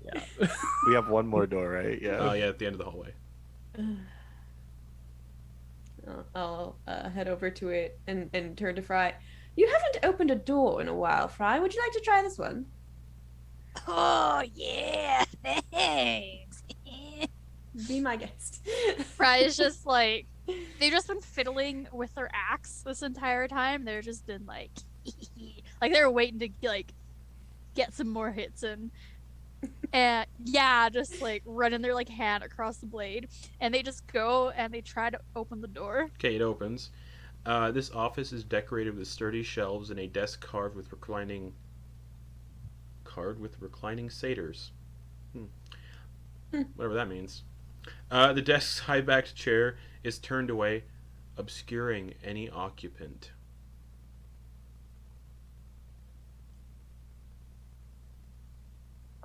Yeah. We have one more door, right? Yeah. Oh, yeah, at the end of the hallway. I'll head over to it and turn to Fry. You haven't opened a door in a while, Fry. Would you like to try this one? Oh yeah, thanks. Be my guest. Fry is just like they've just been fiddling with their axe this entire time. They're just been like they were waiting to like get some more hits in. And yeah, just like running their like hand across the blade, and they just go and they try to open the door. Okay, it opens. This office is decorated with sturdy shelves and a desk carved with reclining satyrs. Whatever that means. The desk's high-backed chair is turned away, obscuring any occupant.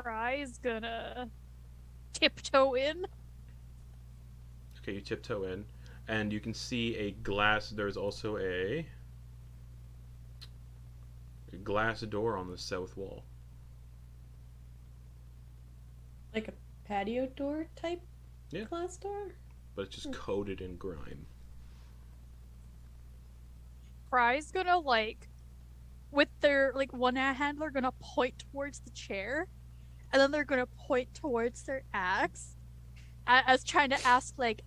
Fry's gonna tiptoe in. Okay, you tiptoe in, and you can see a glass. There's also a glass door on the south wall. Like a patio door type Yeah. glass door? But it's just coated in grime. Fry's gonna like with their like one hand they're gonna point towards the chair, and then they're gonna point towards their axe, I was trying to ask, like,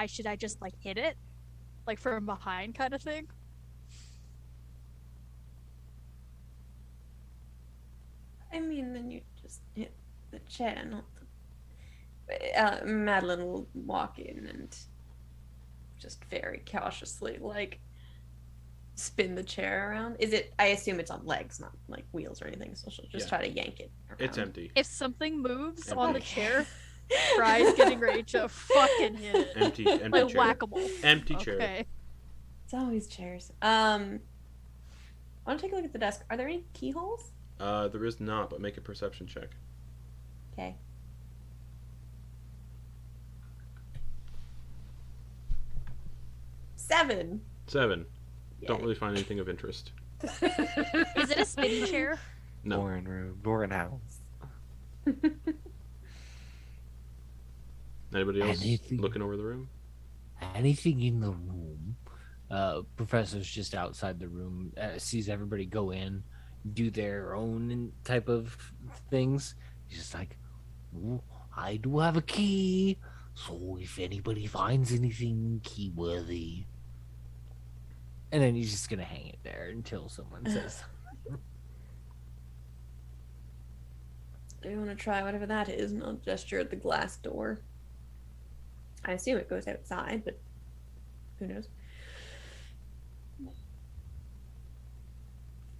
should I just like hit it, like from behind, kind of thing. I mean, then you just hit the chair, not the. Madeliene will walk in and just very cautiously, like, spin the chair around. Is it? I assume it's on legs, not like wheels or anything. So she'll just try to yank it around. It's empty. If something moves Empty. on the chair, Fry's getting ready to fucking hit it. Empty Like chair. whack-a-mole. Empty chair. Okay. It's always chairs. I want to take a look at the desk. Are there any keyholes? There is not, but make a perception check. Okay. Seven. 7. Don't Yay. really find anything of interest. Is it a spinning chair? No. Boring room, boring house. Anybody else Anything. looking over the room? Anything in the room? Professor's just outside the room, sees everybody go in, do their own type of things. He's just like, "Ooh, I do have a key, so if anybody finds anything key worthy," and then he's just gonna hang it there until someone says, Do you want to try whatever that is? And I'll gesture at the glass door. I assume it goes outside, but who knows?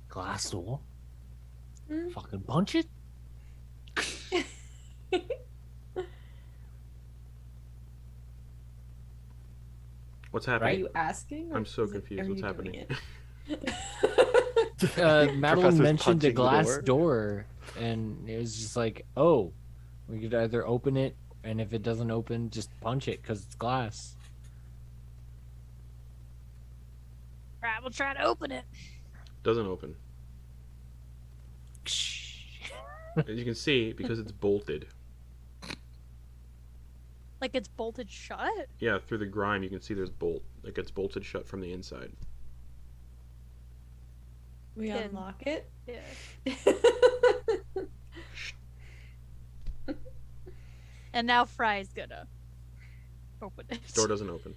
"Glass door, Hmm. fucking punch it." What's Are happening? you asking? or I'm so is it- confused. are What's you happening? doing it? Madeliene Professor's mentioned a punching the glass door. door, and it was just like, "Oh, we could either open it, and if it doesn't open, just punch it because it's glass." Right, we'll try to open it. Doesn't open. As you can see, because it's bolted. Like it's bolted shut? Yeah, through the grime, you can see there's bolt. It gets bolted shut from the inside. We Can- unlock it. Yeah. And now Fry's gonna open it. Door doesn't open.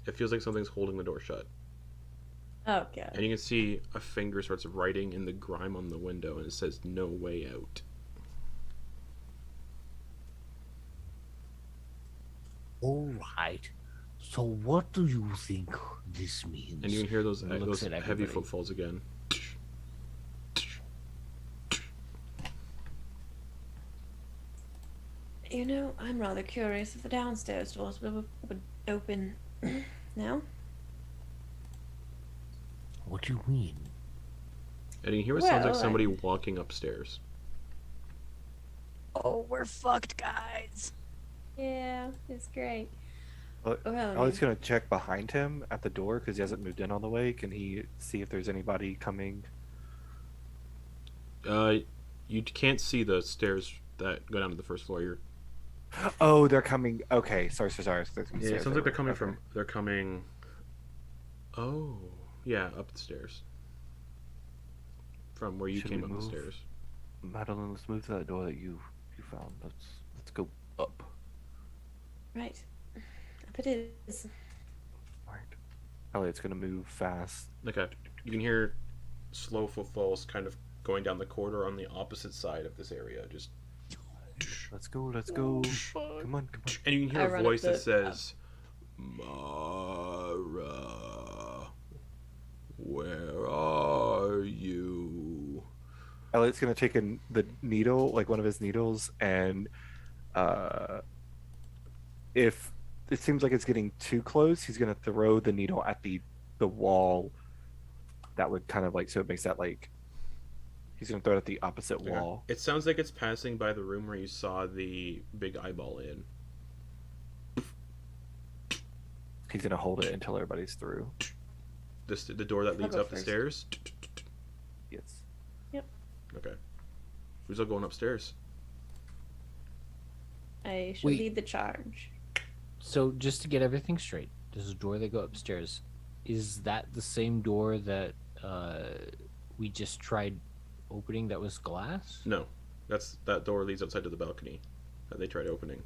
It feels like something's holding the door shut. Oh god. And you can see a finger starts writing in the grime on the window, and it says, "No way out." All right. So what do you think this means? And you can hear those, Looks those at heavy everybody. footfalls again. You know, I'm rather curious if the downstairs doors would open now. What do you mean? And you can hear what sounds like Well, somebody walking upstairs. Oh, we're fucked, guys. Yeah, it's great. Well, Well, I was gonna check behind him at the door because he hasn't moved in all the way. Can he see if there's anybody coming? You can't see the stairs that go down to the first floor. You're Oh, they're coming. Okay, sorry. Yeah, it sounds like they're coming from. They're coming. Oh, yeah, up the stairs. From where you Should came we up the move? stairs. Madeliene, let's move to that door that you found. Let's go up. Right. Up it is. All right. Elliott's gonna move fast. Okay, you can hear slow footfalls kind of going down the corridor on the opposite side of this area. Just, Let's go. Let's go. Come on. and you can I hear a run up voice that the- says, "Mara, where are you?" Elliott's gonna take the needle, like one of his needles, and if it seems like it's getting too close, he's gonna throw the needle at the wall. That would kind of like, so it makes that like, he's gonna throw it at the opposite Okay. wall. It sounds like it's passing by the room where you saw the big eyeball in. He's gonna hold it until everybody's through. The door that leads go up the first. stairs. Yes. Okay. Who's all going upstairs? I shall Wait. lead the charge. So just to get everything straight, there's a door that go upstairs. Is that the same door that we just tried opening that was glass? No, that door leads outside to the balcony. that they tried opening?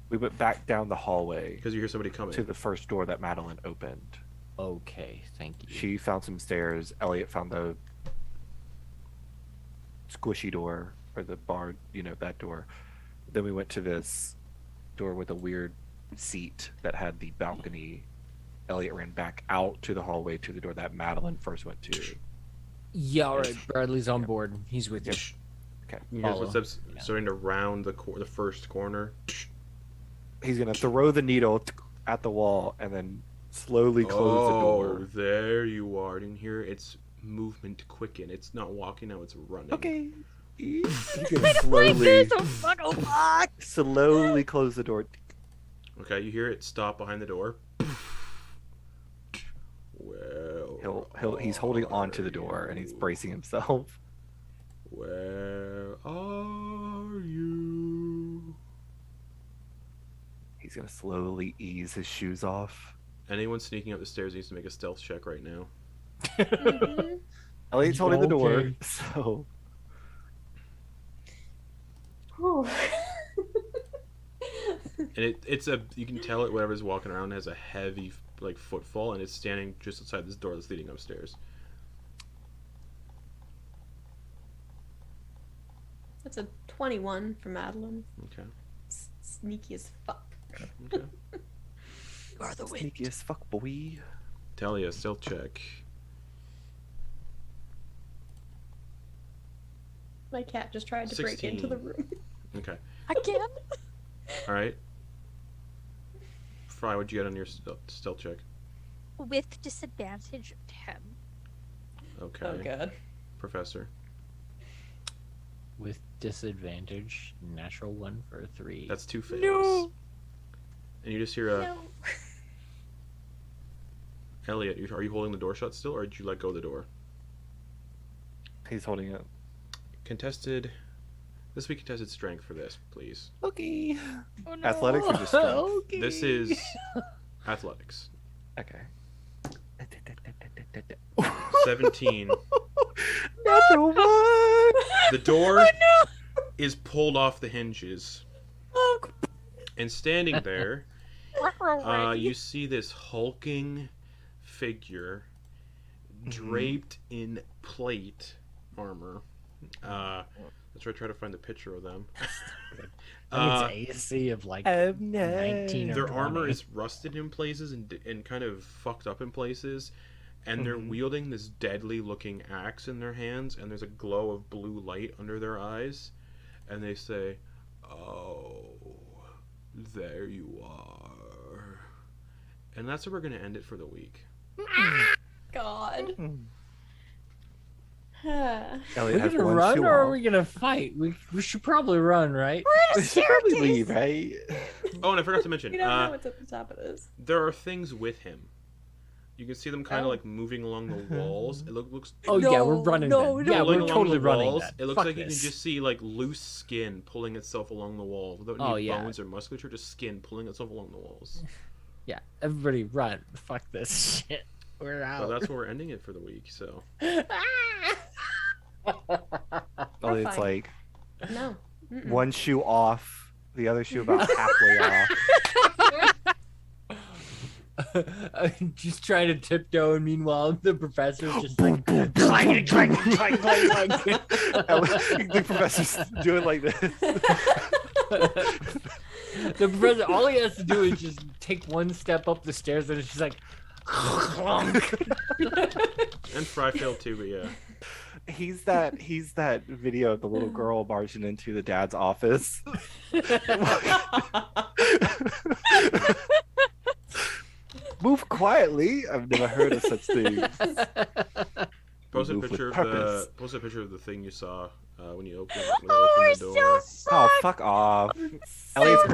We went back down the hallway Because you hear somebody coming. to the first door that Madeliene opened. Okay, thank you. She found some stairs. Eliott found the squishy door, or the bar, that door. Then we went to this door with a weird seat that had the balcony. Eliott ran back out to the hallway to the door that Madeliene first went to. Yeah, all right. Bradley's on board. He's with you. Okay. You hear Follow. footsteps Yeah. starting to round the first corner. He's gonna throw the needle at the wall and then slowly close the door. There you are. Didn't hear it's movement quicken. It's not walking now, it's running. Okay. He's Wait gonna a minute, slowly, so fucking fuck. slowly close the door. Okay, you hear it stop behind the door. Well, He's holding on to the door and he's bracing himself. Where are you? He's gonna slowly ease his shoes off. Anyone sneaking up the stairs needs to make a stealth check right now. Mhm. Elliott's holding the door, Okay. so Whew. And it's you can tell it whatever's walking around has a heavy footfall, and it's standing just outside this door that's leading upstairs. That's a 21 for Madeliene. Okay. Sneaky as fuck. Okay. You are the wind. sneaky as fuck, boy. Thalia, stealth check. My cat just tried to break 16. into the room. Okay. Again? All right. Fry, what'd you get on your stealth check? With disadvantage 10. Okay. Oh god. Professor. With disadvantage, natural 1 for 3. That's 2 fails. No. And you just hear a No. Eliott. Are you holding the door shut still, or did you let go of the door? He's holding it. Contested. This week contested strength for this, please. Okay. Oh no. Athletics or just strength? Okay. This is athletics. Okay. 17. Natural one. The door Oh no. is pulled off the hinges, Oh, and standing there, already. you see this hulking figure draped in plate armor. Let's try to find the picture of them. It's AC of like Oh no. 19 or Their armor 20. is rusted in places and kind of fucked up in places, and they're wielding this deadly looking axe in their hands, and there's a glow of blue light under their eyes, and they say, "Oh, there you are." And that's where we're going to end it for the week. God. Elliot We're has gonna one run shoe or are off. we gonna fight? We should probably run, right? We're We in a should probably staircase. leave, right? Oh, and I forgot to mention, We don't know what's at the top of this. there are things with him. You can see them kind of Oh. like moving along the walls. It looks Oh yeah, we're No, running. no, then. no. Yeah, pulling we're along totally the running. walls. Then. It looks Fuck like you can this. just see like loose skin pulling itself along the walls without any Oh, yeah. bones or musculature, just skin pulling itself along the walls. Yeah, everybody run. Fuck this shit. We're So out. that's where we're ending it for the week. So Elliot's fine. like No. Mm-mm. one shoe off, the other shoe about halfway off. Just trying to tiptoe, and meanwhile the professor's just Boom, like boom, clang, clang, clang, clang, clang. The professor's doing like this. The professor, all he has to do is just take one step up the stairs, and it's just like. and Fry failed too, but yeah. He's that video of the little girl barging into the dad's office. Move quietly. I've never heard of such things. Post a Move with picture of purpose. the thing you saw when you opened Oh, we're the door. so Oh, fuck off. Elliott's grabbing